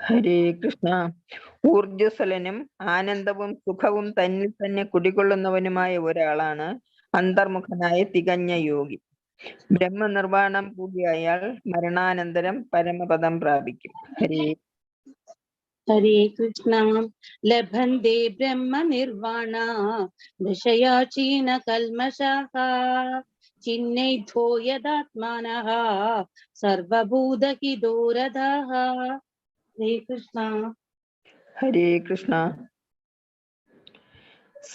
ഹരേ കൃഷ്ണ. ഊർജ്ജസ്വലനും ആനന്ദവും സുഖവും തന്നിൽ തന്നെ കുടികൊള്ളുന്നവനുമായ ഒരാളാണ് അന്തർമുഖനായ തികഞ്ഞ യോഗി. ബ്രഹ്മനിർവാണം കൂടിയ അയാൾ മരണാനന്തരം പരമപദം പ്രാപിക്കും. ഹരേ കൃഷ്ണ. ലഭന്തെ ബ്രഹ്മ നിർവാണ ദശയാചീന കൽമഷഃ ചിന്നൈധോ യദാത്മാനഃ സർവഭൂതഹിതോ രഥഃ. ഹരേ കൃഷ്ണ. ഹരേ കൃഷ്ണ.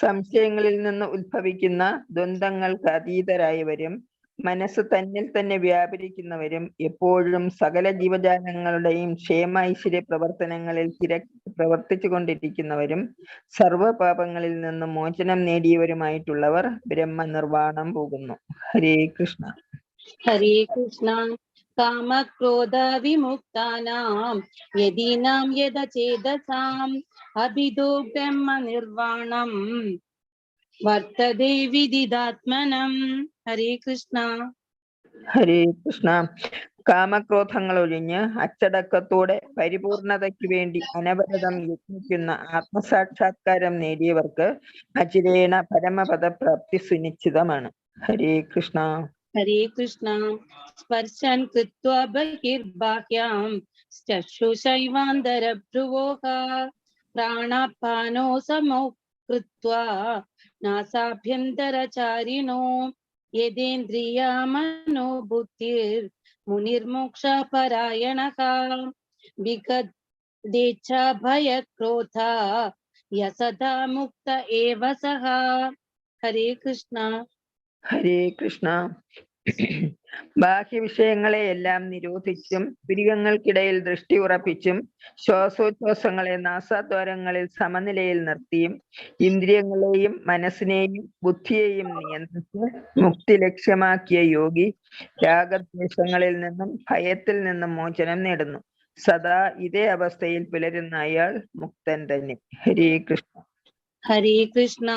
സംശയങ്ങളിൽ നിന്ന് ഉത്ഭവിക്കുന്ന ദ്വന്ദ്ങ്ങൾക്ക് അതീതരായവരും മനസ്സ് തന്നിൽ തന്നെ വ്യാപരിക്കുന്നവരും എപ്പോഴും സകല ജീവജാലങ്ങളുടെയും ക്ഷേമ ഐശ്വര്യ പ്രവർത്തനങ്ങളിൽ പ്രവർത്തിച്ചു കൊണ്ടിരിക്കുന്നവരും സർവപാപങ്ങളിൽ നിന്ന് മോചനം നേടിയവരുമായിട്ടുള്ളവർ ബ്രഹ്മനിർവാണം പോകുന്നു. ഹരേ കൃഷ്ണ. ഹരേ കൃഷ്ണ. കാമക്രോധ വിമുക്താനാം യദീനാം യദചേതസാം അഭിദോ ബ്രഹ്മ നിർവാണം വർത്തതേ വിദിതാത്മനം. ഹരേ കൃഷ്ണ. ഹരേ കൃഷ്ണ. കാമക്രോധങ്ങൾ ഒഴിഞ്ഞ് അച്ചടക്കത്തോടെ പരിപൂർണതയ്ക്ക് വേണ്ടി അനവരതം യത്നിക്കുന്ന ആത്മസാക്ഷാത്കാരം നേടിയവർക്ക് അചിരേണ പരമപദ പ്രാപ്തി സുനിശ്ചിതമാണ്. ഹരേ കൃഷ്ണ. ഹരേ കൃഷ്ണ. സ്പർശൻ കൃത്വാ ബഹിർബാഹ്യാം ചക്ഷുഷൈവാന്തരഭ്രുവോഃ പ്രാണാപാനോ സമോ കൃത്വാ നാസാഭ്യന്തരചാരിണോ യദേന്ദ്രിയാ മനോബുദ്ധിർ മുനിർമോക്ഷപരായണഃ വിഗതേച്ഛാ ഭയക്രോധാ യസദാ മുക്ത ഏവ സഃ. ഹരേ കൃഷ്ണ. ഹരേ കൃഷ്ണ. ബാഹ്യവിഷയങ്ങളെ എല്ലാം നിരോധിച്ചും പുരികങ്ങൾക്കിടയിൽ ദൃഷ്ടി ഉറപ്പിച്ചും ശ്വാസോച്ഛ്വാസങ്ങളെ നാസാദ്വാരങ്ങളിൽ സമനിലയിൽ നിർത്തിയും ഇന്ദ്രിയങ്ങളെയും മനസ്സിനെയും ബുദ്ധിയെയും നിയന്ത്രിച്ച് മുക്തി ലക്ഷ്യമാക്കിയ യോഗി രാഗദ്വേഷങ്ങളിൽ നിന്നും ഭയത്തിൽ നിന്നും മോചനം നേടുന്നു. സദാ ഇതേ അവസ്ഥയിൽ പുലരുന്ന അയാൾ മുക്തൻ തന്നെ. ഹരേ കൃഷ്ണ. ഹരേ കൃഷ്ണ.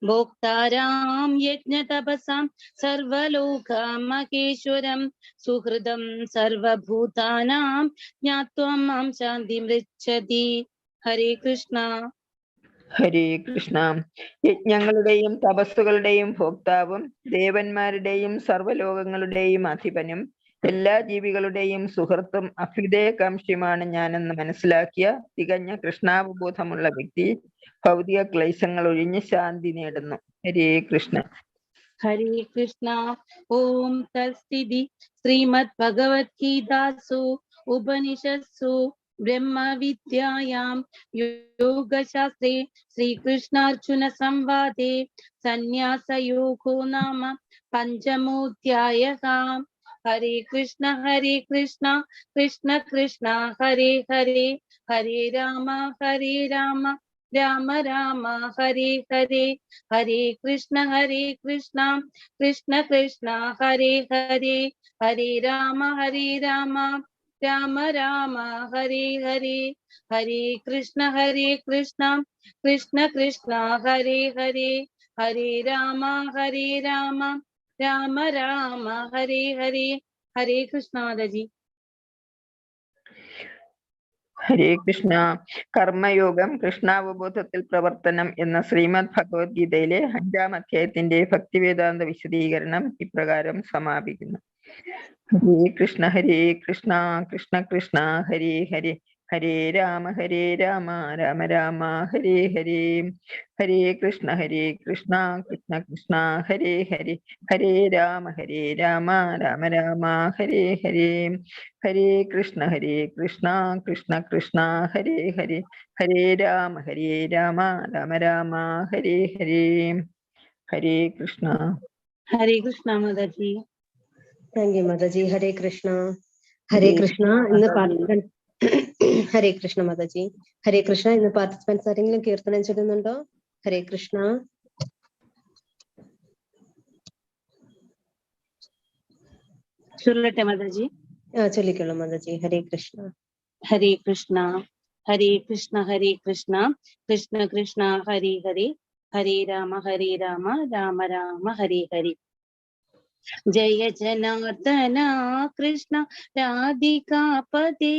ഭോക്താരാം യജ്ഞതപസാം സർവലോകമഹേശ്വരം സുഹൃദം സർവഭൂതാനാം ജ്ഞാത്വാ മാം ശാന്തിമൃച്ഛതി. ഹരേ കൃഷ്ണ. ഹരേ കൃഷ്ണ. യജ്ഞങ്ങളുടെയും തപസ്സുകളുടെയും ഭോക്താവും ദേവന്മാരുടെയും സർവ്വലോകങ്ങളുടെയും അധിപനും എല്ലാ ജീവികളുടെയും സുഹൃത്തും അഭ്യുദയകാംക്ഷിയുമാണ് ഞാനെന്ന് മനസ്സിലാക്കിയ തികഞ്ഞ കൃഷ്ണാവബോധമുള്ള വ്യക്തി ഭൗതിക ക്ലേശങ്ങൾ ഒഴിഞ്ഞ് ശാന്തി നേടുന്നു. ഹരേ കൃഷ്ണ. ഹരേ കൃഷ്ണ. ഓം തത്സതി. ശ്രീമദ് ഭഗവത്ഗീതാസു ഉപനിഷത്സു ബ്രഹ്മവിദ്യായാം യോഗശാസ്ത്രേ ശ്രീകൃഷ്ണാർജുന സംവാദേ സന്യാസയോഗോ നാമ പഞ്ചമോധ്യായഃ. ഹരേ കൃഷ്ണ. ഹരേ കൃഷ്ണ. കൃഷ്ണ കൃഷ്ണ ഹരേ ഹരേ. ഹരേ രാമ രാമ രാമ ഹരേ ഹരേ. ഹരേ കൃഷ്ണ. ഹരേ കൃഷ്ണ. കൃഷ്ണ കൃഷ്ണ ഹരേ ഹരേ. ഹരേ രാമ രാമ രാമ ഹരേ ഹരേ. ഹരേ കൃഷ്ണ. ഹരേ കൃഷ്ണ. കൃഷ്ണ കൃഷ്ണ ഹരേ ഹരേ. ഹരേ രാമ രാമ രാമ ഹരേ ഹരേ. ഹരേ കൃഷ്ണ മാതാജി. ഹരേ കൃഷ്ണ. കർമ്മയോഗം കൃഷ്ണാവബോധത്തിൽ പ്രവർത്തനം എന്ന ശ്രീമദ് ഭഗവത്ഗീതയിലെ 5-ാം അധ്യായത്തിന്റെ ഭക്തിവേദാന്ത വിശദീകരണം ഇപ്രകാരം സമാപിക്കുന്നു. ഹരേ കൃഷ്ണ. ഹരേ കൃഷ്ണ. കൃഷ്ണ കൃഷ്ണ ഹരേ ഹരേ. ഹരേ രാമ രാമ രാമ ഹരേ ഹരേ. ഹരേ കൃഷ്ണ. ഹരേ കൃഷ്ണ. കൃഷ്ണ കൃഷ്ണ ഹരേ ഹരേ. ഹരേ രാമ രാമ രാമ ഹരേ ഹരേ. ഹരേ കൃഷ്ണ. ഹരേ കൃഷ്ണ. കൃഷ്ണ കൃഷ്ണ ഹരേ ഹരേ. ഹരേ രാമ രാമ ഹരേ ഹരേ. ഹരേ കൃഷ്ണ. ഹരേ കൃഷ്ണ മാതാജി. Thank you Mataji. ഹരേ കൃഷ്ണ. ഹരേ കൃഷ്ണ. ഇന്ന് ഹരേ കൃഷ്ണ മാതാജി. ഹരേ കൃഷ്ണ. ഇന്ന് പാർട്ടിസിപ്പൻസ് ആരെങ്കിലും കീർത്തനം ചൊല്ലുന്നുണ്ടോ? ഹരേ കൃഷ്ണ. ചൊല്ലട്ടെ മാതാജി. ചൊല്ലിക്കോളൂ മാതാജി. ഹരേ കൃഷ്ണ. ഹരേ കൃഷ്ണ. ഹരേ കൃഷ്ണ. ഹരേ കൃഷ്ണ. കൃഷ്ണ കൃഷ്ണ ഹരേ ഹരേ. ഹരേ രാമ രാമ രാമ ഹരേ ഹരേ. जय जनार्दन कृष्ण राधिकापते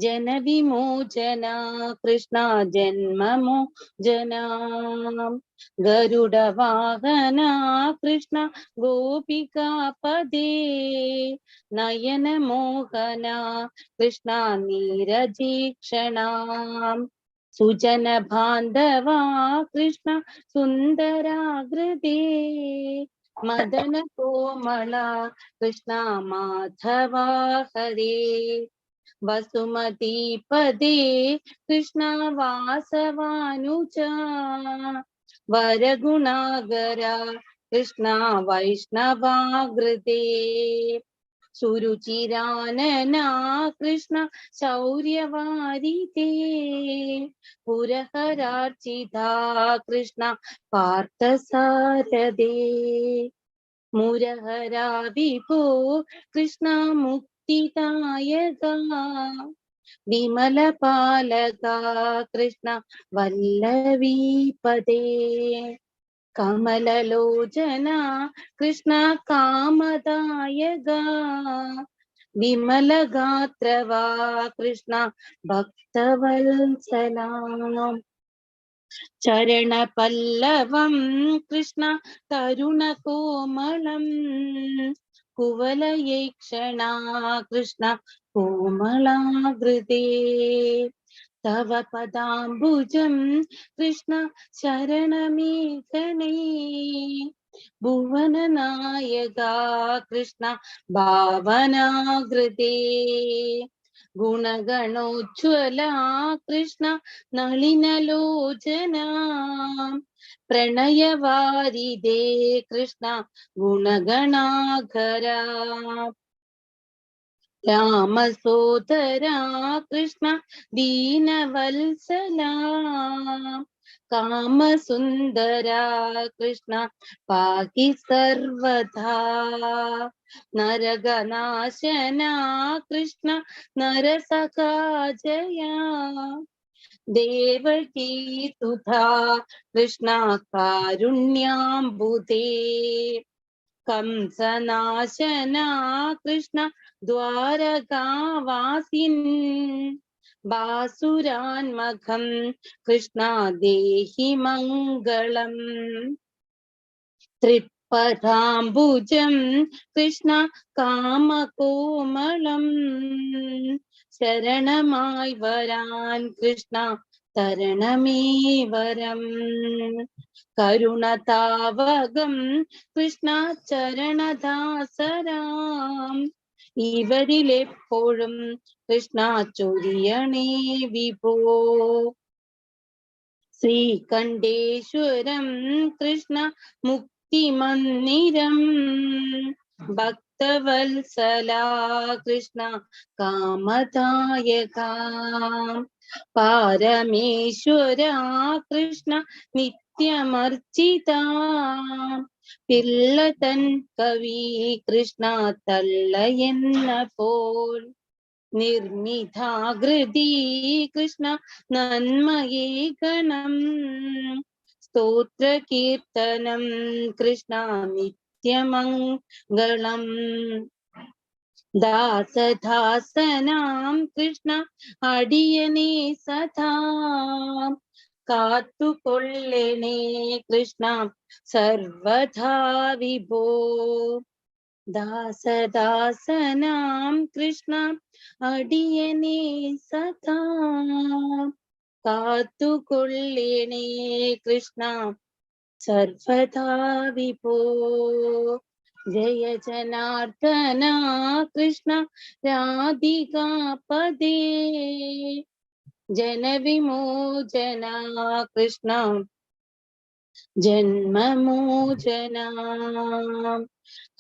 जन विमोचन कृष्ण जन्म मोचन गरुड वाहन कृष्ण गोपिकापदे नयन मोहन कृष्ण नीरजीक्षण सुजन बांधवा कृष्ण सुंदराकृते मदन कोमला कृष्ण माधवा हरे वसुमती पदे कृष्ण वासवानुजा वरगुणागरा कृष्ण वैष्णवाग्रते सुरुचिरानना कृष्ण शौर्यवारिते पुरहरार्चिता कृष्ण पार्थसारदे मुरहरा विभो कृष्ण मुक्तिदायका विमल पालका कृष्ण वल्लवीपदे कमललोचना कृष्ण कामदायका विमल गात्रवा कृष्ण भक्तवत्सला चरण पल्लवं कृष्ण तरुण कोमलं कुवलयेक्षणा कृष्ण कोमलाग्रते तव पदाम्बुजं कृष्ण शरणमेकने भुवननायका कृष्ण भावनाग्रते गुणगणोज्ज्वला कृष्ण नलिनलोचना प्रणयवारिदे कृष्ण गुणगणाघरा रामसोदरा कृष्ण दीनवत्सला कामसुन्दरा कृष्ण पाहि सर्वदा नरगनाशना कृष्ण नरसखा जया देवकी सुधा कृष्ण कारुण्याम्बुधे कंसनाशना कृष्ण द्वारकावासिन् बासुरान्मखं कृष्ण देहि मङ्गलम् त्रिपदाम्बुजं कृष्ण कामकोमलम् शरणमाय वरान् कृष्ण तरणमे वरम् करुणतावगं कृष्ण ചരണദാസരാം ഇവരിലെപ്പോഴും കൃഷ്ണ ചൊരിയണേ വിഭോ ശ്രീകണ്ഠേശ്വരം കൃഷ്ണ മുക്തിമന്ദിരം ഭക്തവത്സലാ കൃഷ്ണ കാമദായകാ പാരമേശ്വരാ കൃഷ്ണ നിത്യമർച്ചിതാ പിള്ളതൻ കവി കൃഷ്ണ തള്ളയെന്ന പോൽ നിർമ്മിതാകൃതി കൃഷ്ണ നന്മയേ ഗണം സ്തോത്ര കീർത്തനം കൃഷ്ണ നിത്യമംഗളം ദാസദാസനാം കൃഷ്ണ അടിയനേ സദാ കാത്തുകൊള്ളണേ കൃഷ്ണ സർവദാ വിഭോ ദാസദാസനാം കൃഷ്ണ അടിയനേ സദാ കാത്തുകൊള്ളണേ കൃഷ്ണ സർവദാ വിഭോ ജയ ജനാർദ്ദന കൃഷ്ണ രാധികാപദേ ജനവിമോചന കൃഷ്ണ ജന്മമോചന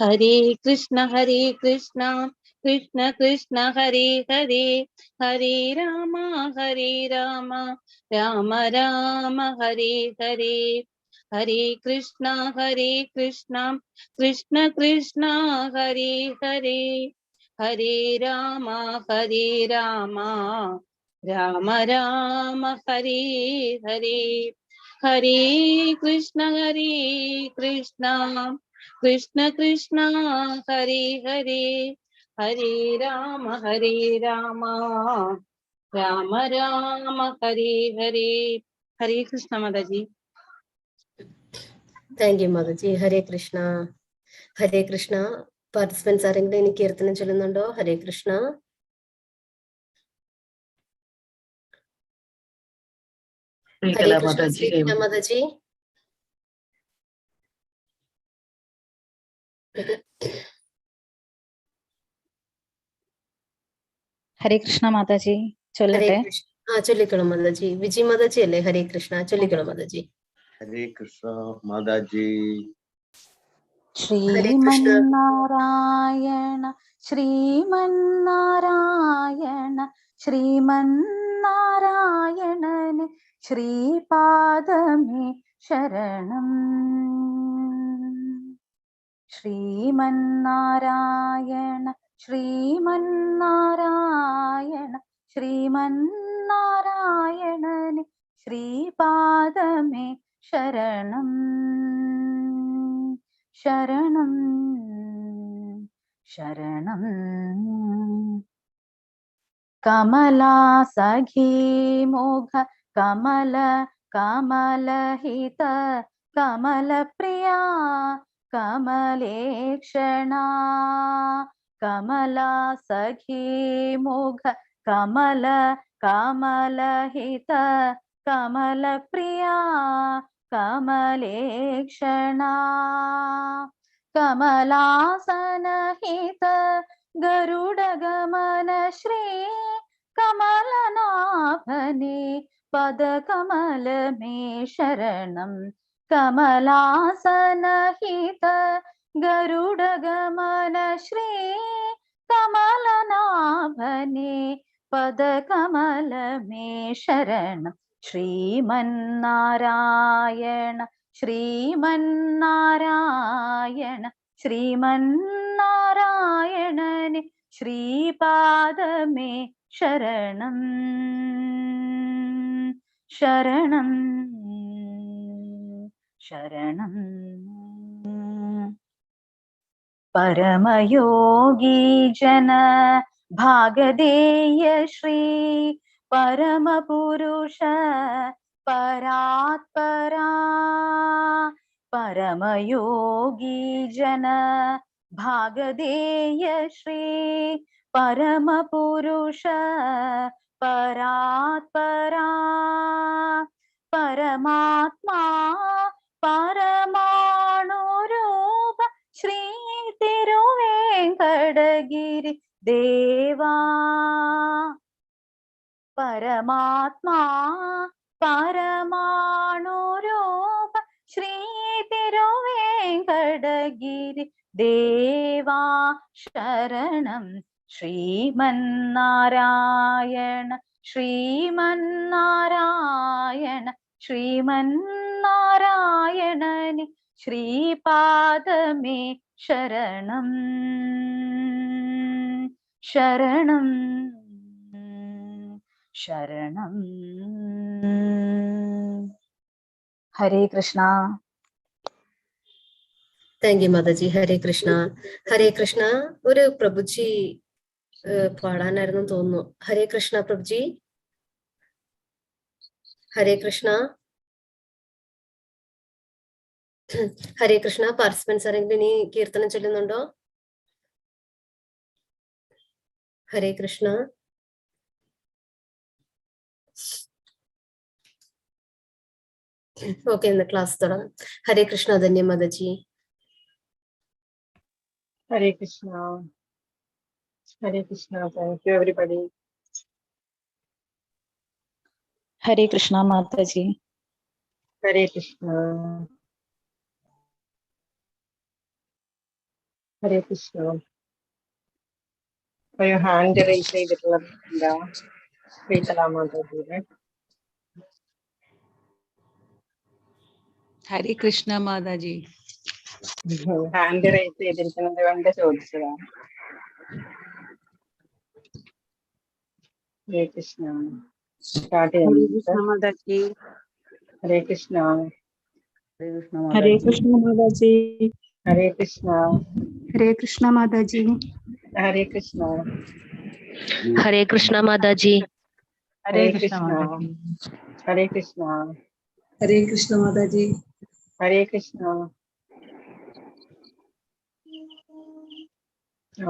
ഹരേ Krishna Krishna Krishna Hare Hare Hare Rama Rama Rama Hare Hare Hare Krishna Krishna Krishna Hare Hare Hare Rama Rama Rama Hare Hare Hare Krishna Krishna Krishna Hare Hare Hare Rama Rama Rama Hare Hare. Hare Krishna Mataji. Thank you, Mataji. Hare Krishna. Hare Krishna. Participants ആരെങ്കിലും ഇനി കീർത്തനം ചൊല്ലുന്നുണ്ടോ? ഹരേ കൃഷ്ണ. ഹരേ കൃഷ്ണ ശ്രീകല മാതാജി. ഹരേ കൃഷ്ണ മാതാജി ചൊല്ലട്ടെ. ചൊല്ലിക്കോളൂ മാതാജി. വിജി മാതാജി അല്ലേ? ഹരേ കൃഷ്ണ ചൊല്ലിക്കോളൂ മാതാജി. ഹരേ കൃഷ്ണ മാതാജി. ശ്രീമന്നാരായണ ശ്രീമന്നാരായണ ശ്രീമന്നാരായണന് ശ്രീപാദമേ ശരണം. ശ്രീമന്നാരായണ ശ്രീമന്നാരായണ ശ്രീമന്നാരായണന് ശ്രീപാദമേ ശരണം ശരണം ശരണം. കമലാസഖീ മുഖ കമല കമലഹിത കമലപ്രിയാ കമലേക്ഷണ. കമലാസഖീ മുഖ കമല കമലഹിത കമലപ്രിയാ കമലേക്ഷണ. കമലാസനഹിത ഗരുഡഗമന ശ്രീ കമലനാഭനെ പദകമലമേ ശരണം. കമലാസനഹിത ഗരുഡഗമന ശ്രീ കമലനാഭനെ പദകമലമേ ശരണം. ശ്രീമന്നാരായണ ശ്രീമന്നാരായണ ശ്രീമന്നാരായണന് ശ്രീപാദമേ ശരണം ശരണം ശരണം. പരമയോഗി ജന ഭാഗധേയ ശ്രീ പരമപുരുഷ പരാത്പരാ. പരമയോഗി ജന ഭാഗധേയ ശ്രീ പരമപുരുഷ പരാത്പരാ. പരമാത്മാ പരമാണുരൂപ ശ്രീ തിരുവേങ്കടഗിരി ദേവാ. പരമാത്മാ പരമാണുരൂപ ശ്രീ തിരുവേങ്കടഗിരി ദേവാ ശരണം. ശ്രീമന്നാരായണ ശ്രീമന്നാരായണ ശ്രീമന്നാരായണന് ശ്രീപാദമേ ശരണം ശരണം ശരണം. ഹരേ കൃഷ്ണ. Thank you Mataji. ഹരേ കൃഷ്ണ. ഹരേ കൃഷ്ണ. ഒരു പ്രഭുജി പാടാനായിരുന്നു തോന്നുന്നു. ഹരേ കൃഷ്ണ പ്രഭുജി. ഹരേ കൃഷ്ണ. ഹരേ കൃഷ്ണ. പാർട്ടിസിപ്പൻസ് ആരെങ്കിലും ഇനി കീർത്തനം ചൊല്ലുന്നുണ്ടോ? ഹരേ കൃഷ്ണ. ഓക്കെ, ഇന്ന് ക്ലാസ് തുടങ്ങാം. Hare Krishna. Dhanya Mataji. Hare Krishna. Hare Krishna. Thank you everybody. Hare Krishna Mataji. Hare Krishna. Hare Krishna. ഒരു ഹാൻഡ് റൈസ് ചെയ്തിട്ടുള്ള ശ്രീകല മാതാജിയുടെ. ഹരേ കൃഷ്ണ മാതാജി. ഹാൻഡ് റൈസ് ചെയ്തിരിക്കുന്നത് കൊണ്ട് ചോദിച്ചതാണ്. ഹരേ കൃഷ്ണ. സ്റ്റാർട്ട് ചെയ്യാം Mataji. Hare Krishna. Hare Krishna Mataji. Hare Krishna. Hare Krishna Mataji. Hare Krishna. Hare Krishna Mataji. Hare Krishna. Hare Krishna. Hare Krishna Mataji. Hare Krishna.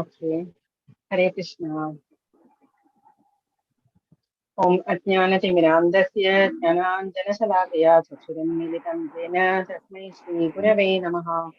Okay. Hare Krishna. Om Ajnanatimirandasya Jnananjanashalakaya Chakshuranmilitam Jena Tasmai Shri Gurave Namaha.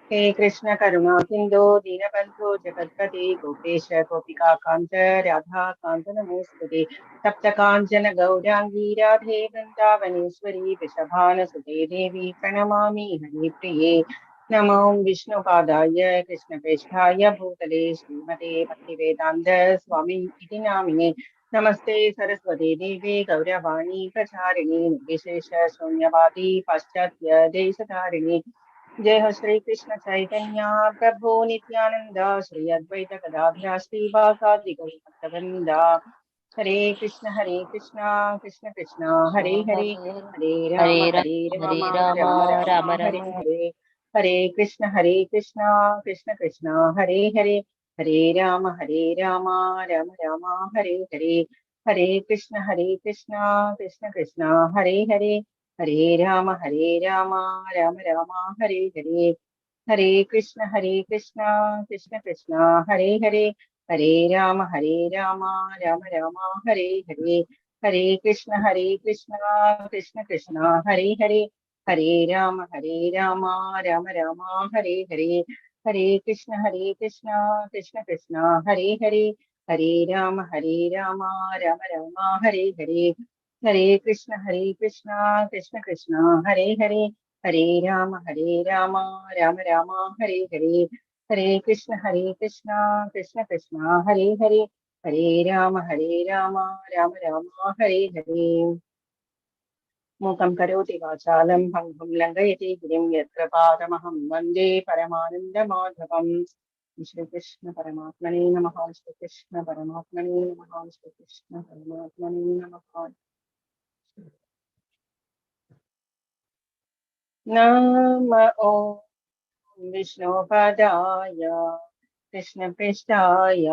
He Krishna Karuna Sindhu Deenabandhu Jagatpati Gopesha Gopika Kanta Radha Kanta Namostute Tapta Kanchana Gaurangi Radhe Vrindavaneshwari Vishabhana Sute Devi Pranamami Hari Priye Namo Vishnu Padaya Krishna Pesthaya Bhutale Srimate Bhaktivedanta Swami Iti Namine Namaste Saraswati Devi Gauravani Pracharini Vishesha Shunyavadi Paschatya Desatarini जय हो श्री कृष्ण चैतन्य प्रभु नित्यानंद श्री अद्वैत गदाधर श्रीवासादि गौरभक्तवृंद हरे कृष्ण कृष्ण कृष्ण हरे हरे हरे हरे राम राम हरे राम राम राम राम हरे राम हरे हरे कृष्ण कृष्ण कृष्ण हरे हरे राम राम राम हरे हरे हरे कृष्ण कृष्ण कृष्ण हरे राम राम राम हरे हरे हरे कृष्ण कृष्ण कृष्ण हरे राम राम राम हरे हरे हरे कृष्ण कृष्ण कृष्ण हरे राम राम राम हरे हरे हरे कृष्ण कृष्ण कृष्ण हरे राम राम राम हरे हरे हरे कृष्ण कृष्ण कृष्ण हरे राम राम राम हरे हरे हरे कृष्ण कृष्ण कृष्ण हरे राम राम राम हरे हरे मूकं करोति वाचालं भङ्गुं लङ्घयति गिरिं यत्कृपातमहं वन्दे परमानन्दमाधवम् श्री कृष्ण परमात्मने नमः श्री कृष्ण परमात्मने नमः श्री कृष्ण परमात्मने नमः नमो विष्णुपदाय कृष्णपृष्ठाय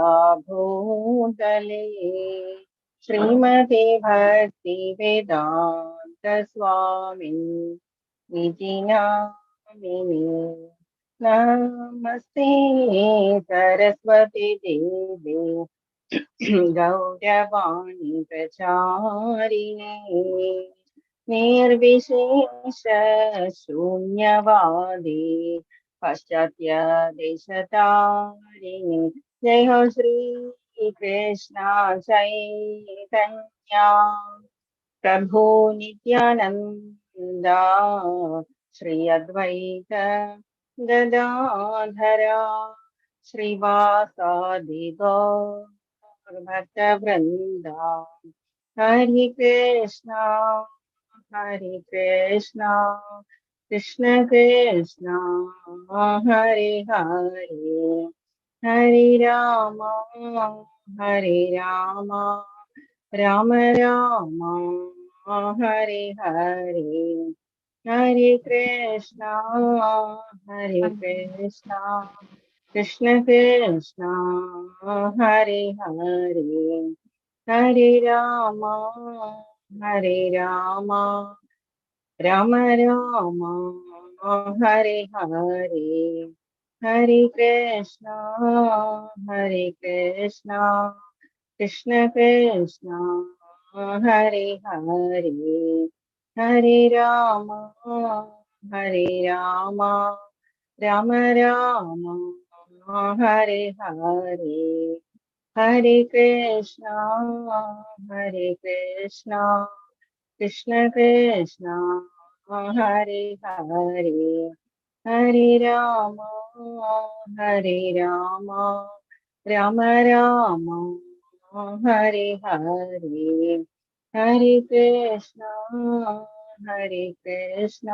भूतले श्रीमते भक्तिवेदान्त स्वामी इति नामिने नमस्ते सरस्वती देवे गौरवाणी प्रचारिणे निर्विशेष शून्यवादी पाश्चात्य देशतारिणे जय हो श्री कृष्ण चैतन्य प्रभु नित्यानंद श्री अद्वैत गदाधरा श्रीवासादि गौर भक्तवृंदा हरे Krishna Krishna Krishna Hare Hare Hare Ram Ram Ram Hare Hare Hare Krishna Krishna Krishna Hare Hare Hare Ram Ram Ram Hare Hare Hare Krishna Krishna Krishna Hare Hare Hare Ram Ram Ram Hare Hare Hare Krishna Krishna Krishna Hare Hare Hare Ram Ram Ram Hare Hare Hare Krishna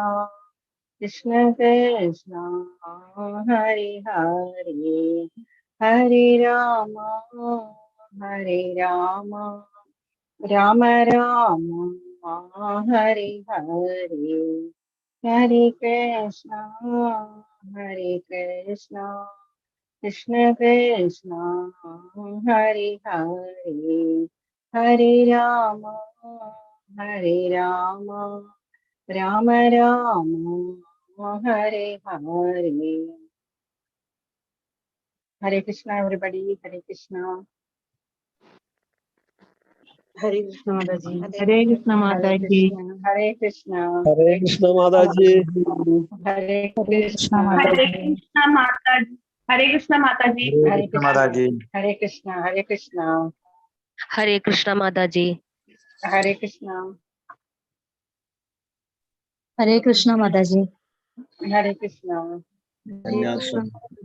Krishna Krishna Hare Hare Hare Ram Ram Ram Hare Hare Hare Krishna Hare Krishna, Krishna Krishna, Hare Hare, Hare Rama, Hare Rama, Rama Rama, Hare Hare. Hare Krishna, everybody. Hare Krishna. Hare Krishna Mataji. Hare Krishna Hare Krishna. Hare Krishna. Hare Krishna Mataji. Hare Hare Krishna Krishna. Mataji. Hare Krishna Mataji. Hare Krishna. Hare Krishna. Hare Krishna. Hare Krishna Mataji. Hare Krishna. Hare Krishna Mataji. Hare Krishna. Sannyasa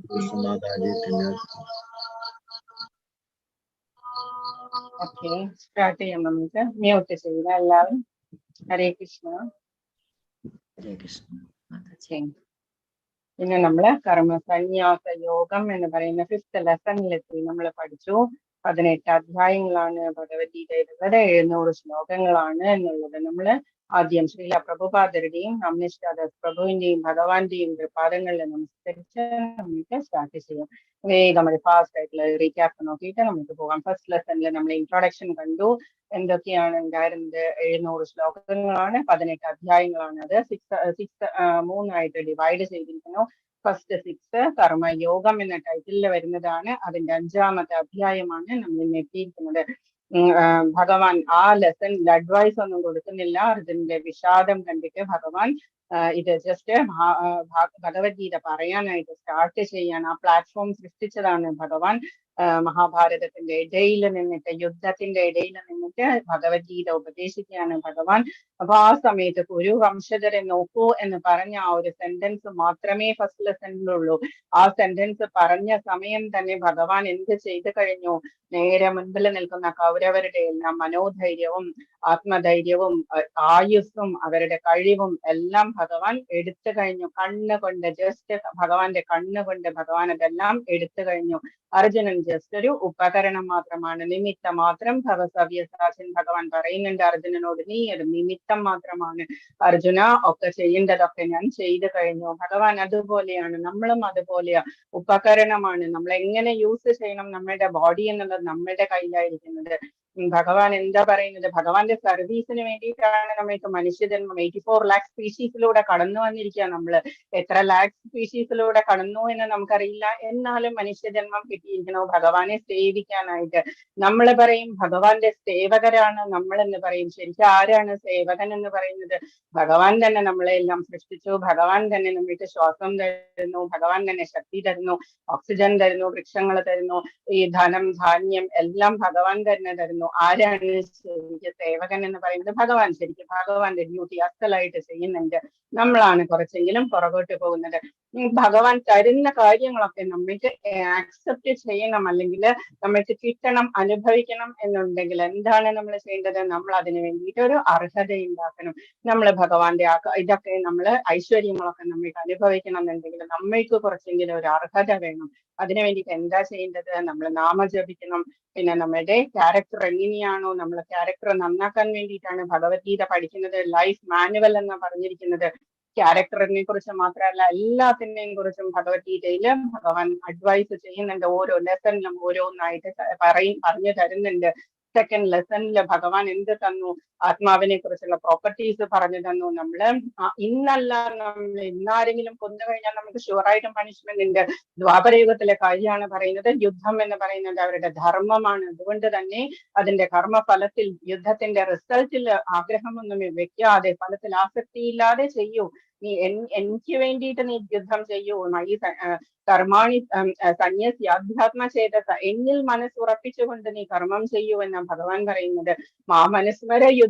Krishna Mataji. Okay, start ചെയ്യാം നമുക്ക്. Mute ചെയ്യുക എല്ലാവരും. ഹരേ കൃഷ്ണ. പിന്നെ നമ്മള് കർമ്മ സന്യാസ യോഗം എന്ന് പറയുന്ന 5th ലെസണിലെത്തി. നമ്മൾ പഠിച്ചു 18 അധ്യായങ്ങളാണ് ഭഗവത്ഗീതയിലുള്ളത്, 700 ശ്ലോകങ്ങളാണ് എന്നുള്ളത്. നമ്മള് ആദ്യം ശ്രീല പ്രഭുപാദരുടെയും നമ്നിഷ്ഠാദാസ് പ്രഭുവിന്റെയും ഭഗവാന്റെയും പാദങ്ങളിൽ നമസ്കരിച്ച് നമുക്ക് സ്റ്റാർട്ട് ചെയ്യാം. വേഗം ഒരു ഫാസ്റ്റ് ആയിട്ടുള്ള റീക്യാപ്പ് നോക്കിയിട്ട് നമുക്ക് പോകാം. ഫസ്റ്റ് ലെസണിൽ നമ്മൾ ഇൻട്രൊഡക്ഷൻ കണ്ടു. എന്തൊക്കെയാണ് ഉണ്ടായിരുന്നത്? 700 ശ്ലോകങ്ങളാണ്, 18 അധ്യായങ്ങളാണ്. അത് 3 ഡിവൈഡ് ചെയ്തിരിക്കുന്നു. ഫസ്റ്റ് 6 കർമ്മയോഗം എന്ന ടൈറ്റിലിൽ വരുന്നതാണ്. അതിന്റെ 5ാമത്തെ അധ്യായമാണ് നമ്മൾ ഇന്ന് എത്തിയിരിക്കുന്നത്. ഭഗവാൻ ആ ലെസണിൽ അഡ്വൈസ് ഒന്നും കൊടുക്കുന്നില്ല. അതിന്റെ വിഷാദം കണ്ടിട്ട് ഭഗവാൻ ഇത് ജസ്റ്റ് ഭഗവത്ഗീത പറയാനായിട്ട് സ്റ്റാർട്ട് ചെയ്യാൻ ആ പ്ലാറ്റ്ഫോം സൃഷ്ടിച്ചതാണ് ഭഗവാൻ. മഹാഭാരതത്തിന്റെ ഇടയിൽ നിന്നിട്ട്, യുദ്ധത്തിന്റെ ഇടയിൽ നിന്നിട്ട് ഭഗവത്ഗീത ഉപദേശിക്കുകയാണ് ഭഗവാൻ. അപ്പൊ ആ സമയത്ത് കുരു വംശജരെ നോക്കൂ എന്ന് പറഞ്ഞ ആ ഒരു സെന്റൻസ് മാത്രമേ ഫസ്റ്റ് ലെസണിലുള്ളൂ. ആ സെന്റൻസ് പറഞ്ഞ സമയം തന്നെ ഭഗവാൻ എന്ത് ചെയ്തു കഴിഞ്ഞു? നേരെ മുൻപിൽ നിൽക്കുന്ന കൗരവരുടെ എല്ലാം മനോധൈര്യവും ആത്മധൈര്യവും ആയുസ്സും അവരുടെ കഴിവും എല്ലാം ഭഗവാൻ എടുത്തു കഴിഞ്ഞു. കണ്ണുകൊണ്ട് ജസ്റ്റ് ഭഗവാന്റെ കണ്ണുകൊണ്ട് ഭഗവാൻ അതെല്ലാം എടുത്തു കഴിഞ്ഞു. അർജുനൻ ജസ്റ്റ് ഒരു ഉപകരണം മാത്രമാണ്, നിമിത്തം മാത്രം. ഭഗവത്സാക്ഷ്യൻ ഭഗവാൻ പറയുന്നുണ്ട് അർജുനനോട്, നീ ഒരു നിമിത്തം മാത്രമാണ് അർജുന, ഒക്കെ ചെയ്യേണ്ടതൊക്കെ ഞാൻ ചെയ്തു കഴിഞ്ഞു. ഭഗവാൻ അതുപോലെയാണ്, നമ്മളും അതുപോലെയാ, ഉപകരണമാണ്. നമ്മൾ എങ്ങനെ യൂസ് ചെയ്യണം നമ്മുടെ ബോഡി എന്നുള്ളത് നമ്മുടെ കയ്യിലായിരിക്കുന്നത്. ഭഗവാൻ എന്താ പറയുന്നത്? ഭഗവാന്റെ സർവീസിന് വേണ്ടിയിട്ടാണ് നമ്മൾക്ക് മനുഷ്യജന്മം. 84 lakh സ്പീഷീസിലൂടെ കടന്നു വന്നിരിക്കുക. നമ്മള് എത്ര ലാക്സ് സ്പീഷീസിലൂടെ കടന്നു എന്ന് നമുക്കറിയില്ല. എന്നാലും മനുഷ്യജന്മം കിട്ടിയിരിക്കണോ ഭഗവാനെ സേവിക്കാനായിട്ട്. നമ്മൾ പറയും ഭഗവാന്റെ സേവകരാണ് നമ്മൾ എന്ന് പറയും. ശരിക്കും ആരാണ് സേവകൻ എന്ന് പറയുന്നത്? ഭഗവാൻ തന്നെ നമ്മളെ എല്ലാം സൃഷ്ടിച്ചു. ഭഗവാൻ തന്നെ നമ്മൾക്ക് ശ്വാസം തരുന്നു. ഭഗവാൻ തന്നെ ശക്തി തരുന്നു, ഓക്സിജൻ തരുന്നു, വൃക്ഷങ്ങൾ തരുന്നു, ഈ ധനം ധാന്യം എല്ലാം ഭഗവാൻ തന്നെ തരുന്നു. ആരാണ് ശരിക്കും സേവകൻ എന്ന് പറയുന്നത്? ഭഗവാൻ. ശരിക്കും ഭഗവാന്റെ ഡ്യൂട്ടി അസലായിട്ട് ചെയ്യുന്നുണ്ട്. നമ്മളാണ് കുറച്ചെങ്കിലും പുറകോട്ട് പോകുന്നത്. ഭഗവാൻ തരുന്ന കാര്യങ്ങളൊക്കെ നമ്മൾക്ക് ആക്സെപ്റ്റ് ചെയ്യണം, അല്ലെങ്കിൽ നമ്മൾക്ക് കിട്ടണം, അനുഭവിക്കണം എന്നുണ്ടെങ്കിൽ എന്താണ് നമ്മൾ ചെയ്യേണ്ടത്? നമ്മൾ അതിന് വേണ്ടിയിട്ട് ഒരു അർഹത ഉണ്ടാക്കണം. നമ്മൾ ഭഗവാന്റെ ഇതൊക്കെ നമ്മള് ഐശ്വര്യങ്ങളൊക്കെ നമ്മൾക്ക് അനുഭവിക്കണം എന്നുണ്ടെങ്കിൽ നമ്മൾക്ക് കുറച്ചെങ്കിലും ഒരു അർഹത വേണം. അതിനു വേണ്ടിയിട്ട് എന്താ ചെയ്യേണ്ടത്? നമ്മൾ നാമജപിക്കണം. പിന്നെ നമ്മുടെ ക്യാരക്ടർ എങ്ങനെയാണോ, നമ്മൾ ക്യാരക്ടർ നന്നാക്കാൻ വേണ്ടിയിട്ടാണ് ഭഗവത്ഗീത പഠിക്കുന്നത്. ലൈഫ് മാനുവൽ എന്ന് പറഞ്ഞിരിക്കുന്നത്. ക്യാരക്ടറിനെ കുറിച്ച് മാത്രമല്ല, എല്ലാത്തിനെയും കുറിച്ചും ഭഗവത്ഗീതയില് ഭഗവാൻ അഡ്വൈസ് ചെയ്യുന്നുണ്ട്. ഓരോ ലെസണിലും ഓരോന്നായിട്ട് പറഞ്ഞു തരുന്നുണ്ട്. സെക്കൻഡ് ലെസണില് ഭഗവാൻ എന്ത് തന്നു? ആത്മാവിനെ കുറിച്ചുള്ള പ്രോപ്പർട്ടീസ് പറഞ്ഞു തന്നു. നമ്മള് ഇന്നല്ല, നമ്മൾ ഇന്നാരെങ്കിലും കൊന്നു കഴിഞ്ഞാൽ നമുക്ക് ഷുവറായിട്ടും പണിഷ്മെന്റ് ഉണ്ട്. ദ്വാപരയുഗത്തിലെ കാര്യമാണ് പറയുന്നത്. യുദ്ധം എന്ന് പറയുന്നത് അവരുടെ ധർമ്മമാണ്. അതുകൊണ്ട് തന്നെ അതിന്റെ കർമ്മഫലത്തിൽ, യുദ്ധത്തിന്റെ റിസൾട്ടിൽ ആഗ്രഹമൊന്നും വെക്കാതെ, ഫലത്തിൽ ആസക്തിയില്ലാതെ ചെയ്യൂ. നീ എനിക്ക് വേണ്ടിയിട്ട് നീ യുദ്ധം ചെയ്യൂ. ഈ കർമാണി സന്യസി അധ്യാത്മ ചേതസ, എന്നിൽ മനസ്സുറപ്പിച്ചുകൊണ്ട് നീ കർമ്മം ചെയ്യൂ എന്നാണ് ഭഗവാൻ പറയുന്നത്. മനസ്മര യുദ്ധ,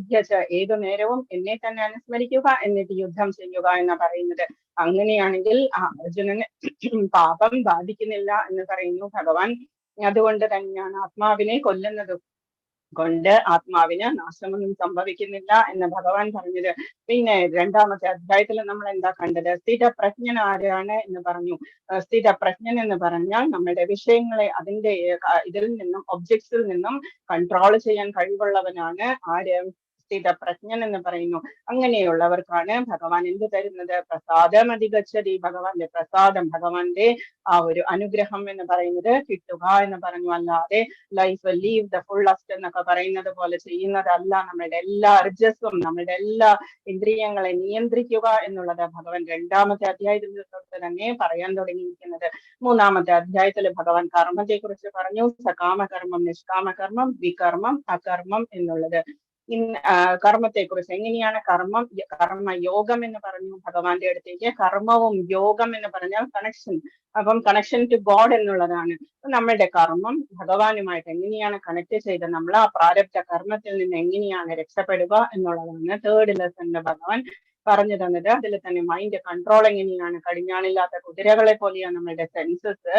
ഏതു നേരവും എന്നെ തന്നെ അനുസ്മരിക്കുക, എന്നിട്ട് യുദ്ധം ചെയ്യുക എന്നാ പറയുന്നത്. അങ്ങനെയാണെങ്കിൽ അർജുനന് പാപം ബാധിക്കുന്നില്ല എന്ന് പറയുന്നു ഭഗവാൻ. അതുകൊണ്ട് തന്നെയാണ് ആത്മാവിനെ കൊല്ലുന്നത് കൊണ്ട് ആത്മാവിന് നാശമൊന്നും സംഭവിക്കുന്നില്ല എന്ന് ഭഗവാൻ പറഞ്ഞത്. പിന്നെ 2ാമത്തെ അധ്യായത്തിൽ നമ്മൾ എന്താ കണ്ടത്? സ്ഥിതപ്രജ്ഞൻ ആരാണ് എന്ന് പറഞ്ഞു. സ്ഥിതപ്രജ്ഞൻ എന്ന് പറഞ്ഞാൽ നമ്മുടെ വിഷയങ്ങളെ അതിന്റെ ഇതിൽ നിന്നും, ഒബ്ജക്ട്സിൽ നിന്നും കൺട്രോൾ ചെയ്യാൻ കഴിവുള്ളവനാണ് ആര്? സ്ഥിത പ്രജ്ഞൻ എന്ന് പറയുന്നു. അങ്ങനെയുള്ളവർക്കാണ് ഭഗവാൻ എന്ത് തരുന്നത്? പ്രസാദം അധികച്ചതി, ഭഗവാന്റെ പ്രസാദം, ഭഗവാന്റെ ആ ഒരു അനുഗ്രഹം എന്ന് പറയുന്നത് കിട്ടുക എന്ന് പറഞ്ഞു. അല്ലാതെ ലൈഫ് ലീവ് ദ ഫുള്ളസ്റ്റ് എന്നൊക്കെ പറയുന്നത് പോലെ ചെയ്യുന്നതല്ല. നമ്മളുടെ എല്ലാ അർജസ്സും നമ്മളുടെ എല്ലാ ഇന്ദ്രിയങ്ങളെ നിയന്ത്രിക്കുക എന്നുള്ളത് ഭഗവാൻ 2ാമത്തെ അധ്യായത്തിൽ തൊട്ട് തന്നെ പറയാൻ തുടങ്ങിയിരിക്കുന്നത്. 3ാമത്തെ അധ്യായത്തിൽ ഭഗവാൻ കർമ്മത്തെ കുറിച്ച് പറഞ്ഞു. സകാമകർമ്മം, നിഷ്കാമകർമ്മം, വികർമ്മം, അകർമ്മം എന്നുള്ളത്. കർമ്മത്തെ കുറിച്ച് എങ്ങനെയാണ് കർമ്മയോഗം എന്ന് പറഞ്ഞു ഭഗവാന്റെ അടുത്തേക്ക്. കർമ്മവും യോഗം എന്ന് പറഞ്ഞാൽ കണക്ഷൻ. അപ്പം കണക്ഷൻ ടു ഗോഡ് എന്നുള്ളതാണ്. നമ്മളുടെ കർമ്മം ഭഗവാനുമായിട്ട് എങ്ങനെയാണ് കണക്ട് ചെയ്ത് നമ്മൾ ആ പ്രാരബ്ധ കർമ്മത്തിൽ നിന്ന് എങ്ങനെയാണ് രക്ഷപ്പെടുക എന്നുള്ളതാണ് 3rd ലെസണിൽ ഭഗവാൻ പറഞ്ഞു തന്നത്. അതിൽ തന്നെ മൈൻഡ് കൺട്രോൾ എങ്ങനെയാണ്. കടിഞ്ഞാണില്ലാത്ത കുതിരകളെ പോലെയാണ് നമ്മളുടെ സെൻസസ്.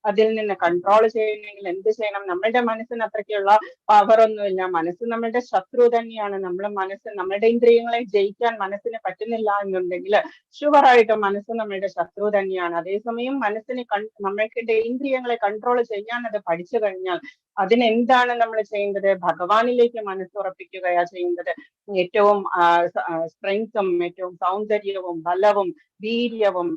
അതിൽ നിന്ന് കൺട്രോൾ ചെയ്യണമെങ്കിൽ എന്ത് ചെയ്യണം? നമ്മളുടെ മനസ്സിന് അത്രയ്ക്കുള്ള പവർ ഒന്നുമില്ല. മനസ്സ് നമ്മളുടെ ശത്രു തന്നെയാണ്. നമ്മളുടെ ഇന്ദ്രിയങ്ങളെ ജയിക്കാൻ മനസ്സിന് പറ്റുന്നില്ല എന്നുണ്ടെങ്കിൽ ഷുവറായിട്ടും മനസ്സ് നമ്മളുടെ ശത്രു തന്നെയാണ്. അതേസമയം നമ്മൾക്കിടെ ഇന്ദ്രിയങ്ങളെ കൺട്രോൾ ചെയ്യാൻ അത് പഠിച്ചു കഴിഞ്ഞാൽ അതിനെന്താണ് നമ്മൾ ചെയ്യേണ്ടത്? ഭഗവാനിലേക്ക് മനസ്സുറപ്പിക്കുകയാ ചെയ്യേണ്ടത്. ഏറ്റവും സ്ട്രെങ്ത്തും ഏറ്റവും സൗന്ദര്യവും ബലവും വീര്യവും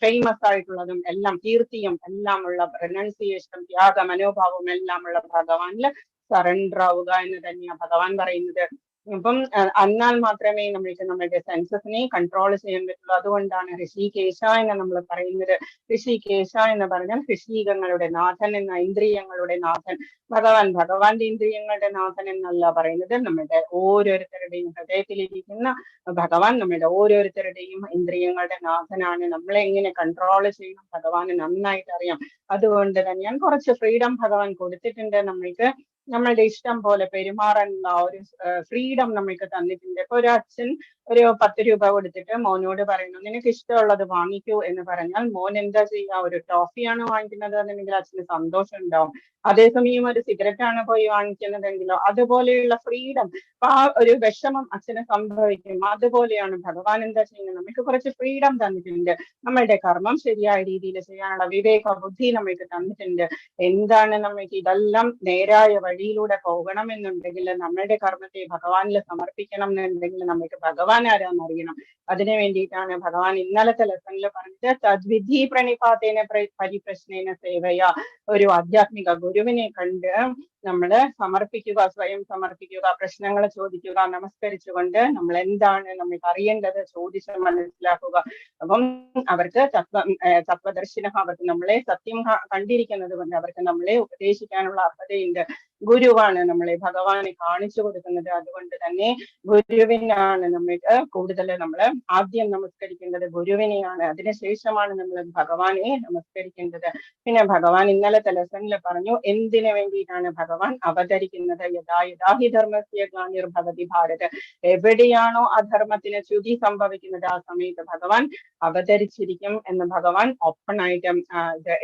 ഫേമസ് ആയിട്ടുള്ളതും എല്ലാം കീർത്തിയും എല്ലാം ഉള്ള റെനൗൺസിയേഷൻ, ത്യാഗ മനോഭാവവും എല്ലാം ഉള്ള ഭഗവാനിൽ സറണ്ടർ ആവുക എന്ന് തന്നെയാണ് ഭഗവാൻ പറയുന്നത്. അപ്പം എന്നാൽ മാത്രമേ നമ്മൾക്ക് നമ്മളുടെ സെൻസസിനെ കൺട്രോൾ ചെയ്യാൻ പറ്റുള്ളൂ. അതുകൊണ്ടാണ് ഋഷികേശ എന്ന് നമ്മൾ പറയുന്നത്. ഋഷികേശ എന്ന് പറഞ്ഞാൽ ഋഷീകങ്ങളുടെ നാഥൻ എന്ന, ഇന്ദ്രിയങ്ങളുടെ നാഥൻ. ഭഗവാന്റെ ഇന്ദ്രിയങ്ങളുടെ നാഥൻ എന്നല്ല പറയുന്നത്. നമ്മുടെ ഓരോരുത്തരുടെയും ഹൃദയത്തിലിരിക്കുന്ന ഭഗവാൻ നമ്മുടെ ഓരോരുത്തരുടെയും ഇന്ദ്രിയങ്ങളുടെ നാഥനാണ്. നമ്മളെ എങ്ങനെ കൺട്രോൾ ചെയ്യണം ഭഗവാന് നന്നായിട്ട് അറിയാം. അതുകൊണ്ട് തന്നെയാണ് കുറച്ച് ഫ്രീഡം ഭഗവാൻ കൊടുത്തിട്ടുണ്ട് നമ്മൾക്ക്. നമ്മളുടെ ഇഷ്ടം പോലെ പെരുമാറാനുള്ള ഒരു ഫ്രീഡം നമ്മൾക്ക് തന്നിട്ടുണ്ട്. ഇപ്പൊ ഒരു അച്ഛൻ ഒരു 10 രൂപ കൊടുത്തിട്ട് മോനോട് പറയുന്നു നിനക്ക് ഇഷ്ടമുള്ളത് വാങ്ങിക്കൂ എന്ന് പറഞ്ഞാൽ മോൻ എന്താ ചെയ്യുക? ഒരു ടോഫിയാണ് വാങ്ങിക്കുന്നത് എന്നുണ്ടെങ്കിൽ അച്ഛന് സന്തോഷം ഉണ്ടാവും. അതേസമയം ഒരു സിഗരറ്റ് ആണ് പോയി വാങ്ങിക്കുന്നതെങ്കിലോ അതുപോലെയുള്ള ഫ്രീഡം, ആ ഒരു വിഷമം അച്ഛന് സംഭവിക്കും. അതുപോലെയാണ് ഭഗവാൻ എന്താ ചെയ്യുന്നത്? നമുക്ക് കുറച്ച് ഫ്രീഡം തന്നിട്ടുണ്ട്. നമ്മളുടെ കർമ്മം ശരിയായ രീതിയിൽ ചെയ്യാനുള്ള വിവേക ബുദ്ധി നമ്മൾക്ക് തന്നിട്ടുണ്ട്. എന്താണ് നമ്മൾക്ക് ഇതെല്ലാം നേരായ വഴിയിലൂടെ പോകണമെന്നുണ്ടെങ്കിൽ നമ്മളുടെ കർമ്മത്തെ ഭഗവാനിൽ സമർപ്പിക്കണം എന്നുണ്ടെങ്കിൽ നമുക്ക് ഭഗവാൻ ആരാന്ന് അറിയണം. അതിനു വേണ്ടിയിട്ടാണ് ഭഗവാൻ ഇന്നലത്തെ ലെസണിൽ പറഞ്ഞത് തദ്വിധി പ്രണിപാതേന പരിപ്രശ്നേന സേവയ. ഒരു ആധ്യാത്മിക ഗുരുവിനെ കണ്ട് നമ്മൾ സമർപ്പിക്കുക, സ്വയം സമർപ്പിക്കുക, പ്രശ്നങ്ങൾ ചോദിക്കുക, നമസ്കരിച്ചുകൊണ്ട് നമ്മൾ എന്താണ് നമുക്ക് അറിയേണ്ടത് ചോദിച്ച് മനസ്സിലാക്കുക. അപ്പം അവർക്ക് തത്വദർശനം, അവർക്ക് നമ്മളെ സത്യം കണ്ടിരിക്കുന്നത് കൊണ്ട് അവർക്ക് നമ്മളെ ഉപദേശിക്കാനുള്ള അർഹതയുണ്ട്. ഗുരുവാണ് നമ്മളെ ഭഗവാനെ കാണിച്ചു കൊടുക്കുന്നത്. അതുകൊണ്ട് തന്നെ ഗുരുവിനാണ് നമ്മൾക്ക് കൂടുതൽ നമ്മൾ ആദ്യം നമസ്കരിക്കേണ്ടത് ഗുരുവിനെയാണ്. അതിനുശേഷമാണ് നമ്മൾ ഭഗവാനെ നമസ്കരിക്കേണ്ടത്. പിന്നെ ഭഗവാൻ ഇന്നലത്തെ ലെസണിൽ പറഞ്ഞു എന്തിനു വേണ്ടിയിട്ടാണ് ഭഗവാൻ അവതരിക്കുന്നത്. യഥാഹി ധർമ്മസ്യ ഗ്ലാനിർഭവതി ഭാരത്. എവിടെയാണോ അധർമ്മത്തിന് ച്യുതി സംഭവിക്കുന്നത് ആ സമയത്ത് ഭഗവാൻ അവതരിച്ചിരിക്കും എന്ന് ഭഗവാൻ ഓപ്പൺ ആയിട്ട്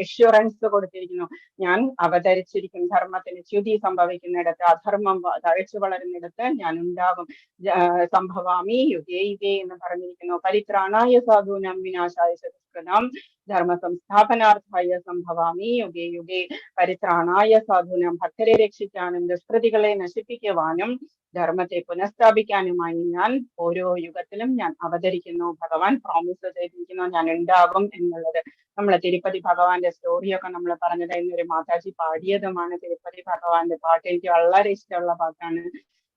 എഷ്യൂറൻസ് കൊടുത്തിരിക്കുന്നു. ഞാൻ അവതരിച്ചിരിക്കും. ധർമ്മത്തിന് ച്യുതി സംഭവിക്കുന്നിടത്ത്, അധർമ്മം തഴച്ചു വളരുന്നിടത്ത് ഞാൻ ഉണ്ടാകും. സംഭവാമി യുഗേ യുഗേ എന്ന് പറഞ്ഞിരിക്കുന്നു. പരിത്രാണായ സാധൂനാം വിനാശായ ചതുഷ്കൃതാം ധർമ്മ സംസ്ഥാപനാർത്ഥായ സംഭവാമി യുഗേ യുഗേ. പരിത്രാണായ സാധൂനാം, ഭക്തരെ രക്ഷിക്കാനും ദുഷ്കൃതികളെ നശിപ്പിക്കുവാനും ധർമ്മത്തെ പുനഃസ്ഥാപിക്കാനുമായി ഞാൻ ഓരോ യുഗത്തിലും ഞാൻ അവതരിക്കുന്നു. ഭഗവാൻ പ്രോമിസ് ചെയ്തിരിക്കുന്നു ഞാൻ ഉണ്ടാകും എന്നുള്ളത്. നമ്മളെ തിരുപ്പതി ഭഗവാന്റെ സ്റ്റോറിയൊക്കെ നമ്മൾ പറഞ്ഞത് ഇന്നൊരു മാതാജി പാടിയതുമാണ്. തിരുപ്പതി ഭഗവാന്റെ പാട്ട് എനിക്ക് വളരെ ഇഷ്ടമുള്ള പാട്ടാണ്.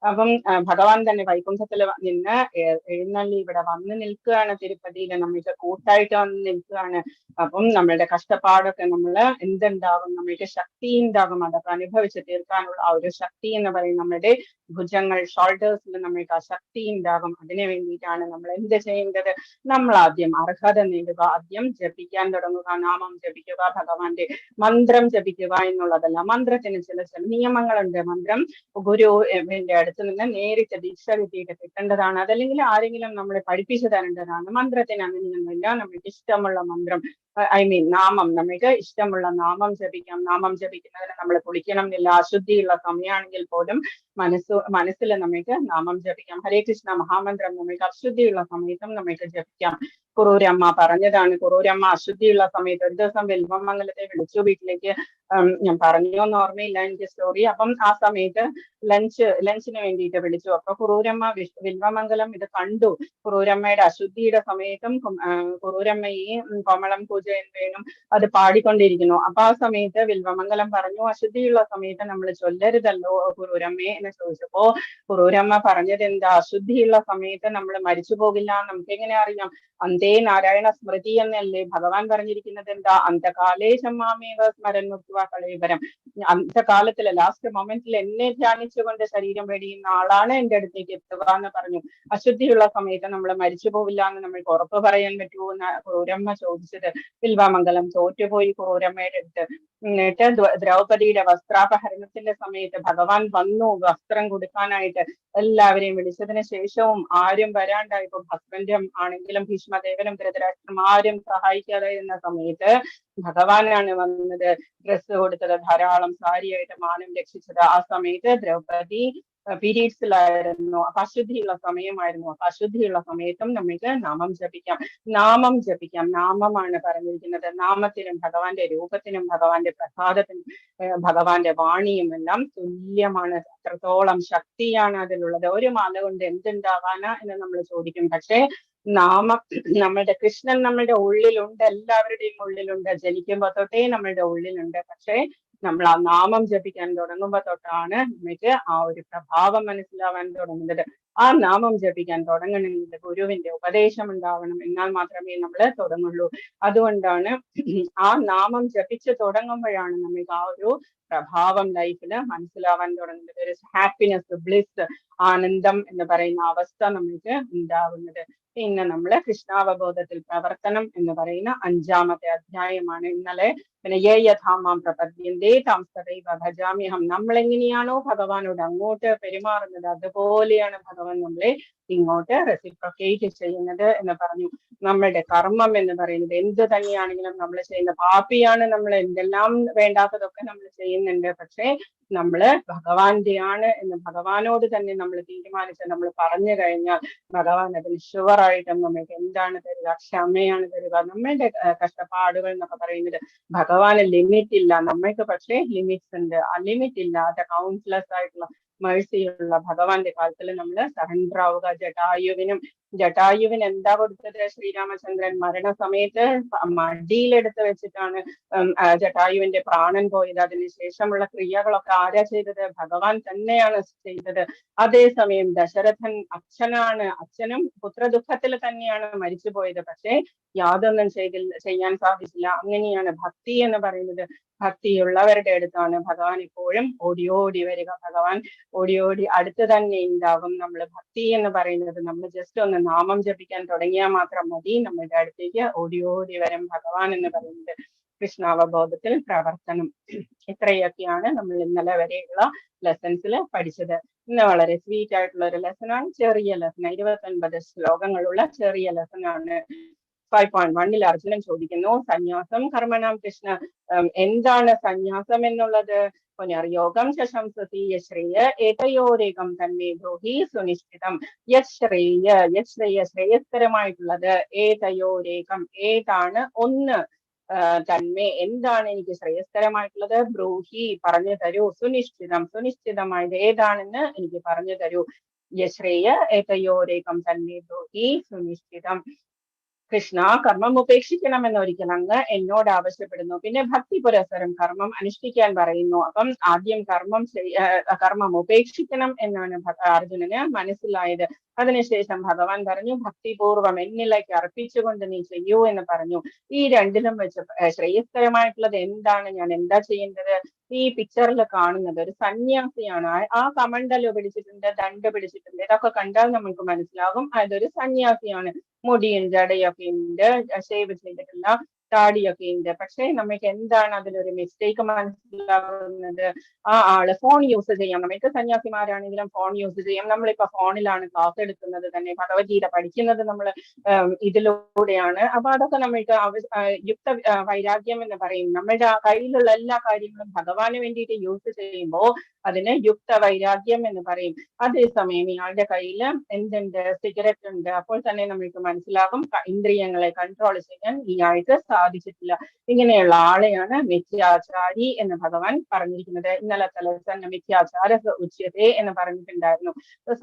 അപ്പം ഭഗവാൻ തന്നെ വൈകുണ്ഠത്തിൽ നിന്ന് എഴുന്നള്ളി ഇവിടെ വന്ന് നിൽക്കുകയാണ്. തിരുപ്പതിയിൽ നമ്മൾക്ക് കൂട്ടായിട്ട് വന്ന് നിൽക്കുകയാണ്. അപ്പം നമ്മളുടെ കഷ്ടപ്പാടൊക്കെ എന്തുണ്ടാകും? നമ്മൾക്ക് ശക്തി ഉണ്ടാകും. അതൊക്കെ അനുഭവിച്ച് തീർക്കാനുള്ള ആ ഒരു ശക്തി എന്ന് പറയും നമ്മുടെ ഭുജങ്ങൾ, ഷോൾഡേഴ്സിൽ നമ്മൾക്ക് ആ ശക്തി ഉണ്ടാകും. അതിനു വേണ്ടിയിട്ടാണ് നമ്മൾ എന്ത് ചെയ്യേണ്ടത്? നമ്മൾ ആദ്യം അർഹത നേടുക, ആദ്യം ജപിക്കാൻ തുടങ്ങുക, നാമം ജപിക്കുക, ഭഗവാന്റെ മന്ത്രം ജപിക്കുക എന്നുള്ളതല്ല. മന്ത്രത്തിന് ചില നിയമങ്ങളുണ്ട്. മന്ത്രം ഗുരുവിന്റെ അടുത്ത് നിന്ന് നേരിട്ട് ദീക്ഷ കിട്ടിയിട്ട് കിട്ടേണ്ടതാണ്. അതല്ലെങ്കിൽ ആരെങ്കിലും നമ്മളെ പഠിപ്പിച്ചു തരേണ്ടതാണ്. മന്ത്രത്തിന് അങ്ങനെയൊന്നുമില്ല. നമ്മൾക്ക് ഇഷ്ടമുള്ള മന്ത്രം നാമം, നമുക്ക് ഇഷ്ടമുള്ള നാമം ജപിക്കാം. നാമം ജപിക്കുന്നതിന് നമ്മൾ കുളിക്കണം എന്നില്ല. അശുദ്ധിയുള്ള സമയമാണെങ്കിൽ പോലും മനസ്സിൽ നമുക്ക് നാമം ജപിക്കാം. ഹരേ കൃഷ്ണ മഹാമന്ത്രം നമുക്ക് അശുദ്ധിയുള്ള സമയത്തും നമുക്ക് ജപിക്കാം. കുറൂരമ്മ പറഞ്ഞതാണ്. കുറൂരമ്മ അശുദ്ധിയുള്ള സമയത്ത് ഒരു ദിവസം വിൽവമംഗലത്തെ വിളിച്ചു വീട്ടിലേക്ക്. ഞാൻ പറഞ്ഞോന്ന് ഓർമ്മയില്ല എനിക്ക് സ്റ്റോറി. അപ്പം ആ സമയത്ത് ലഞ്ചിന് വേണ്ടിയിട്ട് വിളിച്ചു. അപ്പൊ കുറൂരമ്മ വിൽവമംഗലം ഇത് കണ്ടു. കുറൂരമ്മയുടെ അശുദ്ധിയുടെ സമയത്തും കുറൂരമ്മ ഈ കോമളം പൂജ വേണം അത് പാടിക്കൊണ്ടിരിക്കുന്നു. അപ്പൊ ആ സമയത്ത് വിൽവമംഗലം പറഞ്ഞു, അശുദ്ധിയുള്ള സമയത്ത് നമ്മൾ ചൊല്ലരുതല്ലോ കുറൂരമ്മയെ എന്ന് ചോദിച്ചപ്പോ കുറൂരമ്മ പറഞ്ഞത് എന്താ, അശുദ്ധിയുള്ള സമയത്ത് നമ്മൾ മരിച്ചു പോകില്ല. നമുക്ക് എങ്ങനെ അറിയാം? അന്തേ നാരായണ സ്മൃതി എന്നല്ലേ ഭഗവാൻ പറഞ്ഞിരിക്കുന്നത്. എന്താ, അന്തകാലേ ശമ്മാമേവ സ്മരന്നുത്വ കളേവരം. അന്തകാലത്തില് ലാസ്റ്റ് മൊമെന്റിൽ എന്നെ ധ്യാനിച്ചുകൊണ്ട് ശരീരം വെടിയുന്ന ആളാണ് എന്റെ അടുത്തേക്ക് എത്തുക എന്ന് പറഞ്ഞു. അശുദ്ധിയുള്ള സമയത്ത് നമ്മൾ മരിച്ചു പോവില്ല എന്ന് നമ്മൾക്ക് ഉറപ്പ് പറയാൻ പറ്റുമോ എന്ന് കുറൂരമ്മ ചോദിച്ചത്. വിൽവാമംഗലം തോറ്റുപോയി കുറൂരമ്മയുടെ അടുത്ത്. എന്നിട്ട് ദ്രൗപദിയുടെ വസ്ത്രാപഹരണത്തിന്റെ സമയത്ത് ഭഗവാൻ വന്നു വസ്ത്രം കൊടുക്കാനായിട്ട്. എല്ലാവരെയും വിളിച്ചതിന് ശേഷവും ആരും വരാണ്ടായപ്പോ ഹസ്ബൻഡും ആണെങ്കിലും ഭീഷ്മദേവനും ധൃതരാഷ്ട്രം ആരും സഹായിക്കാതെ ഇരുന്ന സമയത്ത് ഭഗവാനാണ് വന്നത്, ഡ്രസ്സ് കൊടുത്തത്, ധാരാളം സാരിയായിട്ട് മാനം രക്ഷിച്ചത്. ആ സമയത്ത് ദ്രൗപദി പീരീഡ്സിലായിരുന്നു. അപ്പൊ അശുദ്ധിയുള്ള സമയമായിരുന്നു. അപ്പൊ അശുദ്ധിയുള്ള സമയത്തും നമുക്ക് നാമം ജപിക്കാം. നാമം ജപിക്കാം. നാമമാണ് പറഞ്ഞിരിക്കുന്നത്. നാമത്തിനും ഭഗവാന്റെ രൂപത്തിനും ഭഗവാന്റെ പ്രസാദത്തിനും ഭഗവാന്റെ വാണിയും എല്ലാം തുല്യമാണ്. അത്രത്തോളം ശക്തിയാണ് അതിലുള്ളത്. ഒരു മാല കൊണ്ട് എന്തുണ്ടാവാനാ എന്ന് നമ്മൾ ചോദിക്കും. പക്ഷേ നാമം, നമ്മളുടെ കൃഷ്ണൻ നമ്മളുടെ ഉള്ളിലുണ്ട്, എല്ലാവരുടെയും ഉള്ളിലുണ്ട്. ജനിക്കുമ്പോ തൊട്ടേ നമ്മളുടെ ഉള്ളിലുണ്ട്. പക്ഷേ നമ്മൾ ആ നാമം ജപിക്കാൻ തുടങ്ങുമ്പോ തൊട്ടാണ് നമുക്ക് ആ ഒരു പ്രഭാവം മനസ്സിലാവാൻ തുടങ്ങുന്നത്. ആ നാമം ജപിക്കാൻ തുടങ്ങണമെങ്കിൽ ഗുരുവിന്റെ ഉപദേശം ഉണ്ടാവണം. എന്നാൽ മാത്രമേ നമ്മൾ തുടങ്ങുള്ളൂ. അതുകൊണ്ടാണ് ആ നാമം ജപിച്ച് തുടങ്ങുമ്പോഴാണ് നമുക്ക് ആ ഒരു പ്രഭാവം ലൈഫിൽ മനസ്സിലാവാൻ തുടങ്ങുന്നത്. ഒരു ഹാപ്പിനെസ്, ബ്ലിസ്, ആനന്ദം എന്ന് പറയുന്ന അവസ്ഥ നമുക്ക് ഉണ്ടാവുന്നത്. പിന്നെ നമ്മള് കൃഷ്ണാവബോധത്തിൽ പ്രവർത്തനം എന്ന് പറയുന്ന 5-ാമത്തെ അധ്യായമാണ് ഇന്നലെ. പിന്നെ യഥാമാം പ്രപദ്യന്തേ താം സദൈവ ഭജാമ്യഹം. നമ്മൾ എങ്ങനെയാണോ ഭഗവാനോട് അങ്ങോട്ട് പെരുമാറുന്നത് അതുപോലെയാണ് ഭഗവാൻ നമ്മളെ ഇങ്ങോട്ട് റെസിപ്രൊക്കേറ്റ് ചെയ്യുന്നത് എന്ന് പറഞ്ഞു. നമ്മളുടെ കർമ്മം എന്ന് പറയുന്നത് എന്ത് തന്നെയാണെങ്കിലും നമ്മൾ ചെയ്യുന്ന പാപിയാണ്. നമ്മൾ എന്തെല്ലാം വേണ്ടാത്തതൊക്കെ നമ്മൾ ചെയ്യുന്നുണ്ട്. പക്ഷേ നമ്മള് ഭഗവാന്റെയാണ് എന്ന് ഭഗവാനോട് തന്നെ നമ്മൾ തീരുമാനിച്ച് നമ്മൾ പറഞ്ഞു കഴിഞ്ഞാൽ ഭഗവാൻ അതിന് ഷുവറായിട്ടും നമുക്ക് എന്താണ് തരിക? ക്ഷമയാണ് തരിക. നമ്മളുടെ കഷ്ടപ്പാടുകൾ എന്നൊക്കെ പറയുന്നത് ഭഗവാന് ലിമിറ്റ് ഇല്ല, നമ്മൾക്ക് പക്ഷേ ലിമിറ്റ്സ് ഉണ്ട്. ആ ലിമിറ്റ് ഇല്ലാത്ത കൗൺസിലേഴ്സ് ആയിട്ടുള്ള മേഴ്സിയുള്ള ഭഗവാന്റെ കാലത്തിൽ നമ്മൾ സറണ്ടർ ആവുക. ജടായുവിന് എന്താ കൊടുത്തത്? ശ്രീരാമചന്ദ്രൻ മരണസമയത്ത് മടിയിലെടുത്ത് വെച്ചിട്ടാണ് ജടായുവിന്റെ പ്രാണൻ പോയത്. അതിനുശേഷമുള്ള ക്രിയകളൊക്കെ ആരാ ചെയ്തത്? ഭഗവാൻ തന്നെയാണ് ചെയ്തത്. അതേസമയം ദശരഥൻ അച്ഛനും പുത്രദുഃഖത്തിൽ തന്നെയാണ് മരിച്ചു പോയത്. പക്ഷേ യാതൊന്നും ചെയ്യാൻ സാധിച്ചില്ല. അങ്ങനെയാണ് ഭക്തി എന്ന് പറയുന്നത്. ഭക്തിയുള്ളവരുടെ അടുത്താണ് ഭഗവാൻ എപ്പോഴും ഓടി വരിക. ഭഗവാൻ ഓടി അടുത്ത് തന്നെ ഉണ്ടാകും. നമ്മൾ ഭക്തി എന്ന് പറയുന്നത് നമ്മൾ ജസ്റ്റ് ഒന്ന് നാമം ജപിക്കാൻ തുടങ്ങിയാൽ മാത്രം മതി, നമ്മളുടെ അടുത്തേക്ക് ഓടി വരും ഭഗവാൻ എന്ന് പറയുന്നത്. കൃഷ്ണാവബോധത്തിൽ പ്രവർത്തനം. ഇത്രയൊക്കെയാണ് നമ്മൾ ഇന്നലെ വരെയുള്ള ലെസൺസിൽ പഠിച്ചത്. ഇന്ന് വളരെ സ്വീറ്റ് ആയിട്ടുള്ള ഒരു ലെസനാണ്. ചെറിയ ലെസൺ, 29 ശ്ലോകങ്ങളുള്ള ചെറിയ ലെസനാണ്. 5.1 അർജുനൻ ചോദിക്കുന്നു, സന്യാസം കർമ്മണം കൃഷ്ണ, എന്താണ് സന്യാസം എന്നുള്ളത്? പുനർയോഗം ശംസതി യശ്രേയ ഏതയോരേകം തന്നെ ദ്രോഹി സുനിശ്ചിതം. ശ്രേയസ്കരമായിട്ടുള്ളത് ഏതയോരേകം, ഏതാണ് ഒന്ന്, തന്മേ എന്താണ് എനിക്ക് ശ്രേയസ്കരമായിട്ടുള്ളത്? ബ്രൂഹി പറഞ്ഞു തരൂ. സുനിശ്ചിതമായത് ഏതാണെന്ന് എനിക്ക് പറഞ്ഞു തരൂ. യശ്രേയ ഏതയോരേകം തന്നെ ദ്രോഹി സുനിശ്ചിതം. കൃഷ്ണ, കർമ്മം ഉപേക്ഷിക്കണമെന്ന് ഒരിക്കൽ അങ്ങ് എന്നോട് ആവശ്യപ്പെടുന്നു. പിന്നെ ഭക്തി പുരസ്സരം കർമ്മം അനുഷ്ഠിക്കാൻ പറയുന്നു. അപ്പം ആദ്യം കർമ്മം ഉപേക്ഷിക്കണം എന്നാണ് അർജുനന് മനസ്സിലായത്. അതിനുശേഷം ഭഗവാൻ പറഞ്ഞു, ഭക്തിപൂർവം എന്നിലേക്ക് അർപ്പിച്ചുകൊണ്ട് നീ ചെയ്യൂ എന്ന് പറഞ്ഞു. ഈ രണ്ടിലും വെച്ച് ശ്രേയസ്കരമായിട്ടുള്ളത് എന്താണ്? ഞാൻ എന്താ ചെയ്യേണ്ടത്? ഈ പിക്ചറിൽ കാണുന്നത് ഒരു സന്യാസിയാണ്. ആ കമണ്ടല് പിടിച്ചിട്ടുണ്ട്, ദണ്ട് പിടിച്ചിട്ടുണ്ട്. ഇതൊക്കെ കണ്ടാൽ നമുക്ക് മനസ്സിലാകും അതൊരു സന്യാസിയാണ്. മുടിയും ജടയൊക്കെ ഉണ്ട്, ഷേവ് ചെയ്തിട്ടില്ല. താടിയൊക്കെ ഉണ്ട്. പക്ഷെ നമുക്ക് എന്താണ് അതിലൊരു മിസ്റ്റേക്ക് മനസ്സിലാവുന്നത്? ആ ആള് ഫോൺ യൂസ് ചെയ്യാം. നമുക്ക് സന്യാസിമാരാണെങ്കിലും ഫോൺ യൂസ് ചെയ്യാം. നമ്മളിപ്പോ ഫോണിലാണ് ക്ലാസ് എടുക്കുന്നത് തന്നെ, ഭഗവത്ഗീത പഠിക്കുന്നത് നമ്മൾ ഇതിലൂടെയാണ്. അപ്പൊ അതൊക്കെ നമ്മൾക്ക് യുക്ത വൈരാഗ്യം എന്ന് പറയും. നമ്മളുടെ കയ്യിലുള്ള എല്ലാ കാര്യങ്ങളും ഭഗവാന് വേണ്ടിയിട്ട് യൂസ് ചെയ്യുമ്പോൾ അതിന് യുക്ത വൈരാഗ്യം എന്ന് പറയും. അതേസമയം ഇയാളുടെ കയ്യിൽ എന്തുണ്ട്? സിഗരറ്റ് ഉണ്ട്. അപ്പോൾ തന്നെ നമുക്ക് മനസ്സിലാകും ഇന്ദ്രിയങ്ങളെ കൺട്രോൾ ചെയ്യാൻ ഇയാൾക്ക് സാധിച്ചിട്ടില്ല. ഇങ്ങനെയുള്ള ആളെയാണ് മിഥ്യാചാരി എന്ന് ഭഗവാൻ പറഞ്ഞിരിക്കുന്നത്. ഇന്നലെ തലസന്ന മിഥ്യാചാര ഉച്യത്തെ എന്ന് പറഞ്ഞിട്ടുണ്ടായിരുന്നു.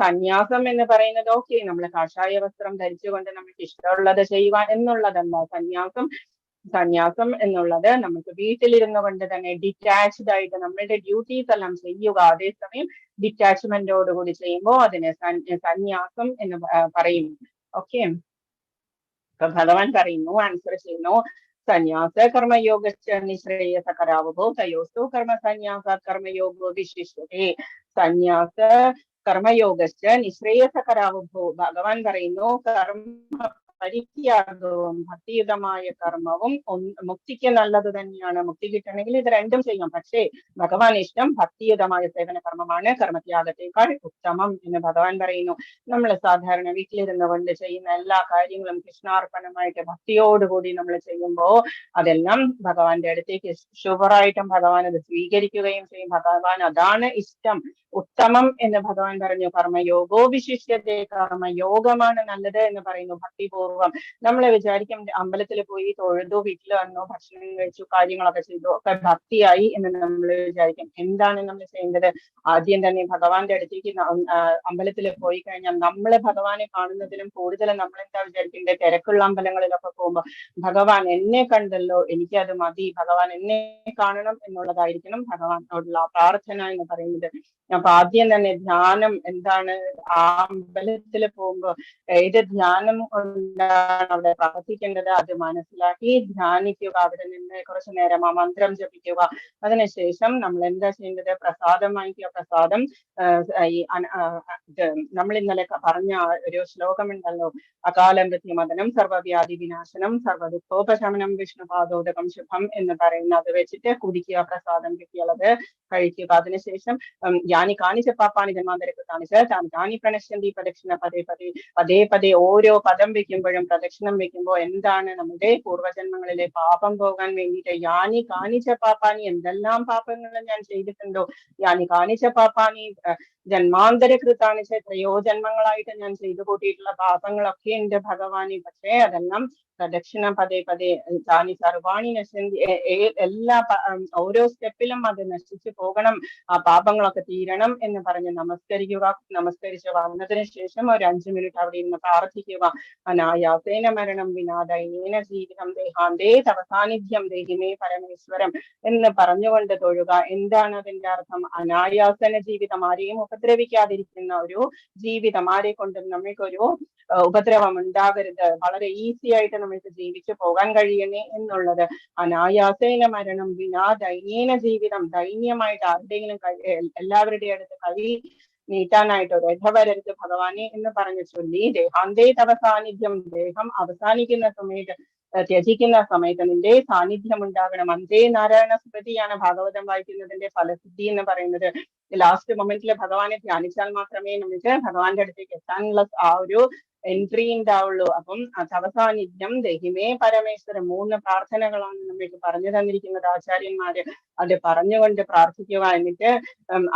സന്യാസം എന്ന് പറയുന്നത് ഓക്കെ, നമ്മൾ കാഷായ വസ്ത്രം ധരിച്ചുകൊണ്ട് നമുക്ക് ഇഷ്ടമുള്ളത് ചെയ്യുവാൻ എന്നുള്ളതല്ല സന്യാസം. സന്യാസം എന്നുള്ളത് നമുക്ക് വീട്ടിലിരുന്നു കൊണ്ട് തന്നെ ഡിറ്റാച്ച്ഡ് ആയിട്ട് നമ്മളുടെ ഡ്യൂട്ടീസ് എല്ലാം ചെയ്യുക. അതേസമയം ഡിറ്റാച്ച്മെന്റോടുകൂടി ചെയ്യുമ്പോൾ അതിനെ സന്യാസം എന്ന് പറയും. ഓക്കെ, അപ്പൊ ഭഗവാൻ പറയുന്നു, ആൻസർ ചെയ്യുന്നു, സന്യാസ കർമ്മയോഗ നിശ്രേയസ കരാവുഭോ തയോസ്തു കർമ്മ സന്യാസ കർമ്മയോഗോ വിശിഷ്യതേ. സന്യാസ കർമ്മയോഗശ്ച നിശ്രേയസ കരാവുഭോ. ഭഗവാൻ പറയുന്നു കർമ്മ പരിത്യാഗവും ഭക്തിയുതമായ കർമ്മവും മുക്തിക്ക് നല്ലത് തന്നെയാണ്. മുക്തി കിട്ടണമെങ്കിൽ ഇത് രണ്ടും ചെയ്യാം. പക്ഷേ ഭഗവാൻ ഇഷ്ടം ഭക്തിയുതമായ സേവന കർമ്മമാണ് കർമ്മത്യാഗത്തേക്കാൾ ഉത്തമം എന്ന് ഭഗവാൻ പറയുന്നു. നമ്മൾ സാധാരണ വീട്ടിലിരുന്നു കൊണ്ട് ചെയ്യുന്ന എല്ലാ കാര്യങ്ങളും കൃഷ്ണാർപ്പണമായിട്ട് ഭക്തിയോടുകൂടി നമ്മൾ ചെയ്യുമ്പോൾ അതെല്ലാം ഭഗവാന്റെ അടുത്തേക്ക് ഷുവറായിട്ടും ഭഗവാൻ അത് സ്വീകരിക്കുകയും ചെയ്യും. ഭഗവാൻ അതാണ് ഇഷ്ടം, ഉത്തമം എന്ന് ഭഗവാൻ പറഞ്ഞു. കർമ്മയോഗോ വിശിഷ്യത്തെ, കർമ്മയോഗമാണ് നല്ലത് എന്ന് പറയുന്നു. ഭക്തിപൂർവ്വം നമ്മൾ വിചാരിക്കും അമ്പലത്തിൽ പോയി തൊഴുതു, വീട്ടിൽ വന്നു, ഭക്ഷണം കഴിച്ചു, കാര്യങ്ങളൊക്കെ ചെയ്തു, ഒക്കെ ഭക്തിയായി എന്ന് നമ്മൾ വിചാരിക്കും. എന്താണ് നമ്മൾ ചെയ്യേണ്ടത്? ആദ്യം തന്നെ ഭഗവാന്റെ അടുത്തേക്ക് അമ്പലത്തിൽ പോയി കഴിഞ്ഞാൽ നമ്മളെ ഭഗവാനെ കാണുന്നതിലും കൂടുതൽ നമ്മൾ എന്താ വിചാരിക്കേണ്ടത്? തിരക്കുള്ള അമ്പലങ്ങളിലൊക്കെ പോകുമ്പോൾ ഭഗവാൻ എന്നെ കണ്ടല്ലോ, എനിക്കത് മതി, ഭഗവാൻ എന്നെ കാണണം എന്നുള്ളതായിരിക്കണം ഭഗവാനോടുള്ള പ്രാർത്ഥന എന്ന് പറയുന്നത്. അപ്പൊ ആദ്യം തന്നെ ധ്യാനം എന്താണ്? ആ അമ്പലത്തിൽ പോകുമ്പോൾ ഏത് ധ്യാനം കൊണ്ടാണ് അവിടെ പ്രാർത്ഥിക്കേണ്ടത് അത് മനസ്സിലാക്കി ധ്യാനിക്കുക. അവിടെ നിന്ന് കുറച്ചു നേരം ആ മന്ത്രം ജപിക്കുക. അതിനുശേഷം നമ്മൾ എന്താ ചെയ്യേണ്ടത്? പ്രസാദം വാങ്ങിക്കുക. പ്രസാദം നമ്മൾ ഇന്നലെ പറഞ്ഞ ഒരു ശ്ലോകമുണ്ടല്ലോ, അകാല മൃത്യുമദനം സർവ്വവ്യാധി വിനാശനം സർവ്വദുഃഖോപശമനം വിഷ്ണുപാദോദകം ശുഭം എന്ന് പറയുന്ന അത് വെച്ചിട്ട് കുടിക്കുക. പ്രസാദം കിട്ടിയുള്ളത് കഴിക്കുക. അതിനുശേഷം യാനി കാണിച്ച പാപ്പാനി ജന്മാന്തരക്ക് കാണിച്ച് താനി പ്രണശ്യന്തി പ്രദക്ഷിണ പതേ പതേ പതേ പതേ. ഓരോ പദം വെക്കുമ്പോഴും പ്രദക്ഷിണം വെക്കുമ്പോൾ എന്താണ്? നമ്മുടെ പൂർവ്വജന്മങ്ങളിലെ പാപം പോകാൻ വേണ്ടിയിട്ട്. യാനി കാണിച്ച പാപ്പാനി, എന്തെല്ലാം പാപങ്ങൾ ഞാൻ ചെയ്തിട്ടുണ്ടോ, യാനി കാണിച്ച പാപ്പാനി ജന്മാന്തരകൃതാണിച്ച, എത്രയോ ജന്മങ്ങളായിട്ട് ഞാൻ ചെയ്തു കൂട്ടിയിട്ടുള്ള പാപങ്ങളൊക്കെ ഉണ്ട് ഭഗവാനി. പക്ഷേ അതെല്ലാം പ്രദക്ഷിണ പതേ പതേ താനി സർവാണി നശന്തി. എല്ലാ ഓരോ സ്റ്റെപ്പിലും അത് നശിച്ചു പോകണം, ആ പാപങ്ങളൊക്കെ തീരണം എന്ന് പറഞ്ഞ് നമസ്കരിക്കുക. നമസ്കരിച്ച് വന്നതിന് ശേഷം ഒരു 5 മിനിറ്റ് അവിടെ ഇരുന്ന് പ്രാർത്ഥിക്കുക. അനായാസേന മരണം വിനാ ദൈനേന ജീവിതം ദേഹാന്തേ തവ സാന്നിധ്യം ദേഹിമേ പരമേശ്വരം എന്ന് പറഞ്ഞുകൊണ്ട് തൊഴുക. എന്താണ് അതിന്റെ അർത്ഥം? അനായാസന ജീവിതം, ആരെയും ഉപദ്രവിക്കാതിരിക്കുന്ന ഒരു ജീവിതം, ആരെ കൊണ്ടും നമ്മൾക്കൊരു ഉപദ്രവം ഉണ്ടാകരുത്, വളരെ ഈസി ആയിട്ട് നമ്മൾക്ക് ജീവിച്ചു പോകാൻ കഴിയണേ എന്നുള്ളത്. അനായാസേന മരണം വിനാ ദൈന്യേന ജീവിതം, ദൈന്യമായിട്ട് ആരുടെയെങ്കിലും എല്ലാവരുടെ അടുത്ത് കൈ നീട്ടാനായിട്ട് ഒരു രഥവരരുത് ഭഗവാനെ എന്ന് പറഞ്ഞു ചൊല്ലി ദേഹാന്തേ തവ സാന്നിധ്യം, ദേഹം അവസാനിക്കുന്ന സമയത്ത് ത്യജിക്കുന്ന സമയത്ത് നിന്റെ സാന്നിധ്യം ഉണ്ടാകണം. അന്തേ നാരായണ സ്മൃതിയാണ് ഭാഗവതം വായിക്കുന്നതിന്റെ ഫലസിദ്ധി എന്ന് പറയുന്നത്. ലാസ്റ്റ് മൊമെന്റിൽ ഭഗവാനെ ധ്യാനിച്ചാൽ മാത്രമേ നമുക്ക് ഭഗവാന്റെ അടുത്തേക്ക് എത്താനുള്ള ആ ഒരു എൻട്രി ഉണ്ടാവുള്ളൂ. അപ്പം തവസാന്നിധ്യം ദേഹിമേ പരമേശ്വരം 3 പ്രാർത്ഥനകളാണ് നമുക്ക് പറഞ്ഞു തന്നിരിക്കുന്നത് ആചാര്യന്മാര്. അത് പറഞ്ഞുകൊണ്ട് പ്രാർത്ഥിക്കുക. എന്നിട്ട്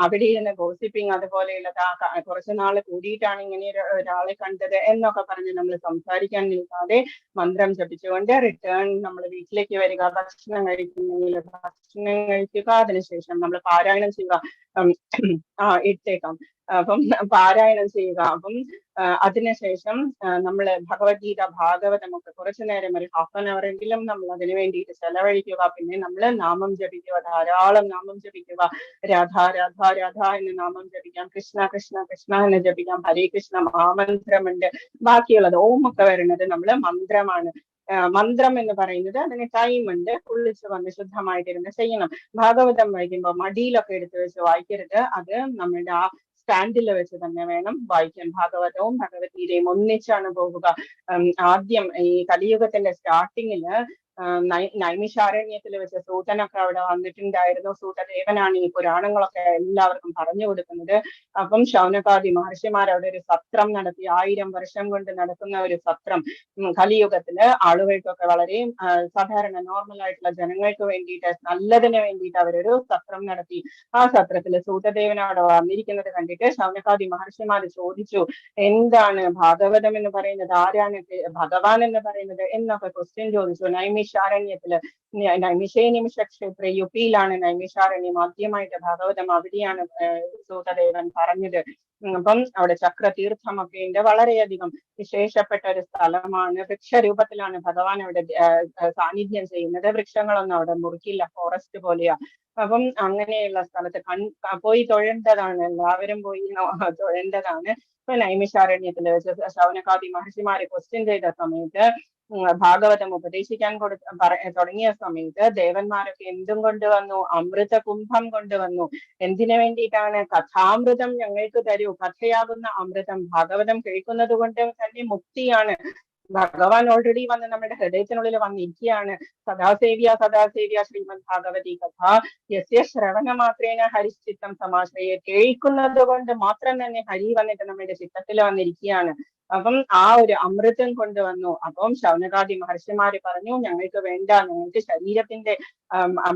അവിടെ ഇരുന്ന് ഗോസിപ്പിംഗ് അതുപോലെയുള്ളത് കുറച്ചു നാള് കൂടിയിട്ടാണ് ഇങ്ങനെ ഒരാളെ കണ്ടത് എന്നൊക്കെ പറഞ്ഞ് നമ്മൾ സംസാരിക്കാൻ നിൽക്കാതെ മന്ത്രം ജപിച്ചുകൊണ്ട് റിട്ടേൺ നമ്മൾ വീട്ടിലേക്ക് വരിക. ഭക്ഷണം കഴിക്കുന്നെങ്കിൽ ഭക്ഷണം കഴിക്കുക. അതിനുശേഷം നമ്മൾ പാരായണം ചെയ്യുക. ഇട്ടേക്കാം. അപ്പം പാരായണം ചെയ്യുക. അപ്പം അതിനുശേഷം നമ്മൾ ഭഗവത്ഗീത ഭാഗവതമൊക്കെ കുറച്ചു നേരം ഒരു ½ an hour എങ്കിലും നമ്മൾ അതിനു വേണ്ടിയിട്ട് ചെലവഴിക്കുക. പിന്നെ നമ്മൾ നാമം ജപിക്കുക, ധാരാളം നാമം ജപിക്കുക. രാധ രാധ രാധ എന്ന് നാമം ജപിക്കാം, കൃഷ്ണ കൃഷ്ണ കൃഷ്ണ എന്ന് ജപിക്കാം, ഹരേ കൃഷ്ണ മഹാമന്ത്രമുണ്ട്. ബാക്കിയുള്ളത് ഓം ഒക്കെ വരുന്നത് നമ്മൾ മന്ത്രമാണ്. മന്ത്രം എന്ന് പറയുന്നത് അതിന് ടൈം ഉണ്ട്, കുളിച്ച് വന്ന് ശുദ്ധമായിട്ടിരുന്ന് ചെയ്യണം. ഭാഗവതം വായിക്കുമ്പോൾ മടിയിലൊക്കെ എടുത്തു വെച്ച് വായിക്കരുത്. അത് നമ്മുടെ ആ സ്റ്റാൻഡിൽ വെച്ച് തന്നെ വേണം വായിക്കാൻ. ഭാഗവതവും ഭഗവത്ഗീതയും ഒന്നിച്ചാണ് പോവുക. ആദ്യം ഈ കലിയുഗത്തിന്റെ സ്റ്റാർട്ടിങ്ങില് നൈമിഷാരണ്യത്തിൽ വെച്ച് സൂതനൊക്കെ അവിടെ വന്നിട്ടുണ്ടായിരുന്നു. സൂതദേവനാണ് ഈ പുരാണങ്ങളൊക്കെ എല്ലാവർക്കും പറഞ്ഞു കൊടുക്കുന്നത്. അപ്പം ശൗനകാദി മഹർഷിമാർ അവിടെ ഒരു സത്രം നടത്തി. 1000 വർഷം കൊണ്ട് നടക്കുന്ന ഒരു സത്രം. കലിയുഗത്തില് ആളുകൾക്കൊക്കെ വളരെ സാധാരണ നോർമൽ ആയിട്ടുള്ള ജനങ്ങൾക്ക് വേണ്ടിയിട്ട്, നല്ലതിന് വേണ്ടിയിട്ട് അവരൊരു സത്രം നടത്തി. ആ സത്രത്തില് സൂതദേവൻ അവിടെ വന്നിരിക്കുന്നത് കണ്ടിട്ട് ശൗനകാദി മഹർഷിമാർ ചോദിച്ചു, എന്താണ് ഭാഗവതം എന്ന് പറയുന്നത്, ആരാണ് ഭഗവാൻ എന്ന് പറയുന്നത് എന്നൊക്കെ ക്വസ്റ്റ്യൻ ചോദിച്ചു. നൈമിഷാരണ്യത്തില്, നൈമിഷേ നിമിഷ ക്ഷേത്ര യുപിയിലാണ് നൈമിഷാരണ്യം. ആദ്യമായിട്ട് ഭാഗവതം അവിടെയാണ് സൂതദേവൻ പറഞ്ഞത്. അപ്പം അവിടെ ചക്രതീർത്ഥമൊക്കെ ഉണ്ട്. വളരെയധികം വിശേഷപ്പെട്ട ഒരു സ്ഥലമാണ്. വൃക്ഷരൂപത്തിലാണ് ഭഗവാൻ അവിടെ സാന്നിധ്യം ചെയ്യുന്നത്. വൃക്ഷങ്ങളൊന്നും അവിടെ മുറിക്കില്ല, ഫോറസ്റ്റ് പോലെയാ. അപ്പം അങ്ങനെയുള്ള സ്ഥലത്ത് പോയി തൊഴേണ്ടതാണ്, എല്ലാവരും പോയി തൊഴേണ്ടതാണ്. ഇപ്പൊ നൈമിഷാരണ്യത്തില് വെച്ച് ശൗനകാദി മഹർഷിമാരെ ക്വസ്റ്റ്യൻ ചെയ്ത സമയത്ത്, ഭാഗവതം ഉപദേശിക്കാൻ തുടങ്ങിയ സമയത്ത് ദേവന്മാരൊക്കെ എന്തും കൊണ്ടുവന്നു? അമൃത കുംഭം കൊണ്ടുവന്നു. എന്തിനു വേണ്ടിയിട്ടാണ്? കഥാമൃതം ഞങ്ങൾക്ക് തരൂ, കഥയാകുന്ന അമൃതം. ഭാഗവതം കേൾക്കുന്നത് കൊണ്ട് തന്നെ മുക്തിയാണ്. ഭഗവാൻ ഓൾറെഡി വന്ന് നമ്മുടെ ഹൃദയത്തിനുള്ളിൽ വന്നിരിക്കുകയാണ്. സദാസേവ്യ സദാസേവ്യ ശ്രീമദ് ഭാഗവതി കഥ യസ്യ ശ്രവണ മാത്രേന ഹരിശ്ചിത്തം സമാശ്രയെ. കേൾക്കുന്നത് കൊണ്ട് മാത്രം തന്നെ ഹരി വന്നിട്ട് നമ്മുടെ ചിത്തത്തിൽ വന്നിരിക്കുകയാണ്. അപ്പം ആ ഒരു അമൃതം കൊണ്ടുവന്നു. അപ്പം ശൗനകാദി മഹർഷിമാര് പറഞ്ഞു, ഞങ്ങൾക്ക് വേണ്ട, ഞങ്ങൾക്ക് ശരീരത്തിന്റെ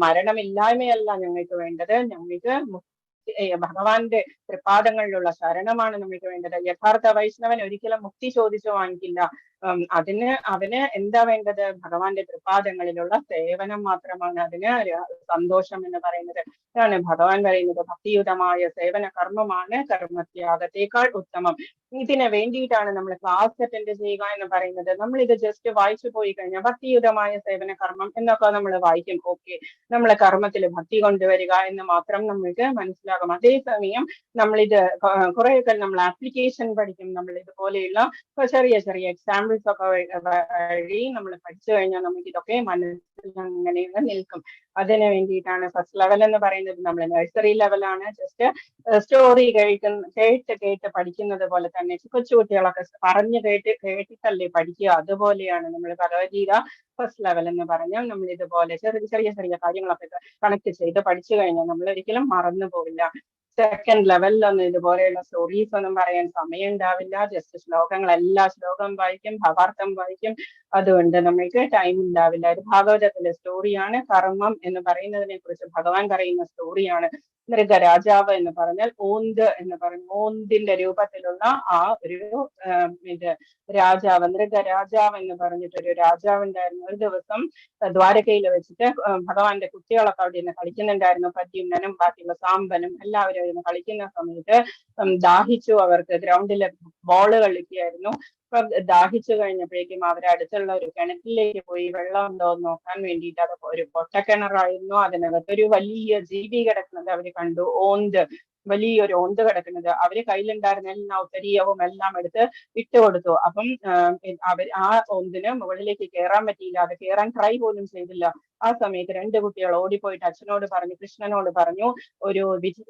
മരണമില്ലായ്മയല്ല ഞങ്ങൾക്ക് വേണ്ടത്, ഞങ്ങൾക്ക് ഭഗവാന്റെ തൃപ്പാദങ്ങളിലുള്ള ശരണമാണ് നമുക്ക് വേണ്ടത്. യഥാർത്ഥ വൈഷ്ണവൻ ഒരിക്കലും മുക്തി ചോദിച്ചു വാങ്ങിക്കില്ല. അവന് എന്താ വേണ്ടത്? ഭഗവാന്റെ തൃപ്പാദങ്ങളിലുള്ള സേവനം മാത്രമാണ് അതിന് സന്തോഷം എന്ന് പറയുന്നത്. ഇതാണ് ഭഗവാൻ പറയുന്നത്, ഭക്തിയുതമായ സേവന കർമ്മമാണ് കർമ്മത്യാഗത്തേക്കാൾ ഉത്തമം. ഇതിന് വേണ്ടിയിട്ടാണ് നമ്മൾ ക്ലാസ് അറ്റൻഡ് ചെയ്യുക എന്ന് പറയുന്നത്. നമ്മൾ ഇത് ജസ്റ്റ് വായിച്ചു പോയി കഴിഞ്ഞാൽ ഭക്തിയുതമായ സേവന കർമ്മം എന്നൊക്കെ നമ്മൾ വായിക്കും. ഓക്കെ, നമ്മളെ കർമ്മത്തിൽ ഭക്തി കൊണ്ടുവരിക എന്ന് മാത്രം നമ്മൾക്ക് മനസ്സിലാകും. അതേസമയം നമ്മളിത് കുറെയൊക്കെ നമ്മൾ ആപ്ലിക്കേഷൻ പഠിക്കും. നമ്മൾ ഇതുപോലെയുള്ള ചെറിയ ചെറിയ എക്സാമ്പിൾസ് ഒക്കെ വഴി നമ്മൾ പഠിച്ചു കഴിഞ്ഞാൽ നമുക്ക് ഇതൊക്കെ മനസ്സിൽ അങ്ങനെ നിൽക്കും. അതിന് വേണ്ടിയിട്ടാണ് ഫസ്റ്റ് ലെവൽ എന്ന് പറയുന്നത്. നമ്മൾ നഴ്സറി ലെവലാണ്. ജസ്റ്റ് സ്റ്റോറി കേട്ട് പഠിക്കുന്നത് പോലെ തന്നെ കൊച്ചുകുട്ടികളൊക്കെ പറഞ്ഞു കേട്ടിട്ടല്ലേ പഠിക്കുക. അതുപോലെയാണ് നമ്മൾ ഭഗവത്ഗീത ഫസ്റ്റ് ലെവൽ എന്ന് പറഞ്ഞാൽ നമ്മൾ ഇതുപോലെ ചെറിയ ചെറിയ കാര്യങ്ങളൊക്കെ കണക്ട് ചെയ്ത് പഠിച്ചു കഴിഞ്ഞാൽ നമ്മൾ ഒരിക്കലും മറന്നു പോവില്ല. സെക്കൻഡ് ലെവലിലൊന്നും ഇതുപോലെയുള്ള സ്റ്റോറീസ് ഒന്നും പറയാൻ സമയം ഉണ്ടാവില്ല. ജസ്റ്റ് ശ്ലോകങ്ങൾ, എല്ലാ ശ്ലോകം വായിക്കും, ഭാവാർത്ഥം വായിക്കും. അതുകൊണ്ട് നമ്മൾക്ക് ടൈം ഉണ്ടാവില്ല. ഒരു ഭാഗവതത്തിലെ സ്റ്റോറിയാണ്. കർമ്മം എന്ന് പറയുന്നതിനെ കുറിച്ച് ഭഗവാൻ പറയുന്ന സ്റ്റോറിയാണ്. മൃഗരാജാവ് എന്ന് പറഞ്ഞാൽ ഓന്ത് എന്ന് പറഞ്ഞു, ഓന്തിന്റെ രൂപത്തിലുള്ള ആ ഒരു രാജാവ്, മൃഗരാജാവ് എന്ന് പറഞ്ഞിട്ടൊരു രാജാവ് ഉണ്ടായിരുന്നു. ഒരു ദിവസം ദ്വാരകയിൽ വെച്ചിട്ട് ഭഗവാന്റെ കുട്ടികളൊക്കെ അവിടെ നിന്ന് കളിക്കുന്നുണ്ടായിരുന്നു. പ്രദ്യുമ്നനും ബാക്കിയുള്ള സാമ്പനും എല്ലാവരും ഇരുന്ന് കളിക്കുന്ന സമയത്ത് ദാഹിച്ചു. അവർക്ക് ഗ്രൗണ്ടിലെ ബോള് കളിക്കുകയായിരുന്നു. അപ്പൊ ദാഹിച്ചു കഴിഞ്ഞപ്പോഴേക്കും അവരടുത്തുള്ള ഒരു കിണറ്റിലേക്ക് പോയി വെള്ളം ഉണ്ടോ എന്ന് നോക്കാൻ വേണ്ടിയിട്ട്. അത് ഒരു പൊട്ടക്കിണറായിരുന്നു. അതിനകത്ത് ഒരു വലിയ ജീവി കിടക്കുന്നത് അവര് കണ്ടു. വലിയൊരു ഓന്ത് കിടക്കുന്നത്. അവര് കയ്യിലുണ്ടായിരുന്ന എല്ലാ ഉത്തരീയവും എല്ലാം എടുത്ത് ഇട്ടുകൊടുത്തു. അപ്പം ആ ഓന്തിന് മുകളിലേക്ക് കയറാൻ പറ്റിയില്ല. അത് കയറാൻ ട്രൈ പോലും ചെയ്തില്ല. ആ സമയത്ത് 2 കുട്ടികൾ ഓടിപ്പോയിട്ട് അച്ഛനോട് പറഞ്ഞു, കൃഷ്ണനോട് പറഞ്ഞു, ഒരു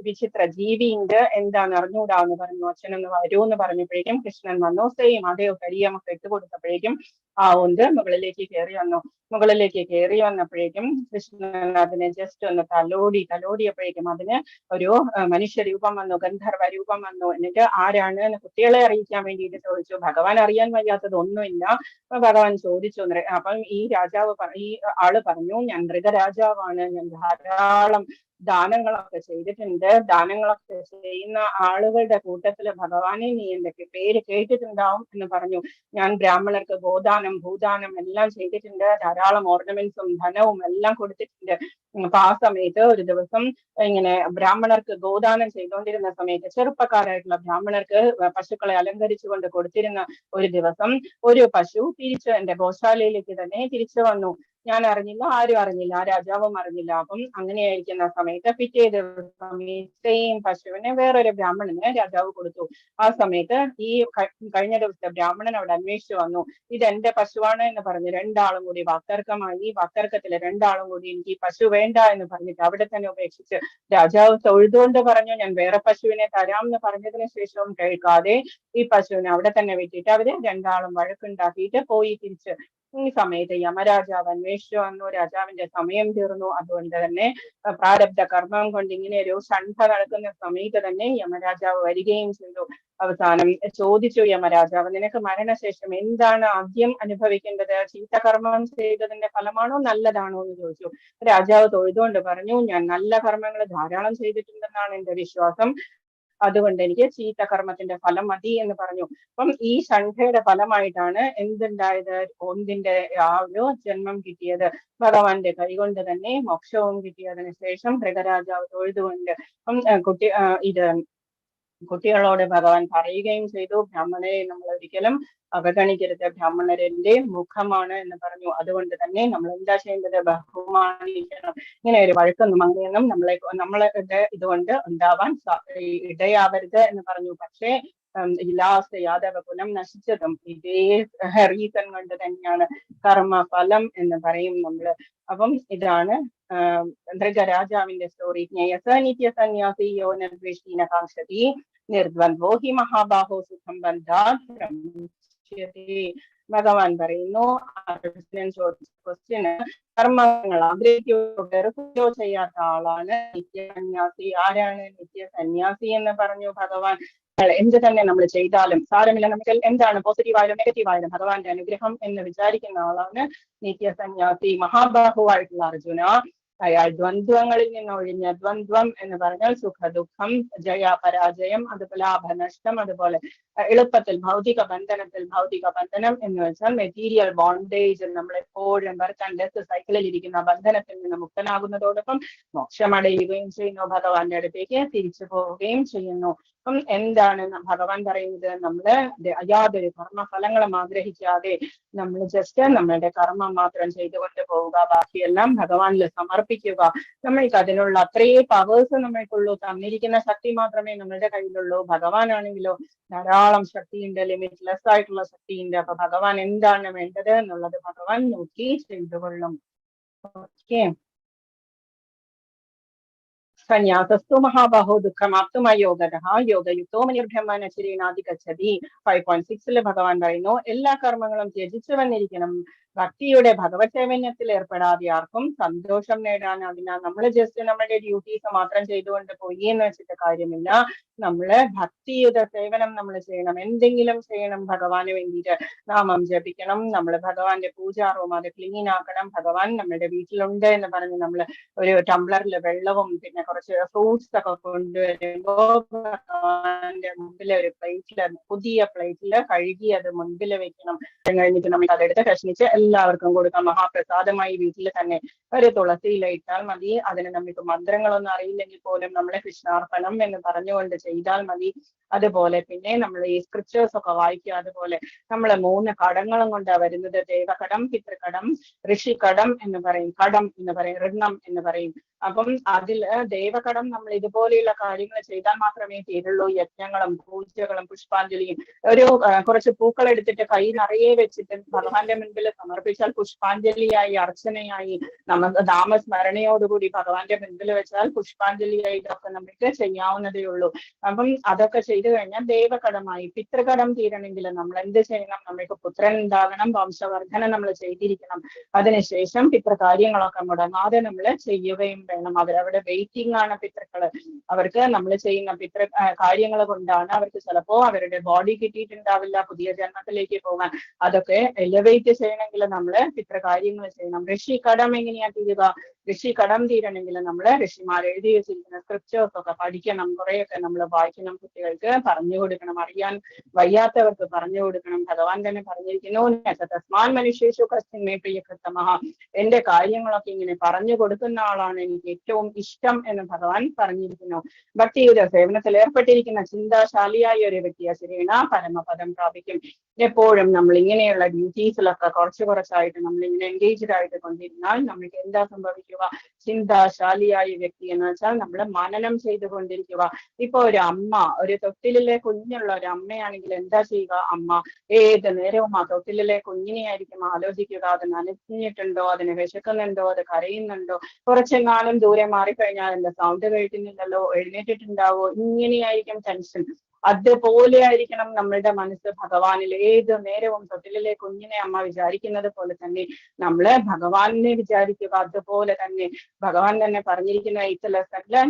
വിചിത്ര ജീവിയുണ്ട്, എന്താന്ന് അറിഞ്ഞൂടാന്ന് പറഞ്ഞു. അച്ഛനൊന്ന് വരൂന്ന് പറഞ്ഞപ്പോഴേക്കും കൃഷ്ണൻ വന്നു. സെയിം അതേ കരിയമൊക്കെ ഇട്ട് കൊടുത്തപ്പോഴേക്കും ആ ഓന്ത് മുകളിലേക്ക് കയറി വന്നു. മുകളിലേക്ക് കയറി വന്നപ്പോഴേക്കും കൃഷ്ണൻ അതിനെ ജസ്റ്റ് ഒന്ന് തലോടിയപ്പോഴേക്കും അതിന് ഒരു മനുഷ്യരൂപം വന്നു, ഗന്ധർവ രൂപം വന്നു. എന്നിട്ട് ആരാണ് എന്ന് കുട്ടികളെ അറിയിക്കാൻ വേണ്ടിയിട്ട് ചോദിച്ചു. ഭഗവാൻ അറിയാൻ വയ്യാത്തതൊന്നുമില്ല. ഭഗവാൻ ചോദിച്ചു. അപ്പം ഈ ആള് പറഞ്ഞു, ഞാൻ മൃഗരാജാവാണ്, ഞാൻ ധാരാളം ദാനങ്ങളൊക്കെ ചെയ്തിട്ടുണ്ട്. ദാനങ്ങളൊക്കെ ചെയ്യുന്ന ആളുകളുടെ കൂട്ടത്തില് ഭഗവാനെ നീ എന്റെ പേര് കേട്ടിട്ടുണ്ടാവും എന്ന് പറഞ്ഞു. ഞാൻ ബ്രാഹ്മണർക്ക് ഗോദാനം ഭൂദാനം എല്ലാം ചെയ്തിട്ടുണ്ട്. ധാരാളം ഓർണമെന്റ്സും ധനവും എല്ലാം കൊടുത്തിട്ടുണ്ട്. അപ്പൊ ആ സമയത്ത് ഒരു ദിവസം ഇങ്ങനെ ബ്രാഹ്മണർക്ക് ഗോദാനം ചെയ്തുകൊണ്ടിരുന്ന സമയത്ത് ചെറുപ്പക്കാരായിട്ടുള്ള ബ്രാഹ്മണർക്ക് പശുക്കളെ അലങ്കരിച്ചുകൊണ്ട് കൊടുത്തിരുന്ന ഒരു ദിവസം ഒരു പശു തിരിച്ച് എന്റെ ഗോശാലയിലേക്ക് തന്നെ തിരിച്ചു വന്നു. ഞാൻ അറിഞ്ഞില്ല, ആരും അറിഞ്ഞില്ല, ആ രാജാവും അറിഞ്ഞില്ല. അപ്പം അങ്ങനെയായിരിക്കുന്ന സമയത്ത് പിറ്റേ ദിവസം ഈ സെയിം പശുവിനെ വേറൊരു ബ്രാഹ്മണന് രാജാവ് കൊടുത്തു. ആ സമയത്ത് ഈ കഴിഞ്ഞ ദിവസത്തെ ബ്രാഹ്മണൻ അവിടെ അന്വേഷിച്ചു വന്നു. ഇത് എന്റെ പശുവാണ് എന്ന് പറഞ്ഞ് 2 ആളും കൂടി വാക്കർക്കമായി. വാക്കർക്കത്തില് 2 ആളും കൂടി എനിക്ക് ഈ പശു വേണ്ട എന്ന് പറഞ്ഞിട്ട് അവിടെ തന്നെ ഉപേക്ഷിച്ച് രാജാവ് തൊഴുതുകൊണ്ട് പറഞ്ഞു, ഞാൻ വേറെ പശുവിനെ തരാം എന്ന് പറഞ്ഞതിന് ശേഷവും കേൾക്കാതെ ഈ പശുവിനെ അവിടെ തന്നെ വിട്ടിട്ട് അവര് 2 ആളും വഴക്കുണ്ടാക്കിയിട്ട് പോയി തിരിച്ച്. ഈ സമയത്ത് യമരാജാവ് അന്വേഷിച്ചു വന്നു. രാജാവിന്റെ സമയം തീർന്നു. അതുകൊണ്ട് തന്നെ പ്രാരബ്ധ കർമ്മം കൊണ്ട് ഇങ്ങനെ ഒരു ഷണ്ഠ നടക്കുന്ന സമയത്ത് തന്നെ യമരാജാവ് വരികയും ചെയ്തു. അവസാനം ചോദിച്ചു യമരാജാവ്, നിനക്ക് മരണശേഷം എന്താണ് ആദ്യം അനുഭവിക്കേണ്ടത്? ചീത്തകർമ്മം ചെയ്തതിന്റെ ഫലമാണോ നല്ലതാണോ എന്ന് ചോദിച്ചു. രാജാവ് തൊഴുതുകൊണ്ട് പറഞ്ഞു, ഞാൻ നല്ല കർമ്മങ്ങൾ ധാരാളം ചെയ്തിട്ടുണ്ടെന്നാണ് എന്റെ വിശ്വാസം, അതുകൊണ്ട് എനിക്ക് ചീത്തകർമ്മത്തിന്റെ ഫലം മതി എന്ന് പറഞ്ഞു. അപ്പം ഈ ഷണ്ഠയുടെ ഫലമായിട്ടാണ് എന്തുണ്ടായത്? ഒന്നിന്റെ ആ ഒരു ജന്മം കിട്ടിയത്. ഭഗവാന്റെ കൈകൊണ്ട് തന്നെ മോക്ഷവും കിട്ടിയതിനു ശേഷം മൃഗരാജാവ് തൊഴുതുകൊണ്ട് കുട്ടികളോട് ഭഗവാൻ പറയുകയും ചെയ്തു, ബ്രാഹ്മണരെ നമ്മൾ ഒരിക്കലും അവഗണിക്കരുത്, ബ്രാഹ്മണരുടെ മുഖമാണ് എന്ന് പറഞ്ഞു. അതുകൊണ്ട് തന്നെ നമ്മൾ എന്താ ചെയ്യേണ്ടത്? ബഹുമാനിക്കണം. ഇങ്ങനെ ഒരു വഴക്കൊന്നും അങ്ങനെയൊന്നും നമ്മളുടെ ഇതുകൊണ്ട് ഉണ്ടാവാൻ ഇടയാവരുത് എന്ന് പറഞ്ഞു. പക്ഷേ ലാസ്റ്റ് യാദവ കുലം നശിച്ചതും ഇതേ റീസൺ കൊണ്ട് തന്നെയാണ്, കർമ്മഫലം എന്ന് പറയും നമ്മള്. അപ്പം ഇതാണ് മൃഗരാജാവിന്റെ സ്റ്റോറി. നിത്യ സന്യാസി യോ നിർദ്വേഷീന കാംക്ഷതി നിർദ്വന്ദ്വോ ഹി മഹാബാഹോ സുഖം ബന്ധാത്. ഭഗവാൻ പറയുന്നു, ക്വസ്റ്റ്യന് കർമ്മങ്ങൾ ആഗ്രഹിക്കുകയോ ചെയ്യാത്ത ആളാണ് നിത്യസന്യാസി. ആരാണ് നിത്യസന്യാസി എന്ന് പറഞ്ഞു ഭഗവാൻ. എന്ത് തന്നെ നമ്മൾ ചെയ്താലും സാരമില്ല, നമുക്ക് എന്താണ് പോസിറ്റീവായാലും നെഗറ്റീവായാലും ഭഗവാന്റെ അനുഗ്രഹം എന്ന് വിചാരിക്കുന്ന ആളാണ് നിത്യസന്യാസി. മഹാബാഹുവായിട്ടുള്ള അർജുന, അയാൾ ദ്വന്ദ്വങ്ങളിൽ നിന്ന് ഒഴിഞ്ഞ, ദ്വന്ദ്വം എന്ന് പറഞ്ഞാൽ സുഖ ദുഃഖം, ജയ പരാജയം, അതുപോലെ ലാഭനഷ്ടം, അതുപോലെ എളുപ്പത്തിൽ ഭൗതിക ബന്ധനം എന്ന് വെച്ചാൽ മെറ്റീരിയൽ ബോണ്ടേജ്, നമ്മളെപ്പോഴും ബർത്ത് ആൻഡ് ഡെത്ത് സൈക്കിളിൽ ഇരിക്കുന്ന ബന്ധനത്തിൽ നിന്ന് മുക്തനാകുന്നതോടൊപ്പം മോക്ഷമടയുകയും ചെയ്യുന്നു, ഭഗവാന്റെ അടുത്തേക്ക് തിരിച്ചു പോവുകയും ചെയ്യുന്നു. അപ്പം എന്താണ് ഭഗവാൻ പറയുന്നത്? നമ്മള് യാതൊരു കർമ്മഫലങ്ങളും ആഗ്രഹിക്കാതെ നമ്മൾ ജസ്റ്റ് നമ്മളുടെ കർമ്മം മാത്രം ചെയ്തുകൊണ്ട് പോവുക, ബാക്കിയെല്ലാം ഭഗവാനിൽ സമർപ്പിക്കുക. നമ്മൾക്ക് അതിനുള്ള അത്രയേ പവേഴ്സ് നമ്മൾക്കുള്ളൂ, തന്നിരിക്കുന്ന ശക്തി മാത്രമേ നമ്മളുടെ കയ്യിലുള്ളൂ. ഭഗവാനാണെങ്കിലോ ധാരാളം ശക്തിയുണ്ട്, ലിമിറ്റ്ലെസ് ആയിട്ടുള്ള ശക്തിയുണ്ട്. അപ്പൊ ഭഗവാൻ എന്താണ് വേണ്ടത് എന്നുള്ളത് ഭഗവാൻ നോക്കി ചെയ്തുകൊള്ളും. ഓക്കെ. സന്യാസസ്തു മഹാബാഹോ ദുഃഖമാപ്തുമയോഗതഃ യോഗയുക്തോ മനിർബ്രഹ്മനശ്രീനാധിഗച്ഛതി. 5.6 ഭഗവാൻ പറയുന്നു, എല്ലാ കർമ്മങ്ങളും ത്യജിച്ചു വന്നിരിക്കണം. ഭക്തിയുടെ ഭഗവത് സേവനത്തിൽ ഏർപ്പെടാതെ ആർക്കും സന്തോഷം നേടാനാവില്ല. നമ്മൾ ജസ്റ്റ് നമ്മുടെ ഡ്യൂട്ടീസ് മാത്രം ചെയ്തുകൊണ്ട് പോയി എന്ന് വെച്ചിട്ട് കാര്യമില്ല. നമ്മള് ഭക്തിയുടെ സേവനം നമ്മൾ ചെയ്യണം, എന്തെങ്കിലും ചെയ്യണം ഭഗവാന് വേണ്ടിയിട്ട്. നാമം ജപിക്കണം, നമ്മൾ ഭഗവാന്റെ പൂജാ റൂം അത് ക്ലീൻ ആക്കണം. ഭഗവാൻ നമ്മുടെ വീട്ടിലുണ്ട് എന്ന് പറഞ്ഞ് നമ്മൾ ഒരു ടംബ്ലറിൽ വെള്ളവും പിന്നെ കുറച്ച് ഫ്രൂട്ട്സ് ഒക്കെ കൊണ്ടുവരുമ്പോ ഭഗവാന്റെ മുമ്പിൽ ഒരു പ്ലേറ്റില്, പുതിയ പ്ലേറ്റില് കഴുകി അത് മുൻപിൽ വെക്കണം. കഴിഞ്ഞിട്ട് നമുക്ക് അതെടുത്ത് കഷ്ണിച്ച് എല്ലാവർക്കും കൊടുക്കാം. മഹാപ്രസാദമായി വീട്ടിൽ തന്നെ ഒരു തുളസിയില ഇട്ടാൽ മതി. അതിന് നമുക്ക് മന്ത്രങ്ങളൊന്നും അറിയില്ലെങ്കിൽ പോലും നമ്മളെ കൃഷ്ണാർപ്പണം എന്ന് പറഞ്ഞുകൊണ്ട് ചെയ്താൽ മതി. അതുപോലെ പിന്നെ നമ്മൾ ഈ സ്ക്രിപ്റ്റേഴ്സ് ഒക്കെ വായിക്കുക. അതുപോലെ നമ്മൾ 3 കടങ്ങളും കൊണ്ടാണ് വരുന്നത്. ദേവകടം, പിതൃകടം, ഋഷികടം എന്ന് പറയും, കടം എന്ന് പറയും, ഋണം എന്ന് പറയും. അപ്പം അതില് ദേവകടം നമ്മൾ ഇതുപോലെയുള്ള കാര്യങ്ങൾ ചെയ്താൽ മാത്രമേ തീരുള്ളൂ. യജ്ഞങ്ങളും പൂജകളും പുഷ്പാഞ്ജലിയും, ഒരു കുറച്ച് പൂക്കൾ എടുത്തിട്ട് കൈ നിറയെ വെച്ചിട്ട് ഭഗവാന്റെ മുൻപിൽ സമർപ്പിച്ചാൽ പുഷ്പാഞ്ജലിയായി, അർച്ചനയായി, നമുക്ക് നാമസ്മരണയോടുകൂടി ഭഗവാന്റെ മുൻപിൽ വെച്ചാൽ പുഷ്പാഞ്ജലിയായി ഇതൊക്കെ നമുക്ക് ചെയ്യാവുന്നതേ ഉള്ളൂ. അപ്പം അതൊക്കെ ചെയ്തു കഴിഞ്ഞാൽ ദേവകടമായി. പിതൃകടം തീരണമെങ്കിൽ നമ്മൾ എന്ത് ചെയ്യണം? നമുക്ക് പുത്രൻ ഉണ്ടാകണം, വംശവർദ്ധന നമ്മൾ ചെയ്തിരിക്കണം. അതിനുശേഷം പിതൃകാര്യങ്ങളൊക്കെ മുടങ്ങാതെ നമ്മൾ ചെയ്യുകയും വേണം. അവരവിടെ വെയിറ്റിംഗ് ആണ് പിതൃക്കള്. അവർക്ക് നമ്മൾ ചെയ്യുന്ന കാര്യങ്ങൾ കൊണ്ടാണ് അവർക്ക് ചിലപ്പോ അവരുടെ ബോഡി കിട്ടിയിട്ടുണ്ടാവില്ല പുതിയ ജന്മത്തിലേക്ക് പോകാൻ. അതൊക്കെ എലിവേറ്റ് ചെയ്യണമെങ്കിൽ നമ്മള് പിതൃകാര്യങ്ങൾ ചെയ്യണം. ഋഷി കടം എങ്ങനെയാ തീരുക? ഋഷി കടം തീരണമെങ്കിൽ നമ്മള് ഋഷിമാർ എഴുതി വെച്ചിരിക്കുന്ന സ്ക്രിപ്റ്റേഴ്സ് ഒക്കെ പഠിക്കണം, കുറെയൊക്കെ നമ്മൾ വായിക്കണം, കുട്ടികൾക്ക് പറഞ്ഞു കൊടുക്കണം, അറിയാൻ വയ്യാത്തവർക്ക് പറഞ്ഞു കൊടുക്കണം. ഭഗവാൻ തന്നെ പറഞ്ഞിരിക്കുന്നു, തസ്മാൻ മനുഷ്യേഷു കശ്ചിന്മേ പ്രിയകൃതമഃ, എന്റെ കാര്യങ്ങളൊക്കെ ഇങ്ങനെ പറഞ്ഞു കൊടുക്കുന്ന ആളാണ് എനിക്ക് ഏറ്റവും ഇഷ്ടം എന്ന് ഭഗവാൻ പറഞ്ഞിരിക്കുന്നു. ഭക്തിയുടെ സേവനത്തിൽ ഏർപ്പെട്ടിരിക്കുന്ന ചിന്താശാലിയായ ഒരു വ്യക്തി ശരീണ പരമപദം പ്രാപിക്കും. എപ്പോഴും നമ്മൾ ഇങ്ങനെയുള്ള ഡ്യൂട്ടീസിലൊക്കെ കുറച്ചായിട്ട് നമ്മൾ ഇങ്ങനെ എൻഗേജ്ഡ് ആയിട്ട് കൊണ്ടിരുന്നാൽ നമുക്ക് എന്താ സംഭവിക്കുക? ചിന്താശാലിയായ വ്യക്തി എന്ന് വെച്ചാൽ നമ്മൾ മനനം ചെയ്തുകൊണ്ടിരിക്കുക. ഇപ്പൊ ഒരു അമ്മ, ഒരു തൊട്ടിലെ കുഞ്ഞുള്ള ഒരു അമ്മയാണെങ്കിൽ എന്താ ചെയ്യുക? അമ്മ ഏത് നേരവും ആ തൊട്ടിലെ കുഞ്ഞിനെയായിരിക്കും ആലോചിക്കുക. അത് നനഞ്ഞിട്ടുണ്ടോ, അതിന് വിശക്കുന്നുണ്ടോ, അത് കരയുന്നുണ്ടോ, കുറച്ചെങ്ങാനും ദൂരെ മാറിക്കഴിഞ്ഞാൽ എന്റെ സൗണ്ട് കേൾക്കുന്നില്ലല്ലോ, എഴുന്നേറ്റിട്ടുണ്ടാവോ, ഇങ്ങനെയായിരിക്കും ടെൻഷൻ. അതുപോലെ ആയിരിക്കണം നമ്മളുടെ മനസ്സ് ഭഗവാനിൽ. ഏത് നേരവും തൊട്ടിലെ കുഞ്ഞിനെ അമ്മ വിചാരിക്കുന്നത് പോലെ തന്നെ നമ്മള് ഭഗവാനെ വിചാരിക്കുക. അതുപോലെ തന്നെ ഭഗവാൻ തന്നെ പറഞ്ഞിരിക്കുന്ന 8th ലെസണില്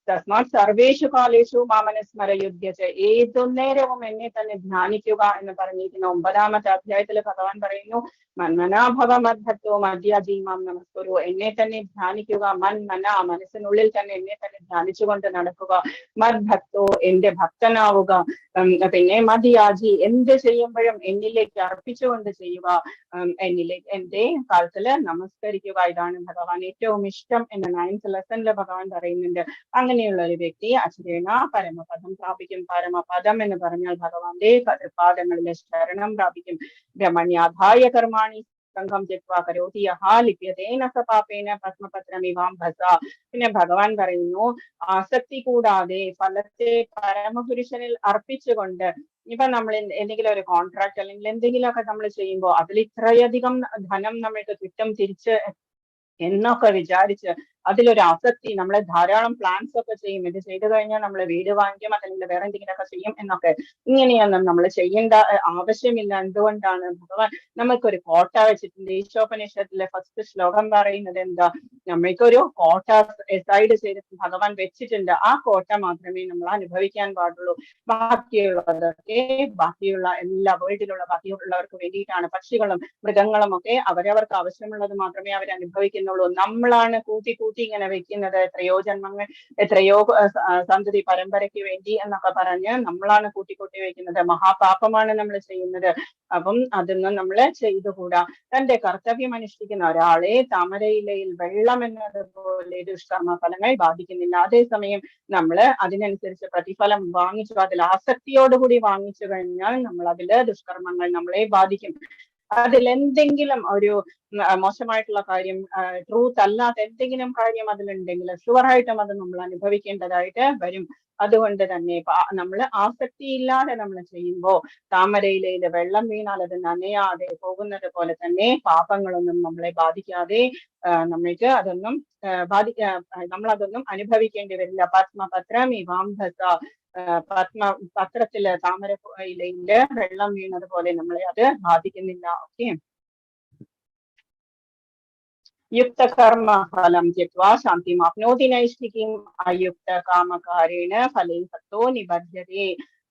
തസ്മാത് സർവേഷു കാലേഷു മാമനസ്മരയുധ്യത്തെ, ഏതു നേരവും എന്നെ തന്നെ ധ്യാനിക്കുക എന്ന് പറഞ്ഞിരിക്കുന്ന 9ാമത്തെ അധ്യായത്തിൽ ഭഗവാൻ പറയുന്നു, മന്മനാഭവ മദ്ഭക്തോ മദ്യാജീമാം നമസ്കുരു, എന്നെ തന്നെ ധ്യാനിക്കുക. മനസ്സിനുള്ളിൽ തന്നെ എന്നെ തന്നെ ധ്യാനിച്ചുകൊണ്ട് നടക്കുക. മദ്ഭക്തോ, എന്റെ ഭക്തനാവുക. പിന്നെ മദ്യാജി, എന്ത് ചെയ്യുമ്പോഴും എന്നിലേക്ക് അർപ്പിച്ചുകൊണ്ട് ചെയ്യുക. എന്നിലേക്ക് എന്റെ കാലത്തില് നമസ്കരിക്കുക. ഇതാണ് ഭഗവാൻ ഏറ്റവും ഇഷ്ടം എന്ന് 9th ലെസണില് ഭഗവാൻ പറയുന്നുണ്ട്. അങ്ങനെയുള്ള ഒരു വ്യക്തി അച്ഛന പരമപദം പ്രാപിക്കും. പരമപദം എന്ന് പറഞ്ഞാൽ ഭഗവാന്റെ പാദങ്ങളിലെ ശരണം പ്രാപിക്കും. ബ്രഹ്മണ്യാധായ കർമാണി സംഘം ത്യക്വാ കരോതി യഹ ലിപ്യതേന സ പാപേന ഭസ്മപത്രമിവാംഭസ. പിന്നെ ഭഗവാൻ പറയുന്നു, ആസക്തി കൂടാതെ ഫലത്തെ പരമപുരുഷനിൽ അർപ്പിച്ചുകൊണ്ട്, ഇപ്പൊ നമ്മൾ എന്തെങ്കിലും ഒരു കോൺട്രാക്ട് അല്ലെങ്കിൽ എന്തെങ്കിലുമൊക്കെ നമ്മൾ ചെയ്യുമ്പോൾ അതിൽ ഇത്രയധികം ധനം നമ്മൾക്ക് കിട്ടും തിരിച്ച് എന്നൊക്കെ വിചാരിച്ച് അതിലൊരു ആസക്തി, നമ്മളെ ധാരാളം പ്ലാൻസ് ഒക്കെ ചെയ്യും. ഇത് ചെയ്തു കഴിഞ്ഞാൽ നമ്മൾ വീട് വാങ്ങിക്കും, അല്ലെങ്കിൽ വേറെ എന്തെങ്കിലുമൊക്കെ ചെയ്യും എന്നൊക്കെ. ഇങ്ങനെയൊന്നും നമ്മൾ ചെയ്യേണ്ട ആവശ്യമില്ല. എന്തുകൊണ്ടാണ്? ഭഗവാൻ നമ്മൾക്കൊരു കോട്ട വെച്ചിട്ടുണ്ട്. ഈശോപനിഷത്തിലെ ഫസ്റ്റ് ശ്ലോകം പറയുന്നത് എന്താ? നമ്മൾക്കൊരു കോട്ട സൈഡ് ചെയ്ത് ഭഗവാൻ വെച്ചിട്ടുണ്ട്. ആ കോട്ട മാത്രമേ നമ്മൾ അനുഭവിക്കാൻ പാടുള്ളൂ. ബാക്കിയുള്ളതൊക്കെ ബാക്കിയുള്ള എല്ലാ വേൾഡിലുള്ള ബാക്കിയുള്ളവർക്ക് വേണ്ടിയിട്ടാണ്. പക്ഷികളും മൃഗങ്ങളും ഒക്കെ അവരവർക്ക് ആവശ്യമുള്ളത് മാത്രമേ അവർ അനുഭവിക്കുന്നുള്ളൂ. നമ്മളാണ് കൂട്ടി ഇങ്ങനെ വെക്കുന്നത്. എത്രയോ ജന്മങ്ങൾ, എത്രയോ സന്തതി പരമ്പരയ്ക്ക് വേണ്ടി എന്നൊക്കെ പറഞ്ഞ് നമ്മളാണ് കൂട്ടി വെക്കുന്നത്. മഹാപാപമാണ് നമ്മൾ ചെയ്യുന്നത്. അപ്പം അതൊന്നും നമ്മൾ ചെയ്തുകൂടാ. തന്റെ കർത്തവ്യം അനുഷ്ഠിക്കുന്ന ഒരാളെ താമരയിലയിൽ വെള്ളം എന്നതുപോലെ ദുഷ്കർമ്മ ഫലങ്ങൾ ബാധിക്കുന്നില്ല. അതേസമയം നമ്മൾ അതിനനുസരിച്ച് പ്രതിഫലം വാങ്ങിച്ചു, അതിൽ ആസക്തിയോടുകൂടി വാങ്ങിച്ചു കഴിഞ്ഞാൽ നമ്മൾ അതില് ദുഷ്കർമ്മങ്ങൾ നമ്മളെ ബാധിക്കും. അതിലെന്തെങ്കിലും ഒരു മോശമായിട്ടുള്ള കാര്യം, ട്രൂത്ത് അല്ലാത്ത എന്തെങ്കിലും കാര്യം അതിലുണ്ടെങ്കിൽ ഷുവറായിട്ടും അത് നമ്മൾ അനുഭവിക്കേണ്ടതായിട്ട് വരും. അതുകൊണ്ട് തന്നെ നമ്മൾ ആസക്തിയില്ലാതെ നമ്മൾ ചെയ്യുമ്പോൾ താമരയിലയിൽ വെള്ളം വീണാൽ അത് നനയാതെ പോകുന്നത് പോലെ തന്നെ പാപങ്ങളൊന്നും നമ്മളെ ബാധിക്കാതെ നമ്മൾക്ക് അതൊന്നും നമ്മളതൊന്നും അനുഭവിക്കേണ്ടി വരില്ല. പത്മപത്രം ഇവാംഭസ, പത്രത്തില് താമര ഇലയില് വെള്ളം വീണത് പോലെ നമ്മളെ അത് ബാധിക്കുന്നില്ല. ഓക്കെ. യുക്ത കർമ്മ ഫലം ത്യക്വാ ശാന്തിമാപ്നോതി നൈഷ്ഠികീം അയുക്ത കാമകാരേണ ഫലേ സത്തോ നിബധ്യതേ.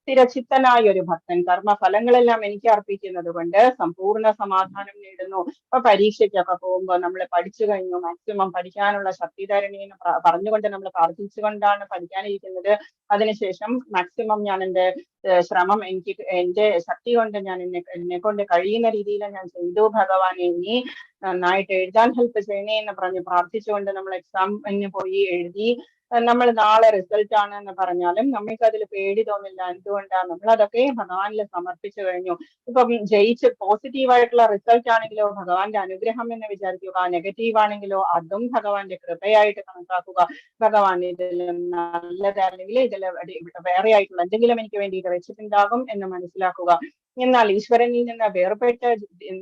സ്ഥിരചിത്തനായ ഒരു ഭക്തൻ കർമ്മഫലങ്ങളെല്ലാം എനിക്ക് അർപ്പിക്കുന്നത് കൊണ്ട് സമ്പൂർണ്ണ സമാധാനം നേടുന്നു. ഇപ്പൊ പരീക്ഷയ്ക്കൊക്കെ പോകുമ്പോൾ നമ്മൾ പഠിച്ചു കഴിഞ്ഞു, മാക്സിമം പഠിക്കാനുള്ള ശക്തി തരണേന്ന് പറഞ്ഞുകൊണ്ട് നമ്മൾ പ്രാർത്ഥിച്ചുകൊണ്ടാണ് പഠിക്കാനിരിക്കുന്നത്. അതിനുശേഷം മാക്സിമം ഞാൻ എൻ്റെ ശ്രമം, എൻ്റെ ശക്തി കൊണ്ട് ഞാൻ എന്നെ കൊണ്ട് കഴിയുന്ന രീതിയിൽ ഞാൻ ചെയ്തു. ഭഗവാനെ നീ നന്നായിട്ട് എഴുതാൻ ഹെൽപ്പ് ചെയ്യണേ എന്ന് പറഞ്ഞ് പ്രാർത്ഥിച്ചുകൊണ്ട് നമ്മൾ എക്സാമിന് പോയി എഴുതി. നമ്മൾ നാളെ റിസൾട്ട് ആണ് എന്ന് പറഞ്ഞാലും നമ്മൾക്ക് അതിൽ പേടി തോന്നില്ല. എന്തുകൊണ്ടാണ്? നമ്മൾ അതൊക്കെ ഭഗവാനിൽ സമർപ്പിച്ചു കഴിഞ്ഞു. ഇപ്പം ജയിച്ച് പോസിറ്റീവായിട്ടുള്ള റിസൾട്ട് ആണെങ്കിലോ ഭഗവാന്റെ അനുഗ്രഹം എന്ന് വിചാരിക്കുക, നെഗറ്റീവ് ആണെങ്കിലോ അതും ഭഗവാന്റെ കൃപയായിട്ട് കണക്കാക്കുക. ഭഗവാൻ ഇതിൽ നല്ലത് അല്ലെങ്കിൽ ഇതിൽ വേറെ ആയിട്ടുള്ള എന്തെങ്കിലും എനിക്ക് വേണ്ടിയിട്ട് വെച്ചിട്ടുണ്ടാകും എന്ന് മനസ്സിലാക്കുക. എന്നാൽ ഈശ്വരനിൽ നിന്ന് വേർപെട്ട്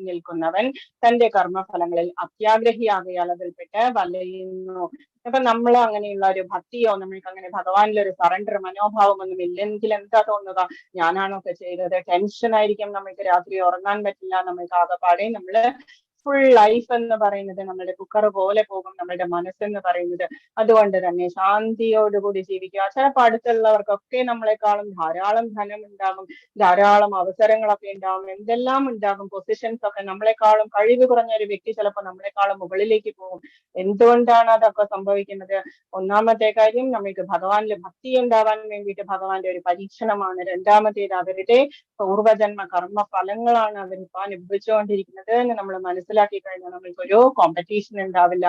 നിൽക്കുന്നവൻ തന്റെ കർമ്മഫലങ്ങളിൽ അത്യാഗ്രഹിയാകയാൽ അതിൽപ്പെട്ട് വലയുന്നു. അപ്പൊ നമ്മൾ അങ്ങനെയുള്ള ഒരു ഭക്തിയോ നമ്മൾക്ക് അങ്ങനെ ഭഗവാനിലൊരു സറണ്ടർ മനോഭാവം ഒന്നും ഇല്ലെങ്കിൽ എന്താ തോന്നുക? ഞാനാണോ ഒക്കെ ചെയ്തത്? ടെൻഷൻ ആയിരിക്കും, നമ്മൾക്ക് രാത്രി ഉറങ്ങാൻ പറ്റില്ല, നമ്മൾക്ക് ആകെപ്പാടെ നമ്മള് ഫുൾ ലൈഫ് എന്ന് പറയുന്നത് നമ്മുടെ കുക്കർ പോലെ പോകും നമ്മളുടെ മനസ്സെന്ന് പറയുന്നത്. അതുകൊണ്ട് തന്നെ ശാന്തിയോടുകൂടി ജീവിക്കുക. ചിലപ്പോൾ അടുത്തുള്ളവർക്കൊക്കെ നമ്മളെക്കാളും ധാരാളം ധനം ഉണ്ടാകും, ധാരാളം അവസരങ്ങളൊക്കെ ഉണ്ടാകും, എന്തെല്ലാം ഉണ്ടാകും, പൊസിഷൻസ് ഒക്കെ. നമ്മളെക്കാളും കഴിവ് കുറഞ്ഞ ഒരു വ്യക്തി ചിലപ്പോൾ നമ്മളെക്കാളും മുകളിലേക്ക് പോകും. എന്തുകൊണ്ടാണ് അതൊക്കെ സംഭവിക്കുന്നത്? ഒന്നാമത്തെ കാര്യം, നമ്മൾക്ക് ഭഗവാനിൽ ഭക്തി ഉണ്ടാവാൻ വേണ്ടിയിട്ട് ഭഗവാന്റെ ഒരു പരീക്ഷണമാണ്. രണ്ടാമത്തേത് അവരുടെ പൂർവജന്മ കർമ്മ ഫലങ്ങളാണ് അവരിപ്പോൾ അനുഭവിച്ചുകൊണ്ടിരിക്കുന്നത് എന്ന് നമ്മൾ മനസ്സിലാക്കി കഴിഞ്ഞാൽ നമ്മൾക്കൊരു കോമ്പറ്റീഷൻ ഉണ്ടാവില്ല,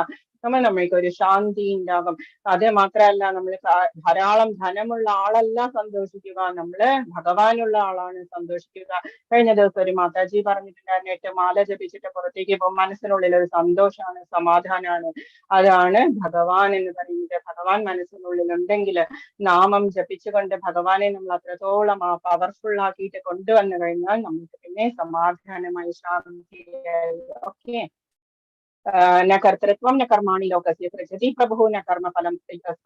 നമ്മൾക്കൊരു ശാന്തി ഉണ്ടാകും. അത് മാത്രമല്ല, നമ്മൾ ധാരാളം ധനമുള്ള ആളല്ല സന്തോഷിക്കുക, നമ്മള് ഭഗവാനുള്ള ആളാണ് സന്തോഷിക്കുക. കഴിഞ്ഞ ദിവസം ഒരു മാതാജി പറഞ്ഞിട്ടുണ്ടായിരുന്നു, 8 മാല ജപിച്ചിട്ട് പുറത്തേക്ക് പോകുമ്പോൾ മനസ്സിനുള്ളിൽ ഒരു സന്തോഷമാണ്, സമാധാനമാണ്. അതാണ് ഭഗവാൻ എന്ന് പറയുന്നത്. ഭഗവാൻ മനസ്സിനുള്ളിൽ ഉണ്ടെങ്കിൽ നാമം ജപിച്ചുകൊണ്ട് ഭഗവാനെ നമ്മൾ അത്രത്തോളം പവർഫുൾ ആക്കിയിട്ട് കൊണ്ടുവന്നു കഴിഞ്ഞാൽ നമുക്ക് പിന്നെ സമാധാനമായി ശാന്തിയായി. ഓക്കെ. ന കർത്തൃത്വം ന കർമാണി ലോകസ്യ സൃജതി പ്രഭു ന കർമ്മഫലം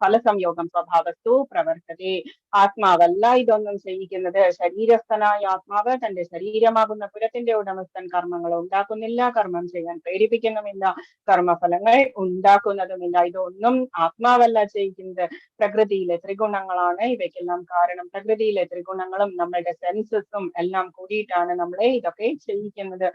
ഫലസംയോഗം സ്വഭാവസ്തു പ്രവർത്തതേ. ആത്മാവല്ല ഇതൊന്നും ചെയ്യിക്കുന്നത്. ശരീരസ്ഥനായ ആത്മാവ് തന്റെ ശരീരമാകുന്ന പുരത്തിന്റെ ഉടമസ്ഥൻ കർമ്മങ്ങൾ ഉണ്ടാക്കുന്നില്ല, കർമ്മം ചെയ്യാൻ പ്രേരിപ്പിക്കുന്നുമില്ല, കർമ്മഫലങ്ങൾ ഉണ്ടാക്കുന്നതുമില്ല. ഇതൊന്നും ആത്മാവല്ല ചെയ്യിക്കുന്നത്. പ്രകൃതിയിലെ ത്രിഗുണങ്ങളാണ് ഇവയ്ക്കെല്ലാം കാരണം. പ്രകൃതിയിലെ ത്രിഗുണങ്ങളും നമ്മളുടെ സെൻസസും എല്ലാം കൂടിയിട്ടാണ് നമ്മളെ ഇതൊക്കെ ചെയ്യിക്കുന്നത്.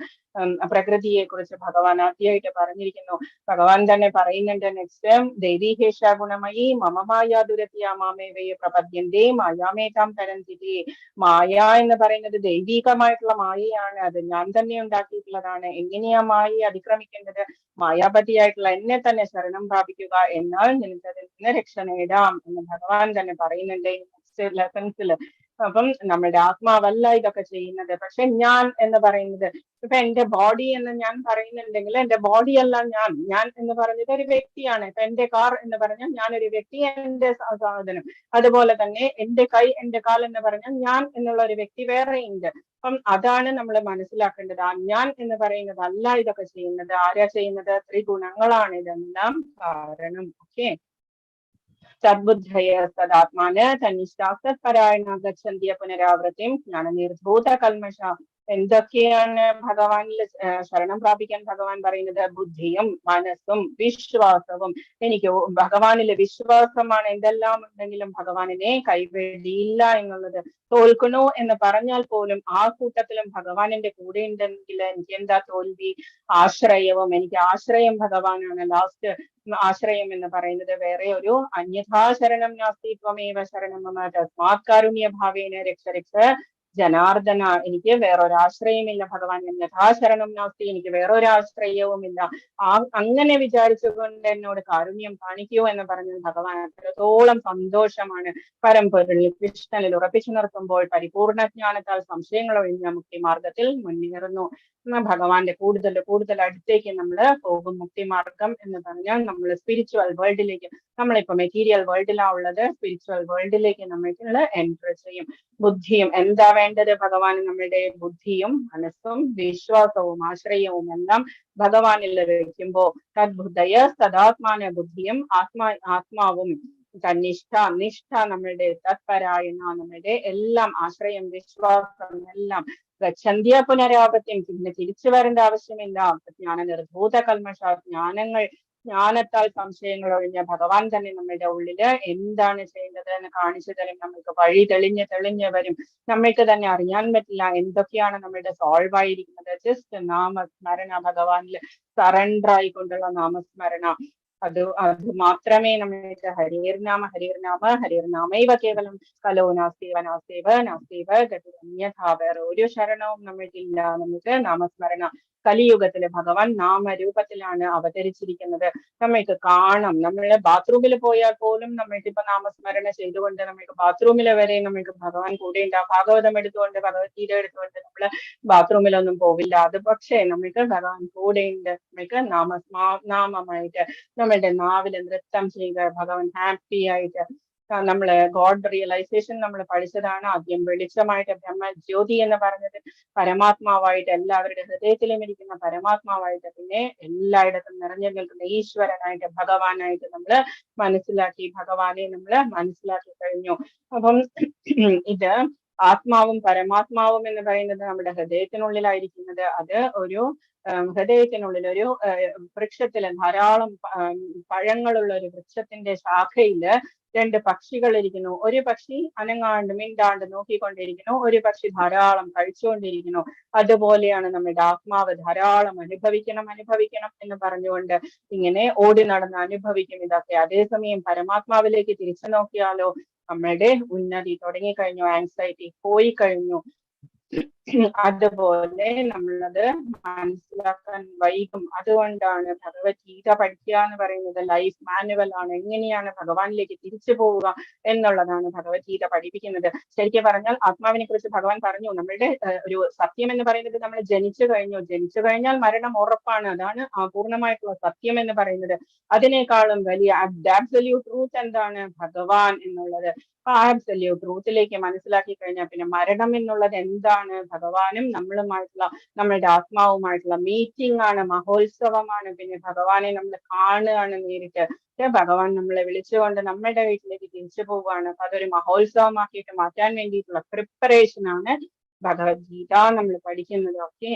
പ്രകൃതിയെ കുറിച്ച് ഭഗവാൻ ആദ്യമായിട്ട് പറഞ്ഞിരിക്കുന്നു. ഭഗവാൻ തന്നെ പറയുന്നുണ്ട് നെക്സ്റ്റ്, ദൈവീഹേഷ ഗുണമയി മമമായ ദുരത്യ മാമേവയെ പ്രപദ്യന്തേ മായാമേതാം തരന്തിതേ. മായ എന്ന് പറയുന്നത് ദൈവീകമായിട്ടുള്ള മായയാണ്. അത് ഞാൻ തന്നെ ഉണ്ടാക്കിയിട്ടുള്ളതാണ്. എങ്ങനെയാ മായയെ അതിക്രമിക്കേണ്ടത്? മായാപതിയായിട്ടുള്ള എന്നെ തന്നെ ശരണം പ്രാപിക്കുക, എന്നാൽ നിനക്ക് അതിൽ നിന്ന് രക്ഷ നേടാം എന്ന് ഭഗവാൻ തന്നെ പറയുന്നുണ്ട് ഈ നെക്സ്റ്റ് ലെസൺസിൽ. അപ്പം നമ്മുടെ ആത്മാവല്ല ഇതൊക്കെ ചെയ്യുന്നത്. പക്ഷെ ഞാൻ എന്ന് പറയുന്നത്, ഇപ്പൊ എന്റെ ബോഡി എന്ന് ഞാൻ പറയുന്നുണ്ടെങ്കിൽ എന്റെ ബോഡി അല്ല ഞാൻ. ഞാൻ എന്ന് പറഞ്ഞത് ഒരു വ്യക്തിയാണ്. ഇപ്പൊ എന്റെ കാർ എന്ന് പറഞ്ഞാൽ ഞാനൊരു വ്യക്തി, എന്റെ സാധനം. അതുപോലെ തന്നെ എന്റെ കൈ എന്റെ കാൽ എന്ന് പറഞ്ഞാൽ ഞാൻ എന്നുള്ള ഒരു വ്യക്തി വേറെ ഉണ്ട്. അപ്പം അതാണ് നമ്മൾ മനസ്സിലാക്കേണ്ടത്. ആ ഞാൻ എന്ന് പറയുന്നത് അല്ല ഇതൊക്കെ ചെയ്യുന്നത്. ആരാ ചെയ്യുന്നത്? ത്രിഗുണങ്ങളാണ് ഇതെല്ലാം കാരണം. ഓക്കെ. സദ്ബുദ്ധയ സദാത്മാന തന്നിഷ്ടാസത്പരായണ ഗച്ഛന്തിയ പുനരാവൃത്തിം ജ്ഞാനനിർഭൂത കൽമഷ. എന്തൊക്കെയാണ് ഭഗവാനിൽ ശരണം പ്രാപിക്കാൻ ഭഗവാൻ പറയുന്നത്? ബുദ്ധിയും മനസ്സും വിശ്വാസവും. എനിക്ക് ഭഗവാനിലെ വിശ്വാസമാണ്. എന്തെല്ലാം ഉണ്ടെങ്കിലും ഭഗവാനിനെ കൈവെടിയില്ല എന്നുള്ളത്. തോൽക്കണു എന്ന് പറഞ്ഞാൽ പോലും ആ കൂട്ടത്തിലും ഭഗവാനിന്റെ കൂടെ ഉണ്ടെങ്കിൽ എനിക്ക് എന്താ തോൽവി? ആശ്രയവും. എനിക്ക് ആശ്രയം ഭഗവാനാണ്. ലാസ്റ്റ് ആശ്രയം എന്ന് പറയുന്നത് വേറെ ഒരു അന്യഥാ ശരണം നാസ്തി ത്വമേവ ശരണം മമ തസ്മാത് കാരുണ്യ ഭാവേന രക്ഷ രക്ഷ ജനാർദ്ദന. എനിക്ക് വേറൊരാശ്രയമില്ല ഭഗവാൻ. യഥാശരണം നാസ്തി. എനിക്ക് വേറൊരാശ്രയവുമില്ല. അങ്ങനെ വിചാരിച്ചുകൊണ്ട് എന്നോട് കാരുണ്യം കാണിക്കൂ എന്ന് പറഞ്ഞ ഭഗവാൻ അത്രത്തോളം സന്തോഷമാണ്. പരമ്പൊരുളിൽ കൃഷ്ണനിൽ ഉറപ്പിച്ചു നിർത്തുമ്പോൾ പരിപൂർണ ജ്ഞാനത്താൽ സംശയങ്ങൾ ഒഴിഞ്ഞ മുക്തി മാർഗത്തിൽ മുന്നേറുന്നു. ഭഗവാന്റെ കൂടുതൽ കൂടുതൽ അടുത്തേക്ക് നമ്മൾ പോകും. മുക്തിമാർഗം എന്ന് പറഞ്ഞാൽ നമ്മൾ സ്പിരിച്വൽ വേൾഡിലേക്ക്, നമ്മളിപ്പോ മെറ്റീരിയൽ വേൾഡിലാണ് ഉള്ളത്, സ്പിരിച്വൽ വേൾഡിലേക്ക് നമ്മൾ എൻറ്റർ ചെയ്യും. ബുദ്ധിയും എന്താ വേണ്ടത്? ഭഗവാൻ നമ്മളുടെ ബുദ്ധിയും മനസ്സും വിശ്വാസവും ആശ്രയവും എല്ലാം ഭഗവാനിൽ വെക്കുമ്പോ തദ്ബുദ്ധയ സദാത്മാന ബുദ്ധിയും ആത്മാവും തന്നിഷ്ഠ നിഷ്ഠ നമ്മളുടെ തത്പരായണ നമ്മളുടെ എല്ലാം ആശ്രയം വിശ്വാസം എല്ലാം ഗച്ഛന്തിയ പുനരാവൃത്തിയും. പിന്നെ തിരിച്ചു വരേണ്ട ആവശ്യമില്ല. ജ്ഞാന നിർഭൂത കൽമഷ. ജ്ഞാനത്താൽ സംശയങ്ങൾ ഒഴിഞ്ഞ ഭഗവാൻ തന്നെ നമ്മുടെ ഉള്ളില് എന്താണ് ചെയ്യേണ്ടത് എന്ന് കാണിച്ചു തരും. നമ്മൾക്ക് വഴി തെളിഞ്ഞ് വരും. നമ്മൾക്ക് തന്നെ അറിയാൻ പറ്റില്ല എന്തൊക്കെയാണ് നമ്മളുടെ സോൾവ് ആയിരിക്കുന്നത്. ജസ്റ്റ് നാമസ്മരണ, ഭഗവാനിൽ സറണ്ടർ ആയിക്കൊണ്ടുള്ള നാമസ്മരണ, അത് മാത്രമേ നമ്മൾക്ക് ഹരിർനാമൈവ കേവലം കലോ നാസ്തേവ ഗതിരന്യഥാ. വേറെ ഒരു ശരണവും നമ്മൾക്കില്ല. നമുക്ക് നാമസ്മരണ. കലിയുഗത്തില് ഭഗവാൻ നാമരൂപത്തിലാണ് അവതരിച്ചിരിക്കുന്നത്. നമ്മൾക്ക് കാണാം. നമ്മള് ബാത്റൂമിൽ പോയാൽ പോലും നമ്മൾക്കിപ്പോ നാമസ്മരണ ചെയ്തുകൊണ്ട് നമ്മൾക്ക് ബാത്റൂമിൽ വരെ നമ്മൾക്ക് ഭഗവാൻ കൂടെ ഉണ്ടാവും. ഭാഗവതം എടുത്തുകൊണ്ട് ഭഗവത്ഗീത എടുത്തുകൊണ്ട് നമ്മള് ബാത്റൂമിലൊന്നും പോവില്ല. അത് പക്ഷേ നമ്മൾക്ക് ഭഗവാൻ കൂടെയുണ്ട്. നമ്മൾക്ക് നാമമായിട്ട് നമ്മളുടെ നാവില് നൃത്തം ചെയ്ത് ഭഗവാൻ ഹാപ്പി ആയിട്ട് നമ്മള് ഗോഡ് റിയലൈസേഷൻ നമ്മൾ പഠിച്ചതാണ്. ആദ്യം വെളിച്ചമായിട്ട് ബ്രഹ്മജ്യോതി എന്ന് പറഞ്ഞത് പരമാത്മാവായിട്ട്, എല്ലാവരുടെ ഹൃദയത്തിലും ഇരിക്കുന്ന പരമാത്മാവായിട്ട്, പിന്നെ എല്ലായിടത്തും നിറഞ്ഞു നിൽക്കുന്ന ഈശ്വരനായിട്ട്, ഭഗവാനായിട്ട് നമ്മള് ഭഗവാനെ നമ്മള് മനസ്സിലാക്കി കഴിഞ്ഞു. അപ്പം ഇത് ആത്മാവും പരമാത്മാവും എന്ന് പറയുന്നത് നമ്മുടെ ഹൃദയത്തിനുള്ളിലായിരിക്കുന്നത്. അത് ഒരു ഹൃദയത്തിനുള്ളിൽ ഒരു വൃക്ഷത്തില് ധാരാളം പഴങ്ങളുള്ള ഒരു വൃക്ഷത്തിന്റെ ശാഖയില് രണ്ട് പക്ഷികൾ ഇരിക്കുന്നു. ഒരു പക്ഷി അനങ്ങാണ്ട് മിണ്ടാണ്ട് നോക്കിക്കൊണ്ടിരിക്കുന്നു, ഒരു പക്ഷി ധാരാളം കഴിച്ചുകൊണ്ടിരിക്കുന്നു. അതുപോലെയാണ് നമ്മുടെ ആത്മാവ്. ധാരാളം അനുഭവിക്കണം എന്ന് പറഞ്ഞുകൊണ്ട് ഇങ്ങനെ ഓടി നടന്ന് അനുഭവിക്കും ഇതൊക്കെ. അതേസമയം പരമാത്മാവിലേക്ക് തിരിച്ചു നോക്കിയാലോ, നമ്മളുടെ ഉന്നതി തുടങ്ങിക്കഴിഞ്ഞു, ആൻസൈറ്റി പോയി കഴിഞ്ഞു. അതുപോലെ നമ്മളത് മനസ്സിലാക്കാൻ വൈകും. അതുകൊണ്ടാണ് ഭഗവത്ഗീത പഠിക്കുക എന്ന് പറയുന്നത് ലൈഫ് മാനുവൽ ആണ്. എങ്ങനെയാണ് ഭഗവാനിലേക്ക് തിരിച്ചു പോവുക എന്നുള്ളതാണ് ഭഗവത്ഗീത പഠിപ്പിക്കുന്നത്. ശരിക്കും പറഞ്ഞാൽ ആത്മാവിനെ കുറിച്ച് ഭഗവാൻ പറഞ്ഞു, നമ്മളുടെ ഒരു സത്യം എന്ന് പറയുന്നത് നമ്മൾ ജനിച്ചു കഴിഞ്ഞാൽ മരണം ഉറപ്പാണ്. അതാണ് പൂർണ്ണമായിട്ടുള്ള സത്യം എന്ന് പറയുന്നത്. അതിനേക്കാളും വലിയ അബ്സല്യൂട്ട് ട്രൂത്ത് എന്താണ്? ഭഗവാൻ എന്നുള്ളത്. ആബ്സല്യൂട്ട് ട്രൂത്തിലേക്ക് മനസ്സിലാക്കി കഴിഞ്ഞാൽ പിന്നെ മരണം എന്നുള്ളത് എന്താണ്, ഭഗവാനും നമ്മളുമായിട്ടുള്ള നമ്മളുടെ ആത്മാവുമായിട്ടുള്ള മീറ്റിംഗ് ആണ്, മഹോത്സവമാണ്. പിന്നെ ഭഗവാനെ നമ്മൾ കാണുകയാണ് നേരിട്ട്. ഭഗവാൻ നമ്മളെ വിളിച്ചുകൊണ്ട് നമ്മളുടെ വീട്ടിലേക്ക് തിരിച്ചു പോവുകയാണ്. അപ്പൊ അതൊരു മഹോത്സവമാക്കിയിട്ട് മാറ്റാൻ വേണ്ടിയിട്ടുള്ള പ്രിപ്പറേഷൻ ആണ് ഭഗവത്ഗീത നമ്മൾ പഠിക്കുന്നത്. ഓക്കെ,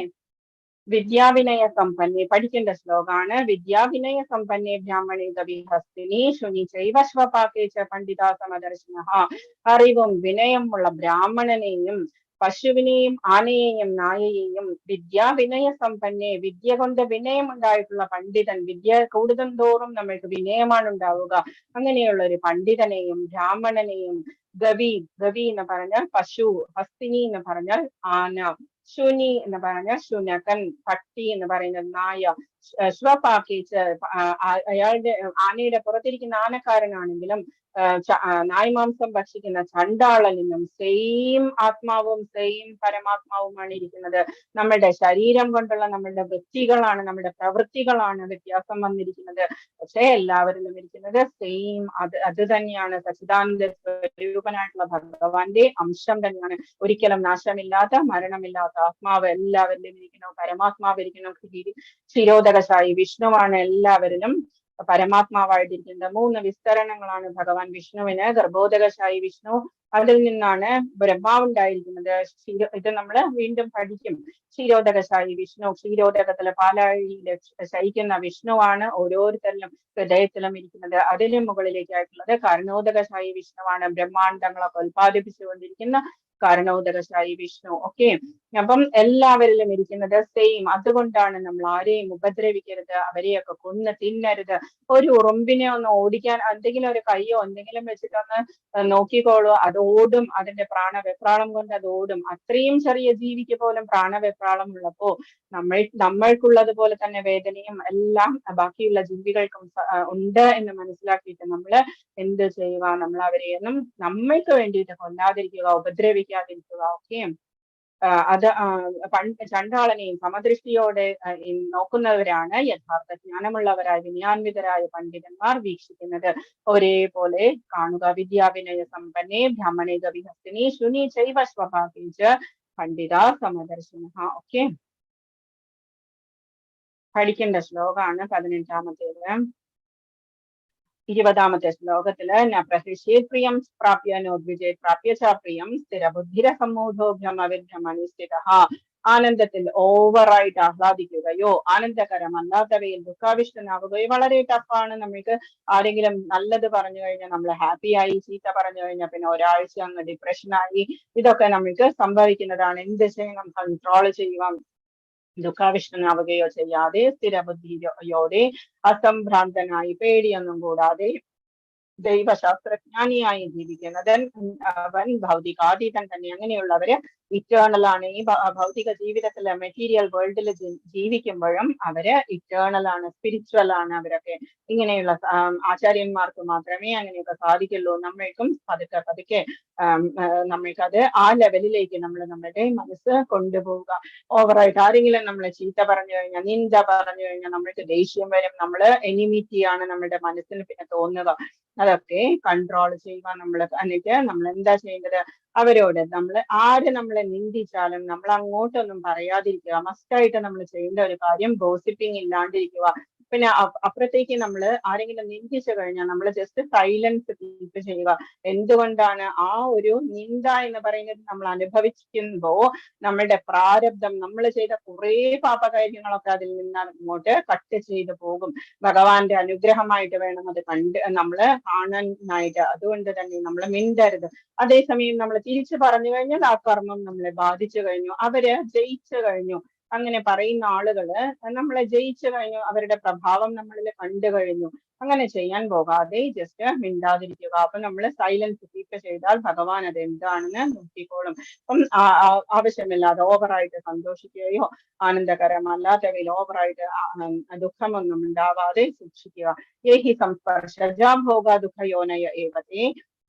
വിദ്യാവിനയ സമ്പന്നെ പഠിക്കേണ്ട ശ്ലോകാണ്. വിദ്യാവിനയ സമ്പന്നെ ബ്രാഹ്മണേ ഗവിഹസ്തിനി ശുനി ചൈവ ശ്വപാകേ ച പണ്ഡിതാ സമദർശനഃ. അറിവും വിനയമുള്ള ബ്രാഹ്മണനെയും പശുവിനെയും ആനയെയും നായയെയും വിദ്യാവിനയ സമ്പന്നെ വിദ്യ കൊണ്ട് വിനയം ഉണ്ടായിട്ടുള്ള പണ്ഡിതൻ, വിദ്യ കൂടുതൽ തോറും നമ്മൾക്ക് വിനയമാണ് ഉണ്ടാവുക. അങ്ങനെയുള്ള ഒരു പണ്ഡിതനെയും ബ്രാഹ്മണനെയും, ഗവി ഗവി എന്ന് പറഞ്ഞാൽ പശു, ഹസ്തിനി എന്ന് പറഞ്ഞാൽ ആന, ശുനി എന്ന് പറഞ്ഞാൽ ശുനകൻ, പട്ടി എന്ന് പറയുന്നത് നായ, ശ്വപാക്കേച്ച് അയാളുടെ ആനയുടെ പുറത്തിരിക്കുന്ന ആനക്കാരനാണെങ്കിലും നായ്മാംസം ഭക്ഷിക്കുന്ന ചണ്ടാളനും സെയിം ആത്മാവും സെയിം പരമാത്മാവുമാണ് ഇരിക്കുന്നത്. നമ്മളുടെ ശരീരം കൊണ്ടുള്ള നമ്മളുടെ വൃത്തികളാണ്, നമ്മുടെ പ്രവൃത്തികളാണ് വ്യത്യാസം വന്നിരിക്കുന്നത്. പക്ഷെ എല്ലാവരിലും ഇരിക്കുന്നത് സെയിം അത് തന്നെയാണ്. സച്ചിദാനന്ദ സ്വരൂപനായിട്ടുള്ള ഭഗവാന്റെ അംശം തന്നെയാണ്. ഒരിക്കലും നാശമില്ലാത്ത മരണമില്ലാത്ത ആത്മാവ് എല്ലാവരിലും ഇരിക്കുന്നു. പരമാത്മാവ് ഇരിക്കുന്നു. ക്ഷീരോദകശായി വിഷ്ണുവാണ് എല്ലാവരിലും പരമാത്മാവായിട്ടിരിക്കുന്നത്. 3 വിസ്തരണങ്ങളാണ് ഭഗവാൻ വിഷ്ണുവിന്. ഗർഭോദകശായി വിഷ്ണു, അതിൽ നിന്നാണ് ബ്രഹ്മാവുണ്ടായിരിക്കുന്നത്. ഇത് നമ്മൾ വീണ്ടും പഠിക്കും. ക്ഷീരോദകശായി വിഷ്ണു, ക്ഷീരോദകത്തിലെ പാലാഴിയില് ശയിക്കുന്ന വിഷ്ണുവാണ് ഓരോരുത്തരിലും ഹൃദയത്തിലും ഇരിക്കുന്നത്. അതിലും മുകളിലേക്കായിട്ടുള്ളത് കാരണോദകശായി വിഷ്ണുവാണ്, ബ്രഹ്മാണ്ടങ്ങളൊക്കെ ഉൽപ്പാദിപ്പിച്ചുകൊണ്ടിരിക്കുന്ന കാരണോദകശായി വിഷ്ണു. ഓക്കെ, അപ്പം എല്ലാവരിലും ഇരിക്കുന്നത് സെയിം. അതുകൊണ്ടാണ് നമ്മൾ ആരെയും ഉപദ്രവിക്കരുത്, അവരെയൊക്കെ കൊന്ന് തിന്നരുത്. ഒരു ഉറുമ്പിനെ ഒന്ന് ഓടിക്കാൻ എന്തെങ്കിലും ഒരു കയ്യോ എന്തെങ്കിലും വെച്ചിട്ടൊന്ന് നോക്കിക്കോളൂ, അത് ഓടും. അതിന്റെ പ്രാണവെപ്രാളം കൊണ്ട് അത് ഓടും. അത്രയും ചെറിയ ജീവിക്ക് പോലും പ്രാണവെപ്രാളം ഉള്ളപ്പോ നമ്മൾക്കുള്ളത് പോലെ തന്നെ വേദനയും എല്ലാം ബാക്കിയുള്ള ജീവികൾക്കും ഉണ്ട് എന്ന് മനസ്സിലാക്കിയിട്ട് നമ്മൾ എന്ത് ചെയ്യുക, നമ്മൾ അവരെയൊന്നും നമ്മൾക്ക് വേണ്ടിയിട്ട് കൊല്ലാതിരിക്കുക, ഉപദ്രവിക്കാതിരിക്കുക. ഓക്കെ, അത് ചണ്ടാളനെയും സമദൃഷ്ടിയോടെ നോക്കുന്നവരാണ് യഥാർത്ഥ ജ്ഞാനമുള്ളവരായ വിനയാൻവിതരായ പണ്ഡിതന്മാർ വീക്ഷിക്കുന്നത്. ഒരേപോലെ കാണുക. വിദ്യാവിനയ സമ്പന്നേ ബ്രാഹ്മണേ ഗവിഹസ്തിനി ശുനി ചൈവ സ്വഭാഗേച പണ്ഡിത സമദർശനഃ. ഓക്കെ, പഠിക്കേണ്ട ശ്ലോകാണ് 18-ാമത്തേത്. 20-ാമത്തെ ശ്ലോകത്തില് പ്രഹൃഷ്യേത് പ്രാപ്യ നോദ്വിജേ പ്രാപ്യ ച പ്രിയം സ്ഥിരബുദ്ധിര സമ്മോധോ ഭ്രമവിഭ്രമണി സ്ഥിതഃ. ആനന്ദത്തിൽ ഓവറായിട്ട് ആഹ്ലാദിക്കുകയോ ആനന്ദകരമല്ലാത്തവയിൽ ദുഃഖാവിഷ്ടനാവുകയോ വളരെ ടഫാണ്. നമ്മൾക്ക് ആരെങ്കിലും നല്ലത് പറഞ്ഞു കഴിഞ്ഞാൽ നമ്മൾ ഹാപ്പിയായി, ചീത്ത പറഞ്ഞു കഴിഞ്ഞാൽ പിന്നെ ഒരാഴ്ച അങ്ങ് ഡിപ്രഷനായി. ഇതൊക്കെ നമ്മൾക്ക് സംഭവിക്കുന്നതാണ്. എന്ത് ചെയ്യണം? കൺട്രോൾ ചെയ്യുക. ദുഃഖാവിഷ്ടനാവുകയോ ചെയ്യാതെ സ്ഥിരബുദ്ധിയോടെ അസംഭ്രാന്തനായി പേടിയൊന്നും കൂടാതെ ദൈവശാസ്ത്രജ്ഞാനിയായി ജീവിക്കുന്നതൻ അവൻ ഭൗതികാതീതൻ തന്നെ. അങ്ങനെയുള്ളവര് ഇറ്റേണൽ ആണ്. ഈ ഭൗതിക ജീവിതത്തിലെ മെറ്റീരിയൽ വേൾഡിൽ ജീവിക്കുമ്പോഴും അവര് ഇറ്റേണൽ ആണ്, സ്പിരിച്വൽ ആണ്. അവരൊക്കെ ഇങ്ങനെയുള്ള ആചാര്യന്മാർക്ക് മാത്രമേ അങ്ങനെയൊക്കെ സാധിക്കുള്ളൂ. നമ്മൾക്കും പതുക്കെ പതുക്കെ നമ്മൾക്കത് ആ ലെവലിലേക്ക് നമ്മുടെ മനസ്സ് കൊണ്ടുപോവുക. ഓവറായിട്ട് ആരെങ്കിലും നമ്മളെ ചീത്ത പറഞ്ഞു കഴിഞ്ഞാൽ, നിന്ദ പറഞ്ഞു കഴിഞ്ഞാൽ നമ്മൾക്ക് ദേഷ്യം വരും. നമ്മള് എനിമിറ്റിയാണ് നമ്മുടെ മനസ്സിന് പിന്നെ തോന്നുക. അതൊക്കെ കൺട്രോൾ ചെയ്യുക നമ്മൾ. എന്നിട്ട് നമ്മൾ എന്താ ചെയ്യേണ്ടത്? അവരോട് ആര് നമ്മളെ നിന്ദിച്ചാലും നമ്മൾ അങ്ങോട്ടൊന്നും പറയാതിരിക്കുക. മസ്റ്റായിട്ട് നമ്മൾ ചെയ്യേണ്ട ഒരു കാര്യം ഗോസിപ്പിംഗ് ഇല്ലാണ്ടിരിക്കുക. പിന്നെ അപ്പുറത്തേക്ക് നമ്മൾ ആരെങ്കിലും നിന്ദിച്ചു കഴിഞ്ഞാൽ നമ്മൾ ജസ്റ്റ് സൈലൻസ് കീപ്പ് ചെയ്യുക. എന്തുകൊണ്ടാണ്? ആ ഒരു നിന്ദ എന്ന് പറയുന്നത് നമ്മൾ അനുഭവിക്കുമ്പോ നമ്മളുടെ പ്രാരബ്ധം, നമ്മൾ ചെയ്ത കുറെ പാപകാര്യങ്ങളൊക്കെ അതിൽ നിന്ന് അങ്ങോട്ട് കട്ട് ചെയ്ത് പോകും. ഭഗവാന്റെ അനുഗ്രഹമായിട്ട് വേണം അത് നമ്മള് കാണാനായിട്ട്. അതുകൊണ്ട് തന്നെ നമ്മൾ മിണ്ടരുത്. അതേസമയം നമ്മൾ തിരിച്ചു പറഞ്ഞു കഴിഞ്ഞാൽ ആ കർമ്മം നമ്മളെ ബാധിച്ചു കഴിഞ്ഞു, അവര് ജയിച്ചു കഴിഞ്ഞു. അങ്ങനെ പറയുന്ന ആളുകള് നമ്മളെ ജയിച്ചു കഴിഞ്ഞു, അവരുടെ പ്രഭാവം നമ്മളിൽ കണ്ടു കഴിഞ്ഞു. അങ്ങനെ ചെയ്യാൻ പോകാതെ ജസ്റ്റ് മിണ്ടാതിരിക്കുക. അപ്പൊ നമ്മൾ സൈലൻസ് കീപ്പ് ചെയ്താൽ ഭഗവാൻ അത് എന്താണെന്ന് നോക്കിക്കോളും. അപ്പം ആവശ്യമില്ലാതെ ഓവറായിട്ട് സന്തോഷിക്കുകയോ ആനന്ദകരമല്ലാത്തവയിൽ ഓവറായിട്ട് ദുഃഖമൊന്നും ഉണ്ടാവാതെ സൂക്ഷിക്കുക. ഏഹി സംസ്പർശജാ ഭോഗ ദുഃഖയോനയ ഏവതേ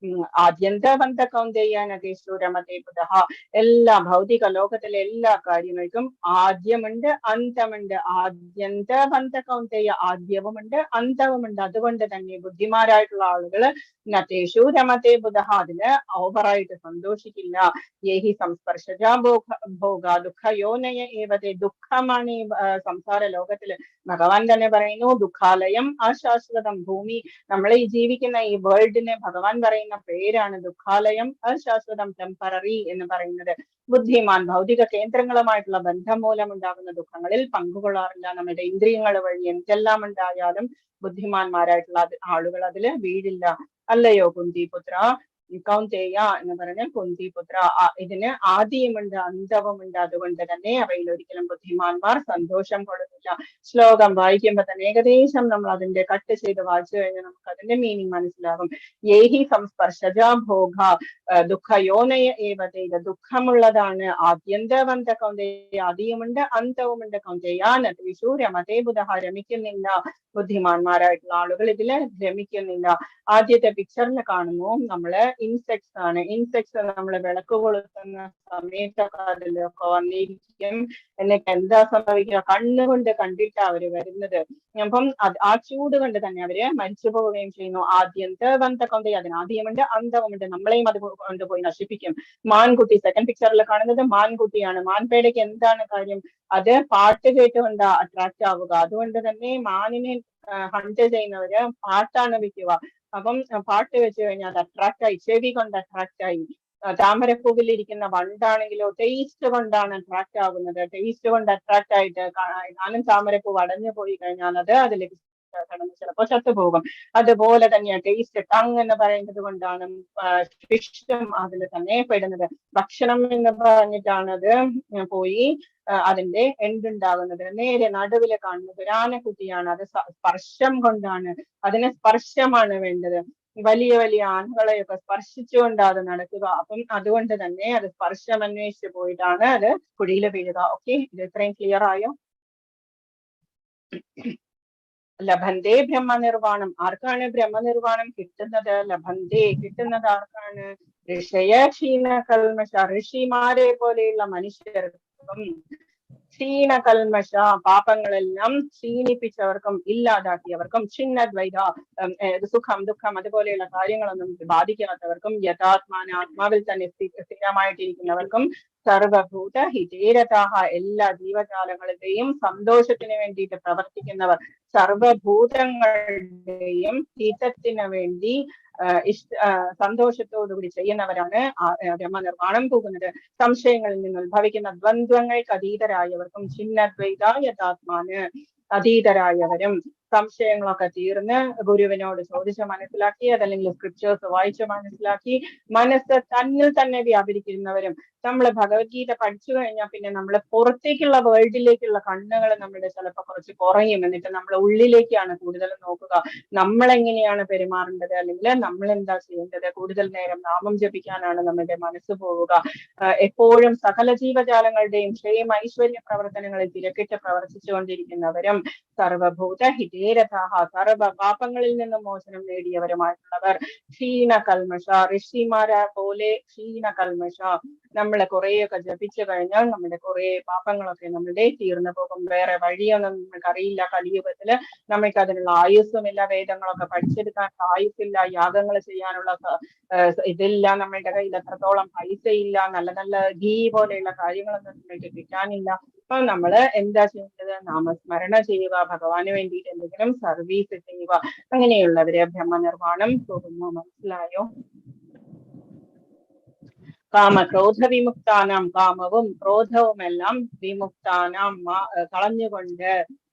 ആദ്യന്തവന്ത കൗന്ദേയ നതീശ്വരമതേ പുതഃ. എല്ലാ ഭൗതിക ലോകത്തിലെ എല്ലാ കാര്യങ്ങൾക്കും ആദ്യമുണ്ട്, അന്തമുണ്ട്. ആദ്യന്തവന്ത കൗന്ദേയ, ആദ്യവുമുണ്ട് അന്തവുമുണ്ട്. അതുകൊണ്ട് തന്നെ ബുദ്ധിമാരായിട്ടുള്ള ആളുകൾ നതേഷു രമതേ ബുധഃ, അതിന് ഓവറായിട്ട് സന്തോഷിക്കില്ല. യേഹി സംസ്പർശജാ ഭോഗ ദുഃഖയോനയ ഏവതേ, ദുഃഖമാണ് ഈ സംസാര ലോകത്തില്. ഭഗവാൻ തന്നെ പറയുന്നു ദുഃഖാലയം അശാശ്വതം. ഭൂമി, നമ്മളെ ഈ ജീവിക്കുന്ന ഈ വേൾഡിനെ ഭഗവാൻ പറയുന്ന പേരാണ് ദുഃഖാലയം അശാശ്വതം, ടെമ്പററി എന്ന് പറയുന്നത്. ബുദ്ധിമാൻ ഭൗതിക കേന്ദ്രങ്ങളുമായിട്ടുള്ള ബന്ധം മൂലമുണ്ടാകുന്ന ദുഃഖങ്ങളിൽ പങ്കുകൊള്ളാറില്ല. നമ്മുടെ ഇന്ദ്രിയങ്ങൾ വഴി എന്തെല്ലാം ഉണ്ടായാലും ബുദ്ധിമാന്മാരായിട്ടുള്ള ആളുകൾ അതിൽ വീഴില്ല. അല്ലയോ കുന്തിപുത്ര, കൗന്ദേയ എന്ന് പറഞ്ഞാൽ കുന്തിപുത്ര, ഇതിന് ആദിയുമുണ്ട് അന്തവുമുണ്ട്. അതുകൊണ്ട് തന്നെ അവയിൽ ഒരിക്കലും ബുദ്ധിമാന്മാർ സന്തോഷം കൊള്ളുന്നില്ല. ശ്ലോകം വായിക്കുമ്പോൾ തന്നെ ഏകദേശം നമ്മൾ അതിന്റെ കട്ട് ചെയ്ത് വായിച്ചു കഴിഞ്ഞാൽ നമുക്ക് അതിന്റെ മീനിങ് മനസ്സിലാകും. യേഹി സംസ്പർശജാ ഭോഗ ദുഃഖയോനയ ഏവതേ, ഇത് ദുഃഖമുള്ളതാണ്. ആദ്യന്തവന്ത കൗന്ദേയ, ആദിയുമുണ്ട് അന്തവുമുണ്ട്. കൗന്ദേയ നതീഷു രമതേ ബുധഃ, രമിക്കുന്നില്ല. ബുദ്ധിമാന്മാരായിട്ടുള്ള ആളുകൾ ഇതില് രമിക്കുന്നില്ല. ആദ്യത്തെ പിക്ചറിൽ കാണുന്നു നമ്മള് ഇൻസെക്ട്സ് ആണ്. ഇൻസെക്ട്സ് നമ്മള് വിളക്ക് കൊളുത്തുന്ന സമയത്തൊക്കെ അതിലൊക്കെ വന്നിരിക്കും. എന്നിട്ട് എന്താ സംഭവിക്കുക, കണ്ണുകൊണ്ട് കണ്ടിട്ടാ അവര് വരുന്നത്. അപ്പം ആ ചൂട് കൊണ്ട് തന്നെ അവര് മരിച്ചു പോവുകയും ചെയ്യുന്നു. ആദ്യന്തവന്ത കൗന്ദേയ, അതിന് ആദ്യമുണ്ട് അന്തവുമുണ്ട്. നമ്മളെയും അത് കൊണ്ടുപോയി നശിപ്പിക്കും. മാൻകുട്ടി, സെക്കൻഡ് പിക്ചറിൽ കാണുന്നത് മാൻകുട്ടിയാണ്. മാൻപേടയ്ക്ക് എന്താണ് കാര്യം, അത് പാട്ട് കേട്ടുകൊണ്ട് അട്രാക്ട് ആവുക. അതുകൊണ്ട് തന്നെ മാനിനെ ഹണ്ട് ചെയ്യുന്നവര് പാട്ടാണ് വെക്കുക. അപ്പം പാട്ട് വെച്ച് കഴിഞ്ഞാൽ അത് അട്രാക്ട് ആയി, ചെവി കൊണ്ട് അട്രാക്ട് ആയി. താമരപ്പൂവിൽ ഇരിക്കുന്ന വണ്ടാണെങ്കിലോ ടേസ്റ്റ് കൊണ്ടാണ് അട്രാക്ട് ആകുന്നത്. ടേസ്റ്റ് കൊണ്ട് അട്രാക്ട് ആയിട്ട് ഞാനും താമരപ്പൂ അടഞ്ഞു പോയി കഴിഞ്ഞാൽ അത് അതിലേക്ക് കടന്ന് ചിലപ്പോൾ ചത്തുപോകും. അതുപോലെ തന്നെയാണ് ടേസ്റ്റ്, ടങ് എന്ന് പറയുന്നത് കൊണ്ടാണ് ഫിഷും അതിൽ തന്നെ പെടുന്നത്. ഭക്ഷണം എന്ന് പറഞ്ഞിട്ടാണ് അത് പോയി അതിന്റെ എൻഡുണ്ടാകുന്നത്. നേരെ നടുവില് കാണുന്നത് ഒരു ആനക്കുട്ടിയാണ്. അത് സ്പർശം കൊണ്ടാണ്, അതിന് സ്പർശമാണ് വേണ്ടത്. വലിയ വലിയ ആനകളെയൊക്കെ സ്പർശിച്ചുകൊണ്ട് അത് നടക്കുക. അപ്പം അതുകൊണ്ട് തന്നെ അത് സ്പർശം അന്വേഷിച്ച് പോയിട്ടാണ് അത് കുഴിയിൽ വീഴുക. ഓക്കെ, ഇത് ഇത്രയും ക്ലിയർ ആയോ? ലഭന്തേ ബ്രഹ്മനിർവാണം, ആർക്കാണ് ബ്രഹ്മനിർവാണം കിട്ടുന്നത്? ലഭന്തേ, കിട്ടുന്നത് ആർക്കാണ്? ഋഷയ ക്ഷീണ കൽമഷ, ഋഷിമാരെ പോലെയുള്ള മനുഷ്യർക്കും ക്ഷീണകൽമഷ, പാപങ്ങളെല്ലാം ക്ഷീണിപ്പിച്ചവർക്കും ഇല്ലാതാക്കിയവർക്കും, ഛിന്നദ്വൈത, സുഖം ദുഃഖം അതുപോലെയുള്ള കാര്യങ്ങളൊന്നും ബാധിക്കാത്തവർക്കും, യഥാത്മാന, ആത്മാവിൽ തന്നെ സ്ഥിരമായിട്ടിരിക്കുന്നവർക്കും, സർവഭൂത ഹിതേരതാഹ, എല്ലാ ജീവജാലങ്ങളുടെയും സന്തോഷത്തിന് വേണ്ടിയിട്ട് പ്രവർത്തിക്കുന്നവർ, സർവഭൂതങ്ങളുടെയും ഹിതത്തിന് വേണ്ടി സന്തോഷത്തോടുകൂടി ചെയ്യുന്നവരാണ് ബ്രഹ്മനിർവാണം പോകുന്നത്. സംശയങ്ങളിൽ നിന്ന് ഉത്ഭവിക്കുന്ന ദ്വന്ദ്വങ്ങൾക്ക് അതീതരായവർക്കും, ഛിന്നദ്വൈത യഥാത്മാന്, അതീതരായവരും സംശയങ്ങളൊക്കെ തീർന്ന് ഗുരുവിനോട് ചോദിച്ച് മനസ്സിലാക്കി, അതല്ലെങ്കിൽ സ്ക്രിപ്റ്റേഴ്സ് വായിച്ച് മനസ്സിലാക്കി മനസ്സ് തന്നിൽ തന്നെ വ്യാപരിക്കുന്നവരും. നമ്മൾ ഭഗവത്ഗീത പഠിച്ചു കഴിഞ്ഞാൽ പിന്നെ നമ്മൾ പുറത്തേക്കുള്ള വേൾഡിലേക്കുള്ള കണ്ണുകൾ നമ്മുടെ ചിലപ്പോൾ കുറച്ച് കുറയും. എന്നിട്ട് നമ്മൾ ഉള്ളിലേക്കാണ് കൂടുതൽ നോക്കുക. നമ്മളെങ്ങനെയാണ് പെരുമാറേണ്ടത്, അല്ലെങ്കിൽ നമ്മൾ എന്താ ചെയ്യേണ്ടത്, കൂടുതൽ നേരം നാമം ജപിക്കാനാണ് നമ്മുടെ മനസ്സ് പോവുക. എപ്പോഴും സകല ജീവജാലങ്ങളുടെയും ക്ഷേമ ഐശ്വര്യ പ്രവർത്തനങ്ങളിൽ തിരക്കിട്ട് പ്രവർത്തിച്ചുകൊണ്ടിരിക്കുന്നവരും, സർവഭൂത ഹിതേരഥാഹ, സർവ പാപങ്ങളിൽ നിന്നും മോചനം നേടിയവരുമായിട്ടുള്ളവർ, ക്ഷീണകൽമഷ, ഋഷിമാരെ പോലെ ക്ഷീണകൽമഷ. നമ്മളെ കുറേയൊക്കെ ജപിച്ചു കഴിഞ്ഞാൽ നമ്മുടെ കുറെ പാപങ്ങളൊക്കെ നമ്മളുടെ തീർന്നു പോകും. വേറെ വഴിയൊന്നും നമുക്ക് അറിയില്ല. കലിയുഗത്തില് നമുക്ക് അതിനുള്ള ആയുസ്സുമില്ല. വേദങ്ങളൊക്കെ പഠിച്ചെടുക്കാൻ ആയുസ്സില്ല. യാഗങ്ങൾ ചെയ്യാനുള്ള ഇതില്ല. നമ്മളുടെ കയ്യിൽ എത്രത്തോളം പൈസ ഇല്ല. നല്ല നല്ല ഗീ പോലെയുള്ള കാര്യങ്ങളൊന്നും നമ്മൾക്ക് കിട്ടാനില്ല. അപ്പൊ നമ്മള് എന്താ ചെയ്യേണ്ടത്? നാമസ്മരണ ചെയ്യുക, ഭഗവാന് വേണ്ടിയിട്ട് എന്തെങ്കിലും സർവീസ് ചെയ്യുക. അങ്ങനെയുള്ളവരെ ബ്രഹ്മനിർവാണം പോകുന്നു. മനസ്സിലായോ? കാമക്രോധ വിമുക്താനാം, കാമവും ക്രോധവുമെല്ലാം വിമുക്താനാം കളഞ്ഞുകൊണ്ട്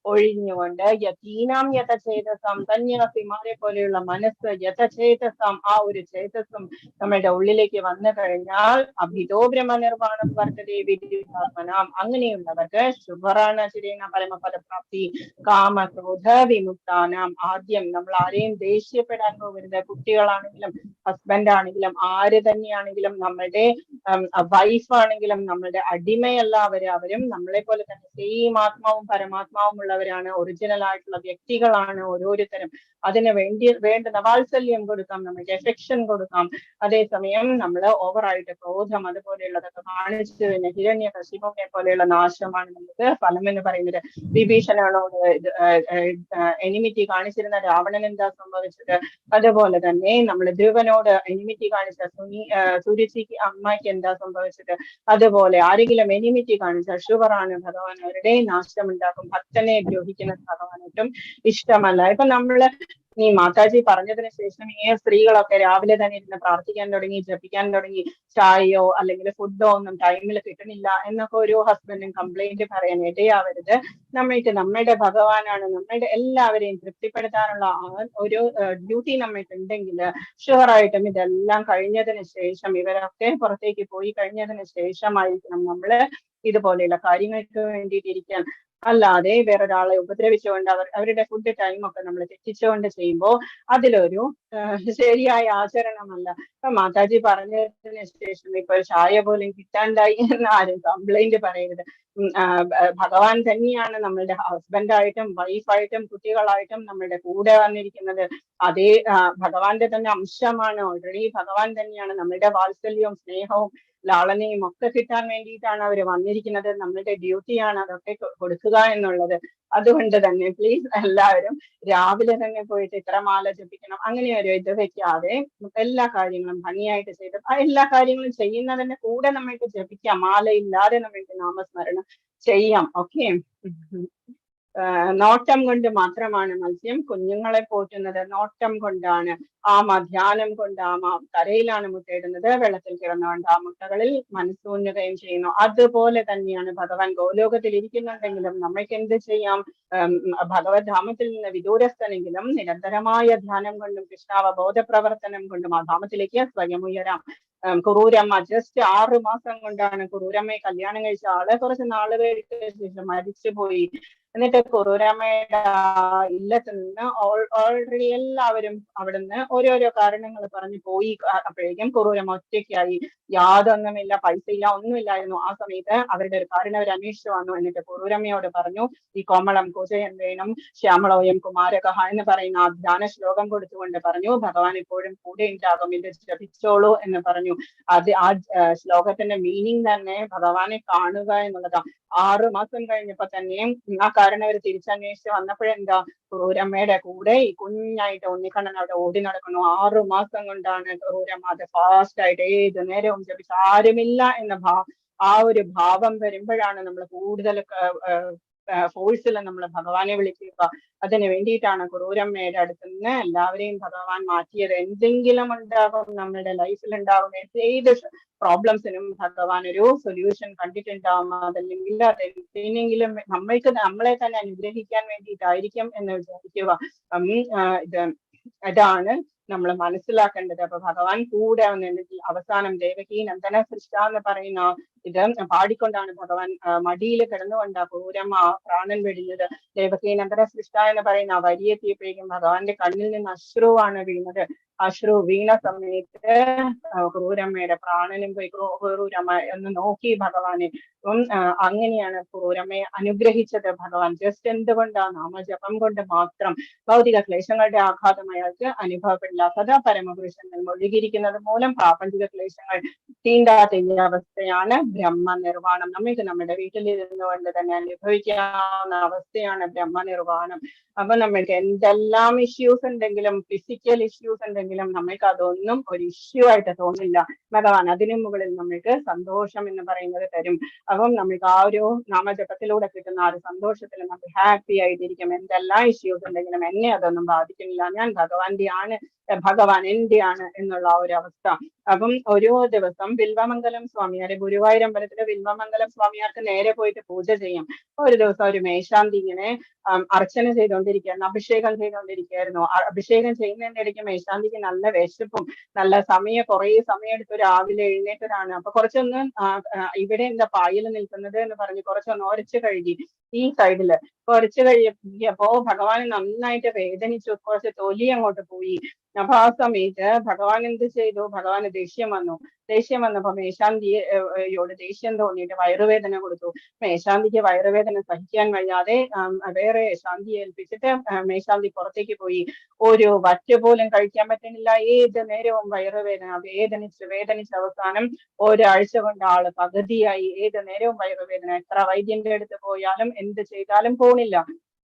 ഒഴിഞ്ഞുകൊണ്ട്, യതീനാം യഥചേതസം, സന്യാസിമാരെ പോലെയുള്ള മനസ്സ്, യഥചേതസം, ആ ഒരു ചേതസ്സും നമ്മുടെ ഉള്ളിലേക്ക് വന്നു കഴിഞ്ഞാൽ അഭിതോ ബ്രഹ്മനിർവാണം വർത്തതേ വിദ്യുതാത്മനാം, അങ്ങനെയുള്ളവർക്ക് ശുഭറാണ് ചിരേണ പരമപദപ്രാപ്തി. കാമക്രോധ വിമുക്താനാം, ആദ്യം നമ്മൾ ആരെയും ദേഷ്യപ്പെടാൻ പോകരുത്. കുട്ടികളാണെങ്കിലും ഹസ്ബൻഡ് ആണെങ്കിലും ആര് തന്നെയാണെങ്കിലും, നമ്മളുടെ വൈഫ് ആണെങ്കിലും നമ്മളുടെ അടിമയല്ല അവരും നമ്മളെ പോലെ തന്നെ സെയിം ആത്മാവും പരമാത്മാവും ഉള്ളവർ ഉള്ളവരാണ്, ഒറിജിനൽ ആയിട്ടുള്ള വ്യക്തികളാണ് ഓരോരുത്തരും. അതിന് വേണ്ടുന്ന വാത്സല്യം കൊടുക്കാം, നമുക്ക് എഫെക്ഷൻ കൊടുക്കാം. അതേസമയം നമ്മൾ ഓവറായിട്ട് ക്രോധം അതുപോലെയുള്ളതൊക്കെ കാണിച്ചു തന്നെ ഹിരണ്യകശിപുവിനെ പോലെയുള്ള നാശമാണ് നമുക്ക് ഫലം എന്ന് പറയുന്നത്. വിഭീഷണനോട് എനിമിറ്റി കാണിച്ചിരുന്ന രാവണൻ എന്താ സംഭവിച്ചത്? അതുപോലെ തന്നെ നമ്മൾ ധ്രുവനോട് എനിമിറ്റി കാണിച്ച സുരുചിക്ക് അമ്മയ്ക്ക് എന്താ സംഭവിച്ചത്? അതുപോലെ ആരെങ്കിലും എനിമിറ്റി കാണിച്ച അശുവറാണ് ഭഗവാൻ, അവരുടെ നാശമുണ്ടാക്കും. ഭക്തനെ ദ്രോഹിക്കുന്നത് ഭഗവാനൊട്ടും ഇഷ്ടമല്ല. ഇപ്പൊ നമ്മള് ഈ മാതാജി പറഞ്ഞതിന് ശേഷം ഈ സ്ത്രീകളൊക്കെ രാവിലെ തന്നെ ഇരുന്ന് പ്രാർത്ഥിക്കാൻ തുടങ്ങി, ജപിക്കാൻ തുടങ്ങി. ചായയോ അല്ലെങ്കിൽ ഫുഡോ ഒന്നും ടൈമിൽ കിട്ടണില്ല എന്നൊക്കെ ഒരു ഹസ്ബൻഡും കംപ്ലൈന്റ് പറയാൻ ഇടയാവരുത്. നമ്മുടെ ഭഗവാനാണ്, നമ്മുടെ എല്ലാവരെയും തൃപ്തിപ്പെടുത്താനുള്ള ഒരു ഡ്യൂട്ടി നമ്മൾക്ക് ഉണ്ടെങ്കിൽ ഷുവറായിട്ടും ഇതെല്ലാം കഴിഞ്ഞതിന് ശേഷം, ഇവരൊക്കെ പുറത്തേക്ക് പോയി കഴിഞ്ഞതിന് ശേഷമായിരിക്കണം നമ്മള് ഇതുപോലെയുള്ള കാര്യങ്ങൾക്ക് വേണ്ടിയിട്ടിരിക്കാൻ. അല്ലാതെ വേറൊരാളെ ഉപദ്രവിച്ചുകൊണ്ട് അവരുടെ ഫുഡ് ടൈമൊക്കെ നമ്മൾ തെറ്റിച്ചുകൊണ്ട് ചെയ്യുമ്പോൾ അതിലൊരു ശരിയായ ആചരണമല്ല. ഇപ്പൊ മാതാജി പറഞ്ഞതിന് ശേഷം ഇപ്പൊ ചായ പോലും കിട്ടാണ്ടായി എന്ന് ആരും കംപ്ലൈന്റ് പറയരുത്. ഭഗവാൻ തന്നെയാണ് നമ്മളുടെ ഹസ്ബൻഡായിട്ടും വൈഫായിട്ടും കുട്ടികളായിട്ടും നമ്മളുടെ കൂടെ വന്നിരിക്കുന്നത്. അതേ ഭഗവാന്റെ തന്നെ അംശമാണ്. ഓൾറെഡി ഭഗവാൻ തന്നെയാണ്. നമ്മളുടെ വാത്സല്യവും സ്നേഹവും ലാളനയും ഒക്കെ കിട്ടാൻ വേണ്ടിയിട്ടാണ് അവർ വന്നിരിക്കുന്നത്. നമ്മളുടെ ഡ്യൂട്ടിയാണ് അതൊക്കെ കൊടുക്കുക എന്നുള്ളത്. അതുകൊണ്ട് തന്നെ പ്ലീസ് എല്ലാവരും രാവിലെ തന്നെ പോയിട്ട് ഇത്ര മാല ജപിക്കണം അങ്ങനെ ഒരു ഇത് വെക്കാതെ എല്ലാ കാര്യങ്ങളും ഭംഗിയായിട്ട് ചെയ്ത് എല്ലാ കാര്യങ്ങളും ചെയ്യുന്നതിന്റെ കൂടെ നമ്മൾക്ക് ജപിക്കാം. മാല ഇല്ലാതെ നമ്മൾക്ക് നാമസ്മരണം ചെയ്യാം. ഓക്കെ. നോട്ടം കൊണ്ട് മാത്രമാണ് മത്സ്യം കുഞ്ഞുങ്ങളെ പോറ്റുന്നത്. നോട്ടം കൊണ്ടാണ്. ധ്യാനം കൊണ്ട് കരയിലാണ് മുട്ടയിടുന്നത്, വെള്ളത്തിൽ കിടന്നുകൊണ്ട് ആ മുട്ടകളിൽ മനസ്സൂന്നുകയും ചെയ്യുന്നു. അതുപോലെ തന്നെയാണ് ഭഗവാൻ ഗോലോകത്തിൽ ഇരിക്കുന്നുണ്ടെങ്കിലും നമ്മൾക്ക് എന്ത് ചെയ്യാം? ഭഗവത് ധാമത്തിൽ നിന്ന് വിദൂരസ്ഥനെങ്കിലും നിരന്തരമായ ധ്യാനം കൊണ്ടും കൃഷ്ണാവബോധ പ്രവർത്തനം കൊണ്ടും ആ ധാമത്തിലേക്ക് സ്വയം ഉയരാം. കുറൂരമ്മ ജസ്റ്റ് 6 മാസം കൊണ്ടാണ് കുറൂരമ്മയെ കല്യാണം കഴിച്ച ആള് കുറച്ച് നാളുകൾക്ക് ശേഷം മരിച്ചുപോയി. എന്നിട്ട് കുറൂരമ്മയുടെ ഇല്ലത്ത് നിന്ന് ഓൾറെഡി എല്ലാവരും അവിടുന്ന് ഓരോരോ കാരണങ്ങൾ പറഞ്ഞു പോയി. അപ്പോഴേക്കും കുറൂരമ്മ ഒറ്റയ്ക്കായി. യാതൊന്നുമില്ല, പൈസയില്ല, ഒന്നുമില്ലായിരുന്നു. ആ സമയത്ത് അവരുടെ ഒരു കാര്യം അവർ അന്വേഷിച്ചു വന്നു. എന്നിട്ട് കുറൂരമ്മയോട് പറഞ്ഞു, ഈ കോമളം കുജയൻ വേണം ശ്യാമളോയം കുമാരകഹ എന്ന് പറയുന്ന ആ ധ്യാന ശ്ലോകം കൊടുത്തുകൊണ്ട് പറഞ്ഞു, ഭഗവാൻ എപ്പോഴും കൂടെ ഉണ്ടാകും, ഇത് ജപിച്ചോളൂ എന്ന് പറഞ്ഞു. അത് ആ ശ്ലോകത്തിന്റെ മീനിങ് തന്നെ ഭഗവാനെ കാണുക എന്നുള്ളതാണ്. 6 മാസം കഴിഞ്ഞപ്പോ തന്നെയും ആ കാരണം അവർ തിരിച്ചന്വേഷിച്ച് വന്നപ്പോഴെന്താ, കുറൂരമ്മയുടെ കൂടെ ഈ കുഞ്ഞായിട്ട് ഉണ്ണിക്കണ്ണൻ അവിടെ ഓടി നടക്കുന്നു. 6 മാസം കൊണ്ടാണ് കുറൂരമ്മ അത് ഫാസ്റ്റ് ആയിട്ട് ഏത് നേരവും ജപിച്ച ആരുമില്ല എന്ന ആ ഒരു ഭാവം വരുമ്പോഴാണ് നമ്മൾ കൂടുതൽ ഫോഴ്സിൽ നമ്മൾ ഭഗവാനെ വിളിക്കുക. അതിന് വേണ്ടിയിട്ടാണ് കുറൂരമ്മയുടെ അടുത്ത് നിന്ന് എല്ലാവരെയും ഭഗവാൻ മാറ്റിയത്. എന്തെങ്കിലും ഉണ്ടാകും നമ്മുടെ ലൈഫിൽ ഉണ്ടാകും, ഏത് പ്രോബ്ലംസിനും ഭഗവാൻ ഒരു സൊല്യൂഷൻ കണ്ടിട്ടുണ്ടാവും. അതല്ലെങ്കിൽ അതെന്തിനെങ്കിലും നമ്മളെ തന്നെ അനുഗ്രഹിക്കാൻ വേണ്ടിയിട്ടായിരിക്കും എന്ന് വിചാരിക്കുക. ഇതാണ് നമ്മൾ മനസ്സിലാക്കേണ്ടത്. അപ്പൊ ഭഗവാൻ കൂടെ വന്നിട്ട് അവസാനം ദേവകി നന്ദന സൃഷ്ട എന്ന് പറയുന്ന ഇത് പാടിക്കൊണ്ടാണ് ഭഗവാൻ മടിയിൽ കിടന്നുകൊണ്ടാ കുറൂരമ്മ പ്രാണൻ വെടിഞ്ഞത്. ദേവകി നന്ദന സൃഷ്ട എന്ന് പറയുന്ന ആ വരിയെത്തിയപ്പോഴേക്കും ഭഗവാന്റെ കണ്ണിൽ നിന്ന് അശ്രുവാണ് വീണത്. അശ്രു വീണ സമയത്ത് കുറൂരമ്മയുടെ പ്രാണനും പോയി. കുറൂരമ്മ ഒന്ന് നോക്കി ഭഗവാനെ. അങ്ങനെയാണ് കുറൂരമ്മയെ അനുഗ്രഹിച്ചത് ഭഗവാൻ. ജസ്റ്റ് എന്തുകൊണ്ടാ? നാമജപം കൊണ്ട് മാത്രം. ഭൗതിക ക്ലേശങ്ങളുടെ ആഘാതം അയാൾക്ക് അനുഭവപ്പെടില്ല. സദാ പരമപുരുഷനിൽ മുഴുകിയിരിക്കുന്നത് മൂലം പ്രാപഞ്ചിക ക്ലേശങ്ങൾ തീണ്ടാത്ത ഈ അവസ്ഥയാണ് ബ്രഹ്മ നിർവാണം. നമുക്ക് നമ്മുടെ വീട്ടിലിരുന്നു കൊണ്ട് തന്നെ അനുഭവിക്കാവുന്ന അവസ്ഥയാണ് ബ്രഹ്മ നിർവാണം. അപ്പൊ നമ്മൾക്ക് എന്തെല്ലാം ഇഷ്യൂസ് ഉണ്ടെങ്കിലും, ഫിസിക്കൽ ഇഷ്യൂസ് ഉണ്ടെങ്കിലും നമ്മൾക്ക് അതൊന്നും ഒരു ഇഷ്യൂ ആയിട്ട് തോന്നില്ല. ഭഗവാൻ അതിനു മുകളിൽ നമ്മൾക്ക് സന്തോഷം എന്ന് പറയുന്നത് തരും. അപ്പം നമുക്ക് ആ ഒരു നാമജപത്തിലൂടെ കിട്ടുന്ന ആ ഒരു സന്തോഷത്തിൽ നമുക്ക് ഹാപ്പി ആയിട്ടിരിക്കും. എന്തെല്ലാം ഇഷ്യൂസ് ഉണ്ടെങ്കിലും എന്നെ അതൊന്നും ബാധിക്കുന്നില്ല, ഞാൻ ഭഗവാന്റെയാണ്, ഭഗവാൻ എന്റെയാണ് എന്നുള്ള ആ ഒരു അവസ്ഥ. അപ്പം ഓരോ ദിവസം ബിൽവമംഗലം സ്വാമിയാരെ, ഗുരുവായൂർ അമ്പലത്തിലെ ബിൽവമംഗലം സ്വാമിയാർക്ക് നേരെ പോയിട്ട് പൂജ ചെയ്യാം. ഒരു ദിവസം ഒരു മേശാന്തി ഇങ്ങനെ അർച്ചന ചെയ്തുകൊണ്ടിരിക്കുകയായിരുന്നു, അഭിഷേകം ചെയ്തുകൊണ്ടിരിക്കുകയായിരുന്നു. അഭിഷേകം ചെയ്യുന്നതിന്റെ ഇടയ്ക്ക് മേശാന്തിക്ക് നല്ല വിശപ്പും നല്ല കുറേ സമയം എടുത്ത് രാവിലെ എഴുന്നേറ്റതാണ്. അപ്പൊ കുറച്ചൊന്ന് ഇവിടെ എന്താ പായൽ നിൽക്കുന്നത് എന്ന് പറഞ്ഞ് കുറച്ചൊന്ന് ഒരച്ച് കഴുകി. ഈ സൈഡില് കുറച്ച് കഴിയപ്പോ ഭഗവാൻ നന്നായിട്ട് വേദനിച്ചു, കുറച്ച് തൊലി അങ്ങോട്ട് പോയി. അപ്പൊ ആ സമയത്ത് ഭഗവാൻ എന്ത് ചെയ്തു? ഭഗവാന് ദേഷ്യം വന്നു. ദേഷ്യം വന്നപ്പോ മേശാന്തിയോട് ദേഷ്യം തോന്നിയിട്ട് വയറുവേദന കൊടുത്തു. മേശാന്തിക്ക് വയറുവേദന സഹിക്കാൻ വയ്യാതെ വേറെ ശാന്തിയെ ഏൽപ്പിച്ചിട്ട് മേശാന്തി പുറത്തേക്ക് പോയി. ഒരു വറ്റ് പോലും കഴിക്കാൻ പറ്റുന്നില്ല. ഏത് നേരവും വയറുവേദന, വേദനിച്ച് അവസാനം ഒരാഴ്ച കൊണ്ട് ആള് പകുതിയായി. ഏത് നേരവും വയറുവേദന. എത്ര വൈദ്യന്റെ അടുത്ത് പോയാലും എന്ത് ചെയ്താലും പോണില്ല.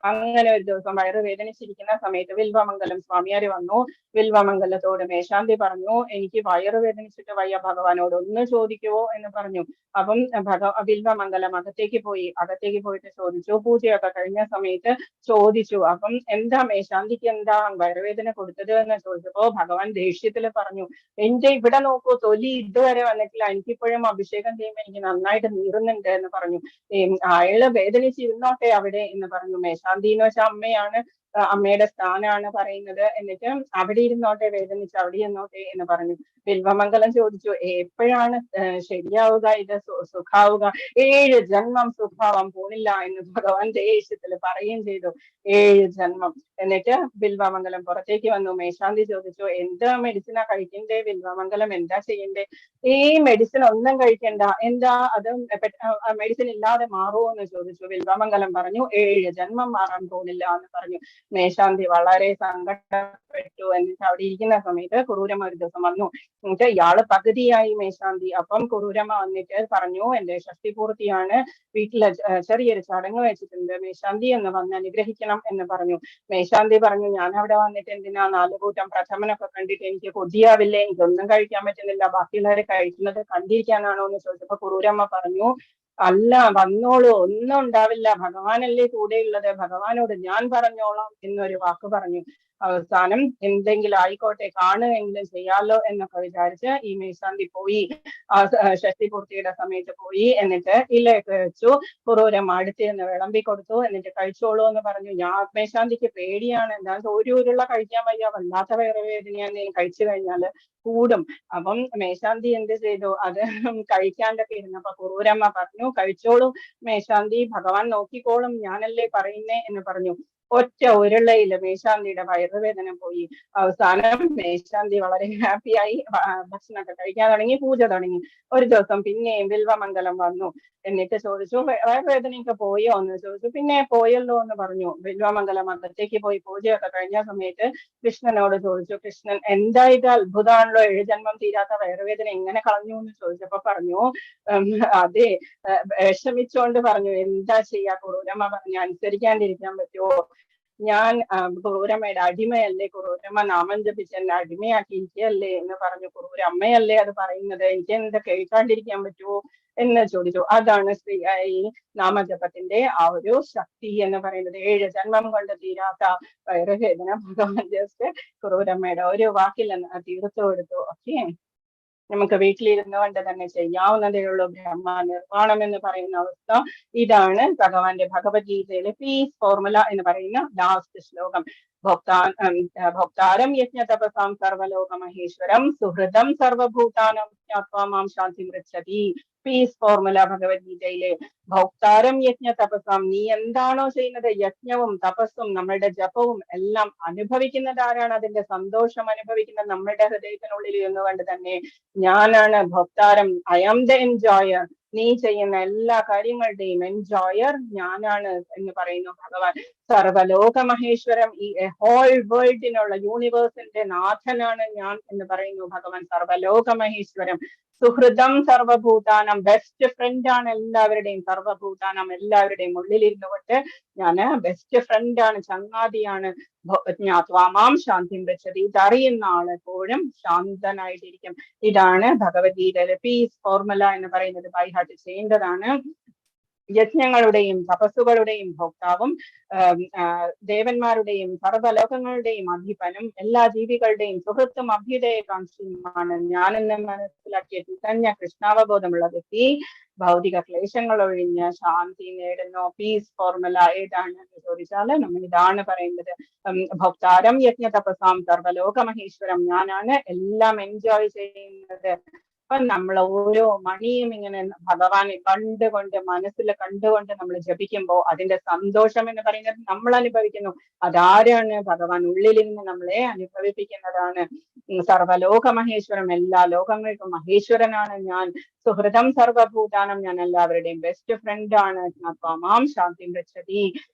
അങ്ങനെ ഒരു ദിവസം വയറ് വേദനിച്ചിരിക്കുന്ന സമയത്ത് വിൽവമംഗലം സ്വാമിയാര് വന്നു. വിൽവമംഗലത്തോട് മേശാന്തി പറഞ്ഞു, എനിക്ക് വയറ് വേദനിച്ചിട്ട് വയ്യ, ഭഗവാനോട് ഒന്ന് ചോദിക്കുവോ എന്ന് പറഞ്ഞു. അപ്പം വിൽവമംഗലം അകത്തേക്ക് പോയിട്ട് ചോദിച്ചു. പൂജയൊക്കെ കഴിഞ്ഞ സമയത്ത് ചോദിച്ചു. അപ്പം എന്താ മേശാന്തിക്ക് എന്താ വയറുവേദന കൊടുത്തത് എന്ന് ചോദിച്ചപ്പോ ഭഗവാൻ ദേഷ്യത്തില് പറഞ്ഞു, എന്റെ ഇവിടെ നോക്കൂ, തൊലി ഇതുവരെ വന്നിട്ടില്ല, എനിക്കിപ്പോഴും അഭിഷേകം ചെയ്യുമ്പോൾ എനിക്ക് നന്നായിട്ട് നീറുന്നുണ്ട് എന്ന് പറഞ്ഞു. അയാള് വേദനിച്ചിരുന്നോട്ടെ അവിടെ എന്ന് പറഞ്ഞു. മേശാന്തി എന്ന് വെച്ചാൽ അമ്മയാണ്, അമ്മയുടെ സ്ഥാനാണ് പറയുന്നത്. എന്നിട്ട് അവിടെ ഇരുന്നോട്ടെ, വേദനിച്ച് അവിടെ ഇരുന്നോട്ടെ എന്ന് പറഞ്ഞു. വിൽവമംഗലം ചോദിച്ചു, എപ്പോഴാണ് ശരിയാവുക, ഇത് സുഖാവുക? 7 ജന്മം സുഖാവാൻ പോണില്ല എന്ന് ഭഗവാൻ ദേഷ്യത്തില് പറയുകയും ചെയ്തു. 7 ജന്മം. എന്നിട്ട് വിൽവമംഗലം പുറത്തേക്ക് വന്നു. മേശാന്തി ചോദിച്ചു, എന്താ മെഡിസിനാ കഴിക്കണ്ടേ വിൽവമംഗലം, എന്താ ചെയ്യണ്ടേ? ഈ മെഡിസിൻ ഒന്നും കഴിക്കണ്ട, എന്താ അത് മെഡിസിൻ ഇല്ലാതെ മാറുമോ എന്ന് ചോദിച്ചു. വിൽവമംഗലം പറഞ്ഞു, 7 ജന്മം മാറാൻ പോകുന്നില്ല എന്ന് പറഞ്ഞു. മേശാന്തി വളരെ സങ്കടപ്പെട്ടു. എന്നിട്ട് അവിടെ ഇരിക്കുന്ന സമയത്ത് കുറൂരമ്മ ഒരു ദിവസം വന്നു. എന്നിട്ട് ഇയാള് പകുതിയായി മേശാന്തി. അപ്പം കുറൂരമ്മ വന്നിട്ട് പറഞ്ഞു, എന്റെ ഷഷ്ടിപൂർത്തിയാണ്, വീട്ടില് ചെറിയൊരു ചടങ്ങ് വെച്ചിട്ടുണ്ട്, മേശാന്തി എന്ന് വന്ന് അനുഗ്രഹിക്കണം എന്ന് പറഞ്ഞു. മേശാന്തി പറഞ്ഞു, ഞാൻ അവിടെ വന്നിട്ട് എന്തിനാ, 4 കൂട്ടം പ്രഥമനൊക്കെ കണ്ടിട്ട് എനിക്ക് കൊതിയാവില്ലേ, എനിക്കൊന്നും കഴിക്കാൻ പറ്റുന്നില്ല, ബാക്കിയുള്ളവരെ കഴിക്കുന്നത് കണ്ടിരിക്കാനാണോ എന്ന് ചോദിച്ചപ്പോ കുറൂരമ്മ പറഞ്ഞു, അല്ല, വന്നോളൂ, ഒന്നും ഉണ്ടാവില്ല, ഭഗവാനല്ലേ കൂടെയുള്ളത്, ഭഗവാനോട് ഞാൻ പറഞ്ഞോളാം എന്നൊരു വാക്ക് പറഞ്ഞു. അവസാനം എന്തെങ്കിലും ആയിക്കോട്ടെ, കാണുകയെങ്കിലും ചെയ്യാലോ എന്നൊക്കെ വിചാരിച്ച് ഈ മേശാന്തി പോയി. ഷഷ്ടിപൂർത്തിയുടെ സമയത്ത് പോയി. എന്നിട്ട് ഇലയൊക്കെ വെച്ചു. കുറൂരമ്മ അടുത്തിരുന്ന് വിളമ്പി കൊടുത്തു. എന്നിട്ട് കഴിച്ചോളൂ എന്ന് പറഞ്ഞു. മേശാന്തിക്ക് പേടിയാണ്, എന്താ ഒരു ഉരുള കഴിക്കാൻ വയ്യ, വല്ലാത്ത വയറുവേദനയാണ്, കഴിച്ചു കഴിഞ്ഞാല് കൂടും. അപ്പം മേശാന്തി എന്ത് ചെയ്തു, അത് കഴിക്കാണ്ടൊക്കെ ഇരുന്നപ്പോ കുറൂരമ്മ പറഞ്ഞു, കഴിച്ചോളൂ മേശാന്തി, ഭഗവാൻ നോക്കിക്കോളും, ഞാനല്ലേ പറയുന്നേ എന്ന് പറഞ്ഞു. ഒറ്റ ഉരുളയില് മേശാന്തിയുടെ വയറുവേദന പോയി. അവസാനം മേശാന്തി വളരെ ഹാപ്പിയായി ഭക്ഷണമൊക്കെ കഴിക്കാൻ തുടങ്ങി, പൂജ തുടങ്ങി. ഒരു ദിവസം പിന്നെയും വിൽവമംഗലം വന്നു. എന്നിട്ട് ചോദിച്ചു, വയറുവേദനയൊക്കെ പോയോ എന്ന് ചോദിച്ചു. പിന്നെ പോയല്ലോ എന്ന് പറഞ്ഞു. വിൽവമംഗലം അകത്തേക്ക് പോയി പൂജയൊക്കെ കഴിഞ്ഞ സമയത്ത് കൃഷ്ണനോട് ചോദിച്ചു, കൃഷ്ണൻ, എന്താ ഇത് അത്ഭുതമാണല്ലോ, 7 ജന്മം തീരാത്ത വയറുവേദന എങ്ങനെ കളഞ്ഞു എന്ന് ചോദിച്ചപ്പോ പറഞ്ഞു, അതെ, വിഷമിച്ചോണ്ട് പറഞ്ഞു, എന്താ ചെയ്യാ കുറൂരമ്മ പറഞ്ഞു, അനുസരിക്കാണ്ടിരിക്കാൻ പറ്റുമോ, ഞാൻ കുറൂരമ്മയുടെ അടിമയല്ലേ, കുറൂരമ്മ നാമം ജപിച്ച് എന്നെ അടിമയാക്കിയിരിക്കല്ലേ എന്ന് പറഞ്ഞു. കുറൂരമ്മയല്ലേ അത് പറയുന്നത്, എനിക്ക് എന്താ കേൾക്കാണ്ടിരിക്കാൻ പറ്റുമോ എന്ന് ചോദിച്ചു. അതാണ് ഈ നാമജപത്തിന്റെ ആ ഒരു ശക്തി എന്ന് പറയുന്നത്. 7 ജന്മം കൊണ്ട് തീരാത്ത വയറുവേദന ഭഗവാൻ ജസ്റ്റ് കുറൂരമ്മയുടെ ഒരു വാക്കിൽ തീർത്തു കൊടുത്തു. ഓക്കെ, നമുക്ക് വീട്ടിലിരുന്നു കൊണ്ട് തന്നെ ചെയ്യാവുന്നതേ ഉള്ളൂ ബ്രഹ്മ നിർവാണം എന്ന് പറയുന്ന അവസ്ഥ. ഇതാണ് ഭഗവാന്റെ ഭഗവത്ഗീതയിലെ പീസ് ഫോർമുല എന്ന് പറയുന്ന ലാസ്റ്റ് ശ്ലോകം. ഭോക്താരം യജ്ഞതപസാം സർവലോക മഹേശ്വരം സുഹൃദം സർവഭൂതാനം മാം ശാന്തി മൃച്ഛതി. പീസ് ഫോർമുല ഭഗവത്ഗീതയിലെ ഭോക്താരം യജ്ഞ തപസാം, നീ എന്താണോ ചെയ്യുന്നത്, യജ്ഞവും തപസ്സും നമ്മളുടെ ജപവും എല്ലാം അനുഭവിക്കുന്നത് ആരാണ്, അതിന്റെ സന്തോഷം അനുഭവിക്കുന്നത് നമ്മളുടെ ഹൃദയത്തിനുള്ളിൽ ഇരുന്നുകൊണ്ട് തന്നെ. ഞാനാണ് ഭോക്താരം, ഐ ആം ദ എൻജോയർ. നീ ചെയ്യുന്ന എല്ലാ കാര്യങ്ങളുടെയും എൻജോയർ ഞാനാണ് എന്ന് പറയുന്നു ഭഗവാൻ. സർവലോക മഹേശ്വരം, ഈ ഹോൾ വേൾഡിനുള്ള യൂണിവേഴ്സിന്റെ നാഥനാണ് ഞാൻ എന്ന് പറയുന്നു ഭഗവാൻ. സർവലോക മഹേശ്വരം. സുഹൃദം സർവഭൂതാനം, ബെസ്റ്റ് ഫ്രണ്ട് ആണ് എല്ലാവരുടെയും. സർവഭൂതാനം, എല്ലാവരുടെയും ഉള്ളിലിരുന്നു കൊണ്ട് ഞാൻ ബെസ്റ്റ് ഫ്രണ്ട് ആണ്, ചങ്ങാതിയാണ്. മാം ശാന്തി മൃച്ഛതി, ഇതറിയുന്ന ആൾ എപ്പോഴും ശാന്തനായിട്ടിരിക്കും. ഇതാണ് ഭഗവത്ഗീതയിലെ പീസ് ഫോർമുല എന്ന് പറയുന്നത്. ബൈ ഹാർട്ട് ചെയ്യേണ്ടതാണ്. യജ്ഞങ്ങളുടെയും തപസ്സുകളുടെയും ഭോക്താവും ദേവന്മാരുടെയും സർവ്വലോകങ്ങളുടെയും അധിപനും എല്ലാ ജീവികളുടെയും സുഹൃത്തും അഭ്യുദയകാംക്ഷിയുമാണ് ഞാനെന്ന് മനസ്സിലാക്കിയ തികഞ്ഞ കൃഷ്ണാവബോധമുള്ള വ്യക്തി ഭൗതിക ക്ലേശങ്ങൾ ഒഴിഞ്ഞ് ശാന്തി നേടുന്നു. പീസ് ഫോർമുല ഏതാണെന്ന് ചോദിച്ചാൽ നമ്മൾ ഇതാണ് പറയുന്നത്. ഭോക്താരം യജ്ഞ തപസാം സർവലോക മഹേശ്വരം, ഞാനാണ് എല്ലാം എൻജോയ് ചെയ്യുന്നത്. അപ്പൊ നമ്മൾ ഓരോ മണിയും ഇങ്ങനെ ഭഗവാനെ കണ്ടുകൊണ്ട് മനസ്സിൽ കണ്ടുകൊണ്ട് നമ്മൾ ജപിക്കുമ്പോൾ അതിന്റെ സന്തോഷം എന്ന് പറയുന്നത് നമ്മൾ അനുഭവിക്കുന്നു. അതാരാണ്? ഭഗവാൻ ഉള്ളിൽ നിന്ന് നമ്മളെ അനുഭവിപ്പിക്കുന്നതാണ്. സർവലോക മഹേശ്വരം, എല്ലാ ലോകങ്ങൾക്കും മഹേശ്വരനാണ് ഞാൻ. സുഹൃതം സർവഭൂതാനം, ഞാൻ എല്ലാവരുടെയും ബെസ്റ്റ് ഫ്രണ്ട് ആണ്. മാം ശാന്തി ഗച്ഛതി.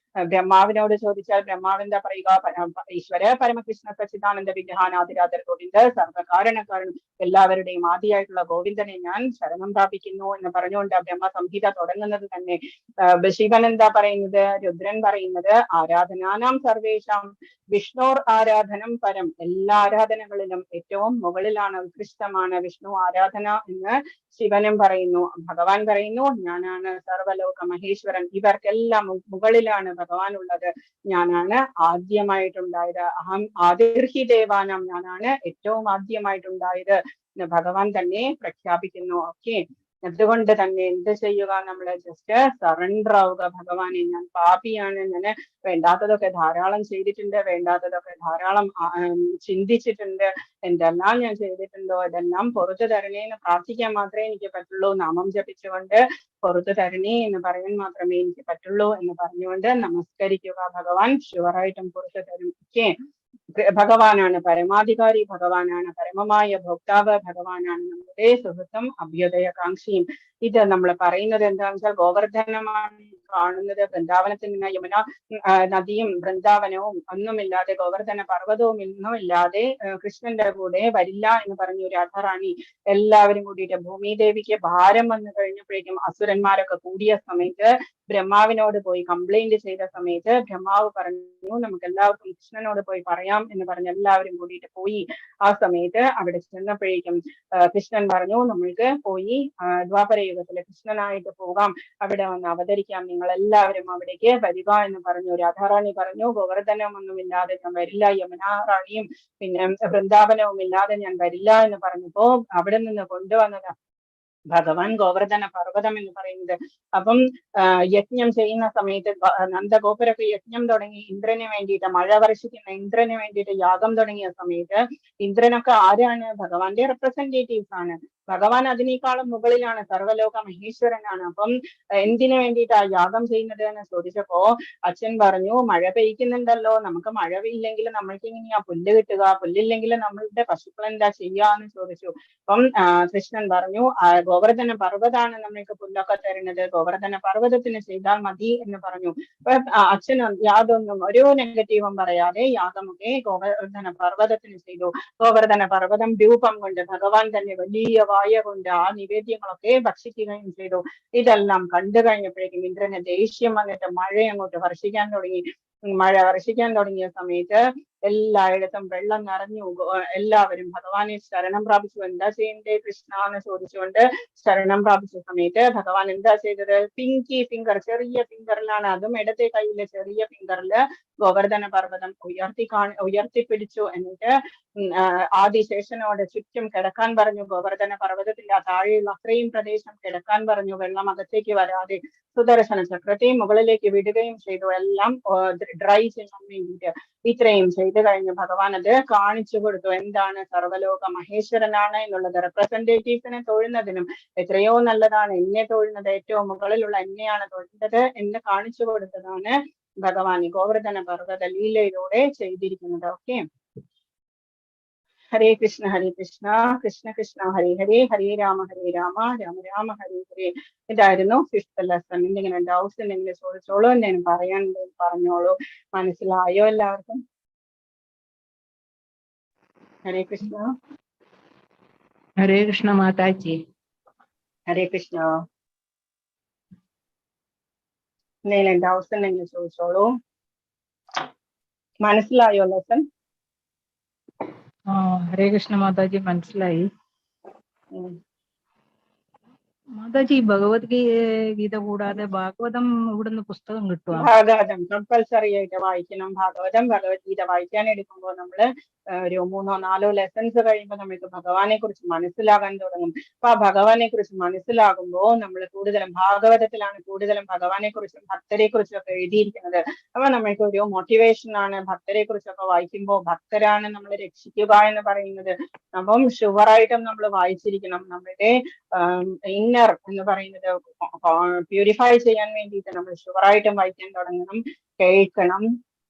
ബ്രഹ്മാവിനോട് ചോദിച്ചാൽ ബ്രഹ്മാവ് എന്താ പറയുക? ഈശ്വര പരമകൃഷ്ണ സച്ചിദാനന്ദ വിഗ്രഹാനാദിരാധർ ഗോവിന്ദ, സർവകാരണക്കാരനും എല്ലാവരുടെയും ആദിയായിട്ടുള്ള ഗോവിന്ദനെ ഞാൻ ശരണം പ്രാപിക്കുന്നു എന്ന് പറഞ്ഞുകൊണ്ട് ബ്രഹ്മ സംഹിത തുടങ്ങുന്നത് തന്നെ. ശിവൻ എന്താ പറയുന്നത്? രുദ്രൻ പറയുന്നത് ആരാധനാനാം സർവേഷാം വിഷ്ണോർ ആരാധനം പരം, എല്ലാ ആരാധനകളിലും ഏറ്റവും മുകളിലാണ്, ഉത്കൃഷ്ടമാണ് വിഷ്ണു ആരാധന എന്ന് ശിവനും പറയുന്നു. ഭഗവാൻ പറയുന്നു ഞാനാണ് സർവലോക മഹേശ്വരൻ, ഇവർക്കെല്ലാം മുകളിലാണ് ഭഗവാൻ ഉള്ളത്, ഞാനാണ് ആദ്യമായിട്ടുണ്ടായത്. അഹം ആദിർഹി ദേവാനം, ഞാനാണ് ഏറ്റവും ആദ്യമായിട്ടുണ്ടായത് എന്ന് ഭഗവാൻ തന്നെ പ്രഖ്യാപിക്കുന്നു. ഓക്കെ, അതുകൊണ്ട് തന്നെ എന്ത് ചെയ്യുക? നമ്മൾ ജസ്റ്റ് സറണ്ടർ ആവുക. ഭഗവാനെ, ഞാൻ പാപിയാണ്, ഞാൻ വേണ്ടാത്തതൊക്കെ ധാരാളം ചെയ്തിട്ടുണ്ട്, വേണ്ടാത്തതൊക്കെ ധാരാളം ചിന്തിച്ചിട്ടുണ്ട്, എന്തെല്ലാം ഞാൻ ചെയ്തിട്ടുണ്ടോ ഇതെല്ലാം പുറത്തു തരണേ എന്ന് പ്രാർത്ഥിക്കാൻ മാത്രമേ എനിക്ക് പറ്റുള്ളൂ. നാമം ജപിച്ചുകൊണ്ട് പുറത്തു തരണേ എന്ന് പറയാൻ മാത്രമേ എനിക്ക് പറ്റുള്ളൂ എന്ന് പറഞ്ഞുകൊണ്ട് നമസ്കരിക്കുക. ഭഗവാൻ ഷുവറായിട്ടും പുറത്തു തരും. ഓക്കെ, ഭഗവാനാണ് പരമാധികാരി, ഭഗവാനാണ് പരമമായ ഭോക്താവ്, ഭഗവാനാണ് നമ്മുടെ സുഹൃത്തും അഭ്യുദയകാംക്ഷിയും. ഇത് നമ്മൾ പറയുന്നത് എന്താണെന്ന് വെച്ചാൽ ഗോവർദ്ധനമാണ് കാണുന്നത്. വൃന്ദാവനത്തിൽ നിന്ന് യമുന നദിയും വൃന്ദാവനവും ഒന്നുമില്ലാതെ, ഗോവർദ്ധന പർവ്വതവും ഒന്നുമില്ലാതെ കൃഷ്ണന്റെ കൂടെ വരില്ല എന്ന് പറഞ്ഞു രാധാറാണി എല്ലാവരും കൂടിയിട്ട് ഭൂമിദേവിക്ക് ഭാരം വന്നു കഴിഞ്ഞപ്പോഴേക്കും അസുരന്മാരൊക്കെ കൂടിയ സമയത്ത് ബ്രഹ്മാവിനോട് പോയി കംപ്ലൈന്റ് ചെയ്ത സമയത്ത് ബ്രഹ്മാവ് പറഞ്ഞു നമുക്ക് എല്ലാവർക്കും കൃഷ്ണനോട് പോയി പറയാം എന്ന് പറഞ്ഞ് എല്ലാവരും കൂടിയിട്ട് പോയി. ആ സമയത്ത് അവിടെ ചെന്നപ്പോഴേക്കും കൃഷ്ണൻ പറഞ്ഞു നമ്മൾക്ക് പോയി ദ്വാപര യുഗത്തിലെ കൃഷ്ണനായിട്ട് പോകാം, അവിടെ വന്ന് അവതരിക്കാം, നിങ്ങൾ എല്ലാവരും അവിടേക്ക് വരിക എന്ന് പറഞ്ഞു. രാധാറാണി പറഞ്ഞു ഗോവർദ്ധനം ഒന്നുമില്ലാതെ ഞാൻ വരില്ല, യമുനാ റാണിയും പിന്നെ വൃന്ദാവനവും ഇല്ലാതെ ഞാൻ വരില്ല എന്ന് പറഞ്ഞപ്പോ അവിടെ നിന്ന് കൊണ്ടുവന്നത് ഭഗവാൻ ഗോവർദ്ധന പർവ്വതം എന്ന് പറയുന്നത്. അപ്പം യജ്ഞം ചെയ്യുന്ന സമയത്ത് നന്ദഗോപുരൊക്കെ യജ്ഞം തുടങ്ങി ഇന്ദ്രന് വേണ്ടിയിട്ട്, മഴ വർഷിക്കുന്ന ഇന്ദ്രന് വേണ്ടിയിട്ട് യാഗം തുടങ്ങിയ സമയത്ത് ഇന്ദ്രനൊക്കെ ആരാണ്? ഭഗവാന്റെ റെപ്രസെന്റേറ്റീവ്സ് ആണ്. ഭഗവാൻ അതിനേക്കാളും മുകളിലാണ്, സർവലോക മഹേശ്വരനാണ്. അപ്പം എന്തിനു വേണ്ടിയിട്ടാ യാഗം ചെയ്യുന്നത് എന്ന് ചോദിച്ചപ്പോ അച്ഛൻ പറഞ്ഞു മഴ പെയ്ക്കുന്നുണ്ടല്ലോ, നമുക്ക് മഴ പെയ്യില്ലെങ്കിൽ നമ്മൾക്ക് എങ്ങനെയാ പുല്ല് കിട്ടുക, പുല്ലില്ലെങ്കിൽ നമ്മളുടെ പശുക്കൾ എന്താ ചെയ്യാന്ന് ചോദിച്ചു. അപ്പം കൃഷ്ണൻ പറഞ്ഞു ഗോവർദ്ധന പർവ്വതാണ് നമ്മൾക്ക് പുല്ലൊക്കെ തരുന്നത്, ഗോവർദ്ധന പർവ്വതത്തിന് ചെയ്താൽ മതി എന്ന് പറഞ്ഞു. അപ്പൊ അച്ഛൻ യാതൊന്നും ഒരു നെഗറ്റീവും പറയാതെ യാഗമൊക്കെ ഗോവർദ്ധന പർവ്വതത്തിന് ചെയ്തു. ഗോവർദ്ധന പർവ്വതം രൂപം കൊണ്ട് ഭഗവാൻ തന്നെ വലിയ വായ കൊണ്ട് ആ നിവേദ്യങ്ങളൊക്കെ ഭക്ഷിക്കുകയും ചെയ്തു. ഇതെല്ലാം കണ്ടു കഴിഞ്ഞപ്പോഴേക്കും ഇന്ദ്രന് ദേഷ്യം വന്നിട്ട് മഴ അങ്ങോട്ട് വർഷിക്കാൻ തുടങ്ങി. മഴ വർഷിക്കാൻ തുടങ്ങിയ സമയത്ത് എല്ലായിടത്തും വെള്ളം നിറഞ്ഞു. എല്ലാവരും ഭഗവാനെ ശരണം പ്രാപിച്ചു. എന്താ ചെയ്യണ്ടേ കൃഷ്ണ എന്ന് ചോദിച്ചുകൊണ്ട് ശരണം പ്രാപിച്ച സമയത്ത് ഭഗവാൻ എന്താ ചെയ്തത്? പിങ്കി ഫിംഗർ, ചെറിയ ഫിംഗറിലാണ്, അതും ഇടത്തെ കയ്യിലെ ചെറിയ ഫിംഗറില് ഗോവർദ്ധന പർവ്വതം ഉയർത്തിപ്പിടിച്ചു. എന്നിട്ട് ആദിശേഷനോട് ചുറ്റും കിടക്കാൻ പറഞ്ഞു. ഗോവർദ്ധന പർവ്വതത്തിന്റെ താഴെയുള്ള അത്രയും പ്രദേശം കിടക്കാൻ പറഞ്ഞു, വെള്ളം അകത്തേക്ക് വരാതെ. സുദർശന ചക്രത്തെയും മുകളിലേക്ക് വിടുകയും ചെയ്തു, എല്ലാം ഡ്രൈ ചെയ്യാൻ വേണ്ടിയിട്ട്. ഇത്രയും ചെയ്തു കഴിഞ്ഞ് ഭഗവാൻ അത് കാണിച്ചു കൊടുത്തു. എന്താണ്? സർവലോക മഹേശ്വരനാണ് എന്നുള്ളത്. റെപ്രസെന്റേറ്റീവ്സിനെ തൊഴുന്നതിനും എത്രയോ നല്ലതാണ് എന്നെ തൊഴുന്നത്, ഏറ്റവും മുകളിലുള്ള എന്നെയാണ് തൊഴുന്നത് എന്ന് കാണിച്ചു കൊടുത്തതാണ് ഭഗവാൻ ഗോവർദ്ധന പർവ്വത ലീലയിലൂടെ ചെയ്തിരിക്കുന്നത്. ഓക്കെ, ഹരേ കൃഷ്ണ കൃഷ്ണ കൃഷ്ണ ഹരേ ഹരേ, ഹരേ രാമ രാമ രാമ ഹരേ ഹരേ. ഇതായിരുന്നു 5th ലെസൺ. എന്തെങ്കിലും ഡൗട്ട്സ് എന്തെങ്കിലും ചോദിച്ചോളൂ, എന്തെങ്കിലും പറയാൻ പറഞ്ഞോളൂ. മനസ്സിലായോ എല്ലാവർക്കും? ഹരേ കൃഷ്ണ. ഹരേ കൃഷ്ണ മാതാജി. ഹരേ കൃഷ്ണ. എന്തെങ്കിലും ഡൗട്ട്സ് എന്തെങ്കിലും ചോദിച്ചോളൂ. മനസ്സിലായോ ലെസൺ? ഹരേ കൃഷ്ണ മാതാജി, മനസ്സിലായി. മാതാജി, ഭഗവത് ഗീത കൂടാതെ ഭാഗവതം ഇവിടുന്ന് പുസ്തകം കിട്ടുക? ഭാഗവതം കമ്പൽസറി ആയിട്ട് വായിക്കണം. ഭഗവത്ഗീത വായിക്കാൻ എടുക്കുമ്പോൾ നമ്മള് ഒരു 3-4 ലെസൺസ് കഴിയുമ്പോൾ നമുക്ക് ഭഗവാനെ കുറിച്ച് മനസ്സിലാകാൻ തുടങ്ങും. അപ്പൊ ആ ഭഗവാനെ കുറിച്ച് മനസ്സിലാകുമ്പോൾ നമ്മൾ കൂടുതലും ഭാഗവതത്തിലാണ് കൂടുതലും ഭഗവാനെ കുറിച്ചും ഭക്തരെ കുറിച്ചും ഒക്കെ എഴുതിയിരിക്കുന്നത്. അപ്പൊ നമുക്ക് ഒരു മോട്ടിവേഷൻ ആണ് ഭക്തരെ കുറിച്ചൊക്കെ വായിക്കുമ്പോൾ. ഭക്തരാണ് നമ്മളെ രക്ഷിക്കുക എന്ന് പറയുന്നത്. അപ്പം ഷുവറായിട്ടും നമ്മൾ വായിച്ചിരിക്കണം. നമ്മുടെ ഇന്നർ എന്ന് പറയുന്നത് പ്യൂരിഫൈ ചെയ്യാൻ വേണ്ടിയിട്ട് നമ്മൾ ഷുവറായിട്ടും വായിക്കാൻ തുടങ്ങണം, കേൾക്കണം.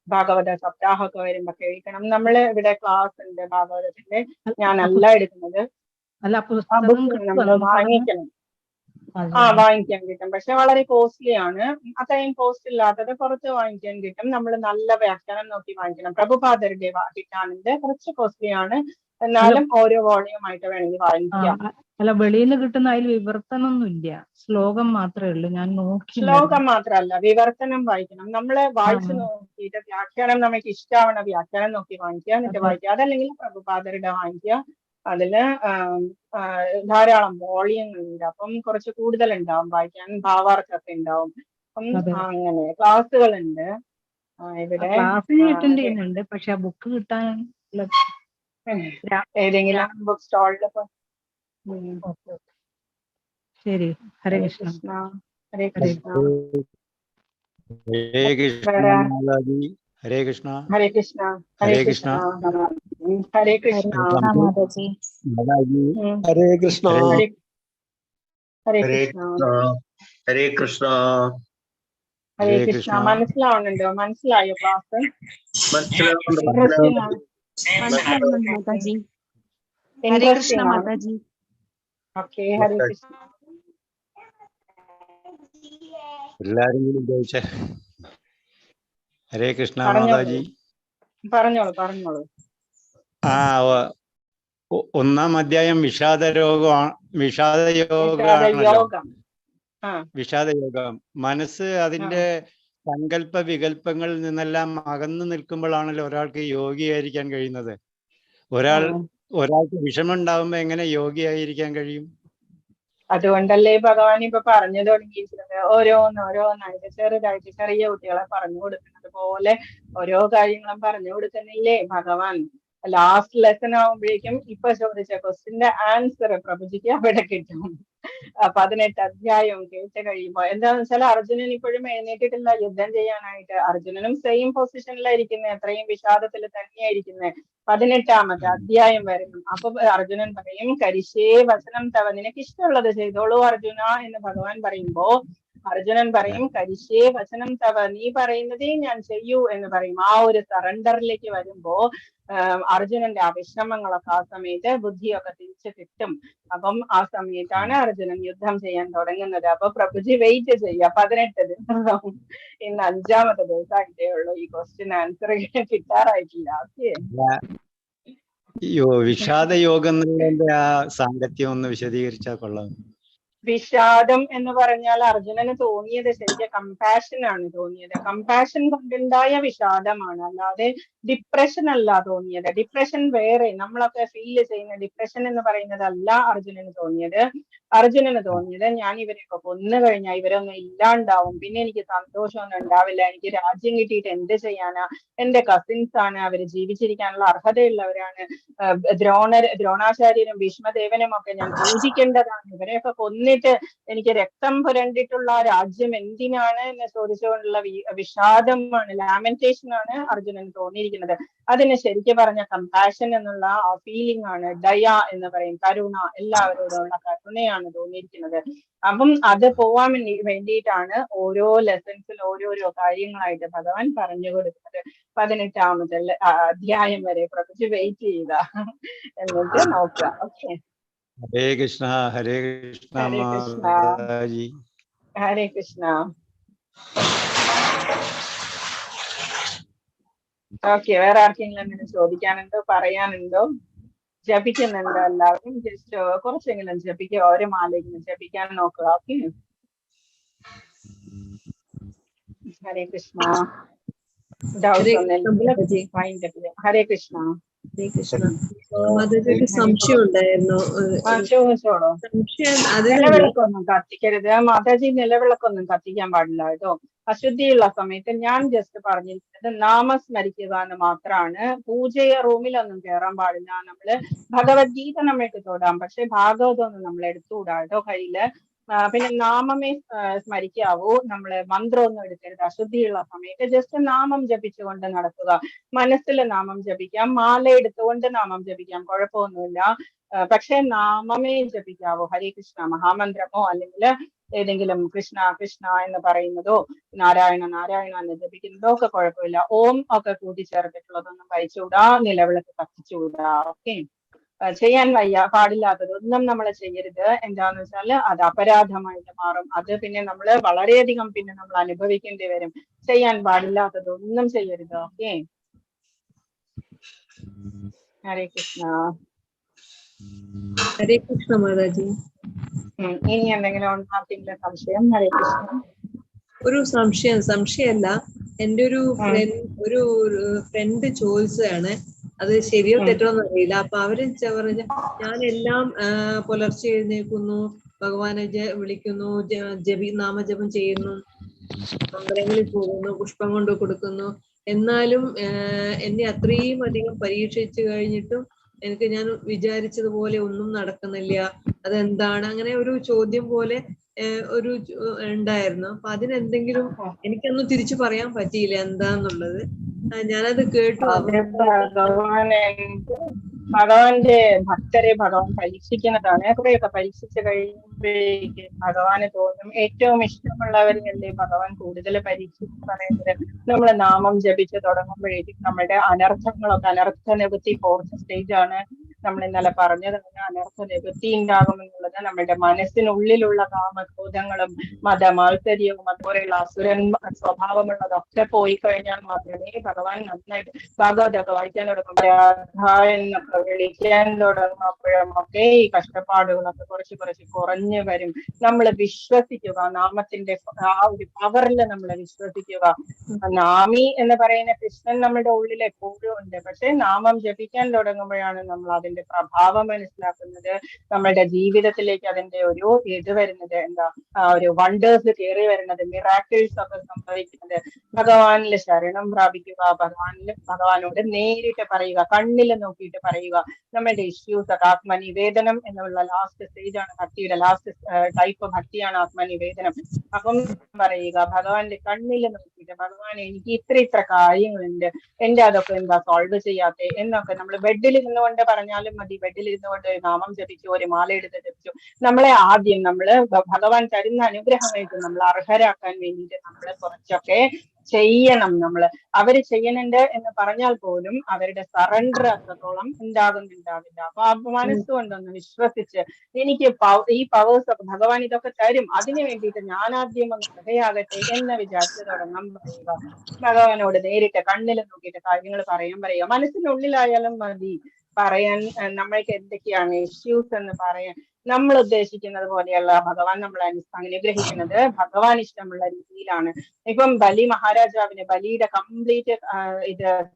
ഭാഗവത സപ്താഹമൊക്കെ വരുമ്പോ കേൾക്കണം. നമ്മള് ഇവിടെ ക്ലാസ് ഉണ്ട് ഭാഗവതത്തിന്റെ, ഞാനല്ല എടുക്കുന്നത്. അല്ല, ആ പുസ്തകം ബുക്ക് നമ്മൾ വാങ്ങിക്കണം. വാങ്ങിക്കാൻ കിട്ടും, പക്ഷെ വളരെ കോസ്റ്റ്ലി ആണ്. അത്രയും കോസ്റ്റ് ഇല്ലാത്തത് കുറച്ച് വാങ്ങിക്കാൻ കിട്ടും. നമ്മൾ നല്ല വ്യാഖ്യാനം നോക്കി വാങ്ങിക്കണം. പ്രഭുപാദരുടെ കിട്ടാനുണ്ട്, കുറച്ച് കോസ്റ്റ്ലി ആണ്, എന്നാലും ഓരോ വോളിയം ആയിട്ട് വേണമെങ്കിൽ വാങ്ങിക്കാം. അല്ല, വെളിയിൽ നിന്ന് കിട്ടുന്ന അതിൽ വിവർത്തനമൊന്നും ഇല്ല, ശ്ലോകം മാത്രമേ ഉള്ളൂ. ഞാൻ നോക്കി. ശ്ലോകം മാത്രമല്ല, വിവർത്തനം വായിക്കണം. നമ്മള് വായിച്ചു നോക്കിയിട്ട് വ്യാഖ്യാനം നമുക്ക് ഇഷ്ടമാവണ വ്യാഖ്യാനം നോക്കി വാങ്ങിക്കുക, എന്നിട്ട് വായിക്കുക. അതല്ലെങ്കിൽ പ്രഭുപാദരുടെ വാങ്ങിക്കുക. അതില് ധാരാളം വോളിയങ്ങളുണ്ട്, അപ്പം കുറച്ച് കൂടുതൽ ഉണ്ടാവും വായിക്കാൻ, ഭാവാർത്ഥമൊക്കെ ഉണ്ടാവും. അപ്പം അങ്ങനെ ക്ലാസ്സുകളുണ്ട് ഇവിടെ. ക്ലാസ്സിന് അറ്റൻഡ് ചെയ്യുന്നുണ്ട്, പക്ഷെ ആ ബുക്ക് കിട്ടാൻ ഏതെങ്കിലും ബുക്ക് സ്റ്റാളിൽ. ശരി. ഹരേ കൃഷ്ണ. ഹരേ കൃഷ്ണ. ഹരേ കൃഷ്ണ മാതാജി. ഹരേ കൃഷ്ണ. ഹരേ കൃഷ്ണ. ഹരേ കൃഷ്ണ. ഹരേ കൃഷ്ണ മാതാജി. മാതാജി. ഹരേ കൃഷ്ണ. ഹരേ കൃഷ്ണ. ഹരേ കൃഷ്ണ. ഹരേ കൃഷ്ണ. മനസ്സിലാവുന്നുണ്ടോ? മനസ്സിലായോ ക്ലാസ്? മാതാജി. ഹരേ കൃഷ്ണ മാതാജി. ഓക്കെ. ഹരേ കൃഷ്ണ. എല്ലാരും കൂടി ചോദിച്ചേ. ഹരേ കൃഷ്ണ മാതാജി. പറഞ്ഞോളൂ. ഒന്നാം അധ്യായം വിഷാദയോഗം. മനസ്സ് അതിന്റെ സങ്കല്പ വികല്പങ്ങളിൽ നിന്നെല്ലാം അകന്നു നിൽക്കുമ്പോഴാണല്ലോ ഒരാൾക്ക് യോഗിയായിരിക്കാൻ കഴിയുന്നത്. ഒരാൾക്ക് വിഷമുണ്ടാവുമ്പോ എങ്ങനെ യോഗിയായിരിക്കാൻ കഴിയും? അതുകൊണ്ടല്ലേ ഭഗവാൻ ഇപ്പൊ പറഞ്ഞു തുടങ്ങിയിരിക്കുന്നത്, ഓരോന്നായിട്ട് ചെറുതായിട്ട് ചെറിയ കുട്ടികളെ പറഞ്ഞു കൊടുക്കുന്നത് പോലെ ഓരോ കാര്യങ്ങളും പറഞ്ഞു കൊടുക്കുന്നില്ലേ ഭഗവാൻ. ലാസ്റ്റ് ലെസൺ ആവുമ്പോഴേക്കും ഇപ്പൊ ചോദിച്ച ക്വസ്റ്റിന്റെ ആൻസർ പ്രഭുജിക്ക് അവിടെ കിട്ടും. 18 അധ്യായം കേട്ട് കഴിയുമ്പോ എന്താന്ന് വെച്ചാൽ അർജുനൻ ഇപ്പോഴും എഴുന്നേറ്റിട്ടില്ല യുദ്ധം ചെയ്യാനായിട്ട്. അർജുനനും സെയിം പൊസിഷനിലായിരിക്കുന്നത്, എത്രയും വിഷാദത്തിൽ തന്നെയായിരിക്കുന്നത്. 18ാമത്തെ അധ്യായം വരണം. അപ്പൊ അർജുനൻ പറയും, കരിശേ വചനം തവ, നിനക്ക് ഇഷ്ടമുള്ളത് ചെയ്തോളൂ അർജുന എന്ന് ഭഗവാൻ പറയുമ്പോ അർജുനൻ പറയും, കരിശേ വചനം തവ, നീ പറയുന്നതേ ഞാൻ ചെയ്യൂ എന്ന് പറയും. ആ ഒരു സറണ്ടറിലേക്ക് വരുമ്പോ അർജുനന്റെ ആ വിഷമങ്ങളൊക്കെ ആ സമയത്ത് ബുദ്ധിയൊക്കെ തിരിച്ചു കിട്ടും. അപ്പം ആ സമയത്താണ് അർജുനൻ യുദ്ധം ചെയ്യാൻ തുടങ്ങുന്നത്. അപ്പൊ പ്രഭുജി വെയിറ്റ് ചെയ്യുക. 18 ദിവസം, ഇന്ന് 5ാമത്തെ ദിവസമായിട്ടേ ഉള്ളൂ. ഈ ക്വസ്റ്റ്യൻ ആൻസർ കിട്ടാറായിട്ടില്ല. വിഷാദയോഗം എന്നുള്ളതിന്റെ ആ സാങ്കത്യം ഒന്ന് വിശദീകരിച്ചാൽ കൊള്ളാം. വിഷാദം എന്ന് പറഞ്ഞാൽ അർജുനന് തോന്നിയത് ശരിക്കും കമ്പാഷൻ ആണ് തോന്നിയത്. കമ്പാഷൻ കൊണ്ടുണ്ടായ വിഷാദമാണ്, അല്ലാതെ ഡിപ്രഷൻ അല്ല തോന്നിയത്. ഡിപ്രഷൻ വേറെ, നമ്മളൊക്കെ ഫീൽ ചെയ്യുന്ന ഡിപ്രഷൻ എന്ന് പറയുന്നത് അല്ല അർജുനന് തോന്നിയത്. അർജുനന് തോന്നിയത്, ഞാൻ ഇവരെയൊക്കെ കൊന്നു കഴിഞ്ഞാൽ ഇവരൊന്നും ഇല്ലാണ്ടാവും, പിന്നെ എനിക്ക് സന്തോഷമൊന്നും ഉണ്ടാവില്ല, എനിക്ക് രാജ്യം കിട്ടിയിട്ട് എന്ത് ചെയ്യാനാ, എന്റെ കസിൻസ് ആണ്, അവര് ജീവിച്ചിരിക്കാനുള്ള അർഹതയുള്ളവരാണ്, ദ്രോണാചാര്യരും ഭീഷ്മദേവനും ഒക്കെ ഞാൻ പൂജിക്കേണ്ടതാണ്, ഇവരെയൊക്കെ കൊന്നിട്ട് എനിക്ക് രക്തം പുരണ്ടിട്ടുള്ള രാജ്യം എന്തിനാണ് എന്ന് ചോദിച്ചുകൊണ്ടുള്ള വിഷാദമാണ്, ലാമെന്റേഷൻ ആണ് അർജുനന് തോന്നിയിരിക്കുന്നത്. അതിന് ശരിക്കും പറഞ്ഞ കമ്പാഷൻ എന്നുള്ള ആ ഫീലിംഗ് ആണ്. ദയ എന്ന് പറയും, കരുണ, എല്ലാവരോടുള്ള കരുണയാണ് തോന്നിയിരിക്കുന്നത്. അപ്പം അത് പോവാൻ വേണ്ടിയിട്ടാണ് ഓരോ ലെസൺസിൽ ഓരോരോ കാര്യങ്ങളായിട്ട് ഭഗവാൻ പറഞ്ഞു കൊടുക്കുന്നത്. 18ാമത്തെ അധ്യായം വരെ കുറച്ച് വെയിറ്റ് ചെയ്യുക, എന്നിട്ട് നോക്കുക. ഓക്കെ. ഹരേ കൃഷ്ണ. ഹരേ കൃഷ്ണ മാതാജി. ഹരേ കൃഷ്ണ. ഓക്കെ. വേറെ ആർക്കെങ്കിലും എന്തെങ്കിലും ചോദിക്കാനുണ്ടോ, പറയാനുണ്ടോ? ജപിക്കുന്നുണ്ടോ എല്ലാവരും? ജസ്റ്റ് കുറച്ചെങ്കിലും ജപിക്കുക, ഓരോ മാലെങ്കിലും ജപിക്കാൻ നോക്കുക. ഓക്കെ. ഹരേ കൃഷ്ണ. ഡൗട്ട്സ് ഒന്നെങ്കിലും ഫൈൻഡ് അപ്പ്. ഹരേ കൃഷ്ണ. ഹരേ കൃഷ്ണ. മാതാജിക്ക് സംശയം ഉണ്ടായിരുന്നു. ചോദിച്ചോളൂ. നിലവിളക്കൊന്നും കത്തിക്കരുത് മാതാജി, നിലവിളക്കൊന്നും കത്തിക്കാൻ പാടില്ല കേട്ടോ. അശുദ്ധിയുള്ള സമയത്ത് ഞാൻ ജസ്റ്റ് പറഞ്ഞിരിക്കുന്നത് നാമസ്മരിക്കുക എന്ന് മാത്രമാണ്. പൂജയെ റൂമിലൊന്നും കയറാൻ പാടില്ല. നമ്മള് ഭഗവത്ഗീത നമ്മൾക്ക് തൊടാം, പക്ഷെ ഭാഗവതമൊന്നും നമ്മൾ എടുത്തുകൂടാ കേട്ടോ കയ്യില്. പിന്നെ നാമമേ സ്മരിക്കാവൂ, നമ്മള് മന്ത്രമൊന്നും എടുക്കരുത്. അശുദ്ധിയുള്ള സമയത്ത് ജസ്റ്റ് നാമം ജപിച്ചുകൊണ്ട് നടക്കുക. മനസ്സിൽ നാമം ജപിക്കാം, മാല എടുത്തുകൊണ്ട് നാമം ജപിക്കാം, കുഴപ്പമൊന്നുമില്ല. പക്ഷെ നാമമേ ജപിക്കാവൂ. ഹരേ കൃഷ്ണ മഹാമന്ത്രമോ അല്ലെങ്കിൽ ഏതെങ്കിലും കൃഷ്ണ കൃഷ്ണ എന്ന് പറയുന്നതോ നാരായണ നാരായണ എന്ന് ജപിക്കുന്നതോ ഒക്കെ കുഴപ്പമില്ല. ഓം ഒക്കെ കൂട്ടിച്ചേർത്തിട്ടുള്ളതൊന്നും കഴിച്ചുകൂടാ, നിലവിളക്ക് കത്തിച്ചുകൂടാ. ഓക്കെ, ചെയ്യാൻ പാടില്ലാത്തതൊന്നും നമ്മൾ ചെയ്യരുത്. എന്താന്ന് വെച്ചാല് അത് അപരാധമായിട്ട് മാറും. അത് പിന്നെ നമ്മള് വളരെയധികം പിന്നെ നമ്മൾ അനുഭവിക്കേണ്ടി വരും. ചെയ്യാൻ പാടില്ലാത്തതൊന്നും ചെയ്യരുത്. ഓക്കെ, ഹരേ കൃഷ്ണ. ഹരേ കൃഷ്ണ മാതാജി. ഇനി എന്തെങ്കിലും ആർക്കെങ്കിലും സംശയം? ഹരേ കൃഷ്ണ. ഒരു സംശയമല്ല, എൻ്റെ ഒരു ഫ്രണ്ട് ചോദിച്ചതാണ്. അത് ശരിയോ തെറ്റോ എന്നറിയില്ല. അപ്പൊ അവര് പറഞ്ഞ ഞാനെല്ലാം പുലർച്ചെ എഴുന്നേൽക്കുന്നു, ഭഗവാനെ വിളിക്കുന്നു, നാമജപം ചെയ്യുന്നു, അമ്പലങ്ങളിൽ പോകുന്നു, പുഷ്പം കൊണ്ട് കൊടുക്കുന്നു. എന്നാലും എന്നെ അത്രയും അധികം പരീക്ഷിച്ചു കഴിഞ്ഞിട്ടും ഞാൻ വിചാരിച്ചതുപോലെ ഒന്നും നടക്കുന്നില്ല. അതെന്താണ്? അങ്ങനെ ഒരു ചോദ്യം പോലെ ഒരു ഉണ്ടായിരുന്നു. അപ്പൊ അതിനെന്തെങ്കിലും എനിക്കൊന്നും തിരിച്ചു പറയാൻ പറ്റിയില്ല എന്താന്നുള്ളത്. ഞാനത് കേട്ടു. ഭഗവാന്റെ ഭക്തരെ ഭഗവാൻ പരീക്ഷിക്കുന്നതാണ്. കുറെയൊക്കെ പരീക്ഷിച്ചു കഴിയുമ്പോഴേക്ക് ഭഗവാന് തോന്നും ഏറ്റവും ഇഷ്ടമുള്ളവരെയല്ലേ ഭഗവാൻ കൂടുതൽ പരീക്ഷിച്ച് പറയുന്നത്. നമ്മൾ നാമം ജപിച്ച് തുടങ്ങുമ്പോഴേക്കും നമ്മുടെ അനർത്ഥങ്ങളൊക്കെ, അനർത്ഥ നിവൃത്തി 4th സ്റ്റേജ് ആണ് നമ്മൾ ഇന്നലെ പറഞ്ഞത്. അനർത്ഥ നിവൃത്തി ഉണ്ടാകുമെന്നുള്ളത് നമ്മുടെ മനസ്സിനുള്ളിലുള്ള കാമക്രോധങ്ങളും മതമാത്സര്യവും അതുപോലെയുള്ള അസുരൻ സ്വഭാവമുള്ളതൊക്കെ പോയി കഴിഞ്ഞാൽ മാത്രമേ ഭഗവാൻ നന്നായിട്ട് ഭാഗവതമൊക്കെ വായിക്കാൻ തുടങ്ങുമ്പോൾ വിളിക്കാൻ തുടങ്ങുമ്പോഴൊക്കെ ഈ കഷ്ടപ്പാടുകളൊക്കെ കുറച്ച് കുറഞ്ഞു വരും. നമ്മൾ വിശ്വസിക്കുക, നാമത്തിന്റെ ആ ഒരു പവറിൽ നമ്മൾ വിശ്വസിക്കുക. നാമി എന്ന് പറയുന്ന കൃഷ്ണൻ നമ്മുടെ ഉള്ളിൽ എപ്പോഴും ഉണ്ട്. പക്ഷെ നാമം ജപിക്കാൻ തുടങ്ങുമ്പോഴാണ് നമ്മൾ അതിന്റെ പ്രഭാവം മനസ്സിലാക്കുന്നത്. നമ്മളുടെ ജീവിതത്തിലേക്ക് അതിന്റെ ഒരു ഇത് വരുന്നത്, എന്താ ഒരു വണ്ടേഴ്സ് കയറി വരുന്നത്, മിറാക്കിൾസ് ഒക്കെ സംഭവിക്കുന്നത്. ഭഗവാനിൽ ശരണം പ്രാപിക്കുക, ഭഗവാനോട് നേരിട്ട് പറയുക, കണ്ണിൽ നോക്കിയിട്ട് പറയുക. നമ്മളുടെ ഇഷ്യൂസ് ഒക്കെ ആത്മനിവേദനം എന്നുള്ള ലാസ്റ്റ് സ്റ്റേജ് ആണ് ഭക്തിയുടെ ലാസ്റ്റ് ടൈപ്പ് ഭക്തിയാണ് ആത്മനിവേദനം. അപ്പം പറയുക, ഭഗവാന്റെ കണ്ണിൽ നോക്കിയിട്ട്, ഭഗവാൻ എനിക്ക് ഇത്ര കാര്യങ്ങളുണ്ട്, എന്റെ അതൊക്കെ എന്താ സോൾവ് ചെയ്യാത്തെ എന്നൊക്കെ നമ്മൾ ബെഡിൽ ഇരുന്നുകൊണ്ട് പറഞ്ഞാലും മതി. ബെഡിൽ ഇരുന്നുകൊണ്ട് ഒരു നാമം ജപിച്ചു, ഒരു മാല എടുത്ത് ജപിച്ചു. നമ്മളെ ആദ്യം ഭഗവാൻ തരുന്ന അനുഗ്രഹമായിട്ട് നമ്മൾ അർഹരാക്കാൻ വേണ്ടിയിട്ട് നമ്മൾ കുറച്ചൊക്കെ ചെയ്യണം. അവര് ചെയ്യുന്നുണ്ട് എന്ന് പറഞ്ഞാൽ പോലും അവരുടെ സറണ്ടർ അത്രത്തോളം ഉണ്ടാകുന്നുണ്ടാവില്ല. അപ്പൊ മനസ്സുകൊണ്ടൊന്ന് വിശ്വസിച്ച് എനിക്ക് ഈ പവേഴ്സ് ഒക്കെ ഭഗവാൻ ഇതൊക്കെ തരും, അതിനു വേണ്ടിയിട്ട് ഞാൻ ആദ്യം ഒന്ന് അർഹയാകട്ടെ എന്ന് വിചാരിച്ചു തുടങ്ങാൻ പറയുക. ഭഗവാനോട് നേരിട്ട് കണ്ണിൽ നോക്കിയിട്ട് കാര്യങ്ങൾ പറയുക. മനസ്സിനുള്ളിലായാലും മതി പറയാൻ. നമ്മൾക്ക് എന്തൊക്കെയാണ് ഇഷ്യൂസ് എന്ന് പറയാൻ നമ്മൾ ഉദ്ദേശിക്കുന്നത് പോലെയല്ല ഭഗവാൻ നമ്മളെ അനുഗ്രഹിക്കുന്നത്. ഭഗവാൻ ഇഷ്ടമുള്ള രീതിയിലാണ്. ഇപ്പം ബലി മഹാരാജാവിന് ബലിയുടെ കംപ്ലീറ്റ്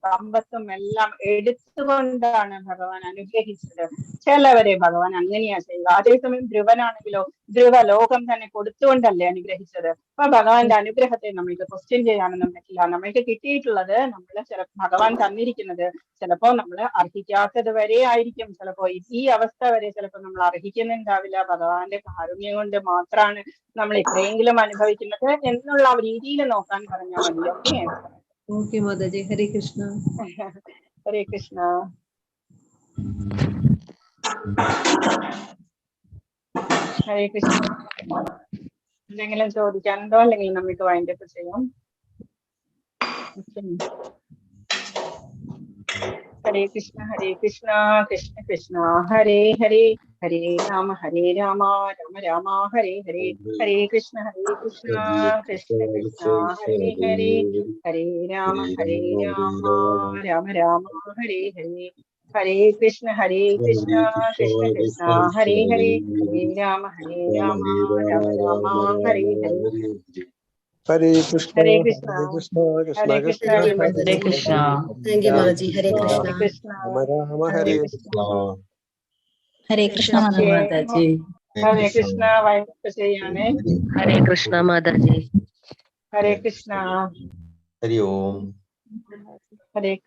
സമ്പത്തും എല്ലാം എടുത്തുകൊണ്ടാണ് ഭഗവാൻ അനുഗ്രഹിച്ചത്. ചിലവരെ ഭഗവാൻ അങ്ങനെയാ ചെയ്യുക. അതേസമയം ധ്രുവനാണെങ്കിലോ ധ്രുവലോകം തന്നെ കൊടുത്തുകൊണ്ടല്ലേ അനുഗ്രഹിച്ചത്. അപ്പൊ ഭഗവാന്റെ അനുഗ്രഹത്തെ നമ്മൾക്ക് ക്വസ്റ്റ്യൻ ചെയ്യാനൊന്നും പറ്റില്ല. നമ്മൾക്ക് കിട്ടിയിട്ടുള്ളത് ഭഗവാൻ തന്നിരിക്കുന്നത് ചിലപ്പോ നമ്മൾ അർഹിക്കാത്തത് വരെ ആയിരിക്കും. ചിലപ്പോ ഈ അവസ്ഥ വരെ ചിലപ്പോ നമ്മൾ അർഹിക്കുന്നുണ്ടാവില്ല. ഭഗവാന്റെ കാരുണ്യം കൊണ്ട് മാത്രമാണ് നമ്മൾ ഇത്രയെങ്കിലും അനുഭവിക്കുന്നത് എന്നുള്ള രീതിയിൽ നോക്കാൻ പറഞ്ഞാൽ മതി. Okay, okay Mataji. ഹരേ കൃഷ്ണ. ഹരേ കൃഷ്ണ. ഹരേ കൃഷ്ണ. എന്തെങ്കിലും ചോദിക്കാനുണ്ടോ? അല്ലെങ്കിൽ നമുക്ക് വൈൻഡപ്പ് ചെയ്യാം. Hare Krishna Krishna Krishna Hare Hare, Hare Rama Rama Rama Hare Hare, Hare Krishna Krishna Krishna Hare Hare, Hare Rama Rama Rama Hare Hare, Hare Krishna Krishna Krishna Hare Hare, Hare Rama Rama Rama Hare Hare. Hare Krishna Hare Krishna Krishna Hare Krishna Krishna Hare Krishna thank you Mataji. Hare Krishna. Krishna Rama Rama Hare Krishna. Hare Krishna Mataji. Hare Krishna. Wind up ചെയ്യാനേ. ഹരേ കൃഷ്ണ മാതാജി. ഹരേ കൃഷ്ണ. ഹരി ഓം. ഹരേ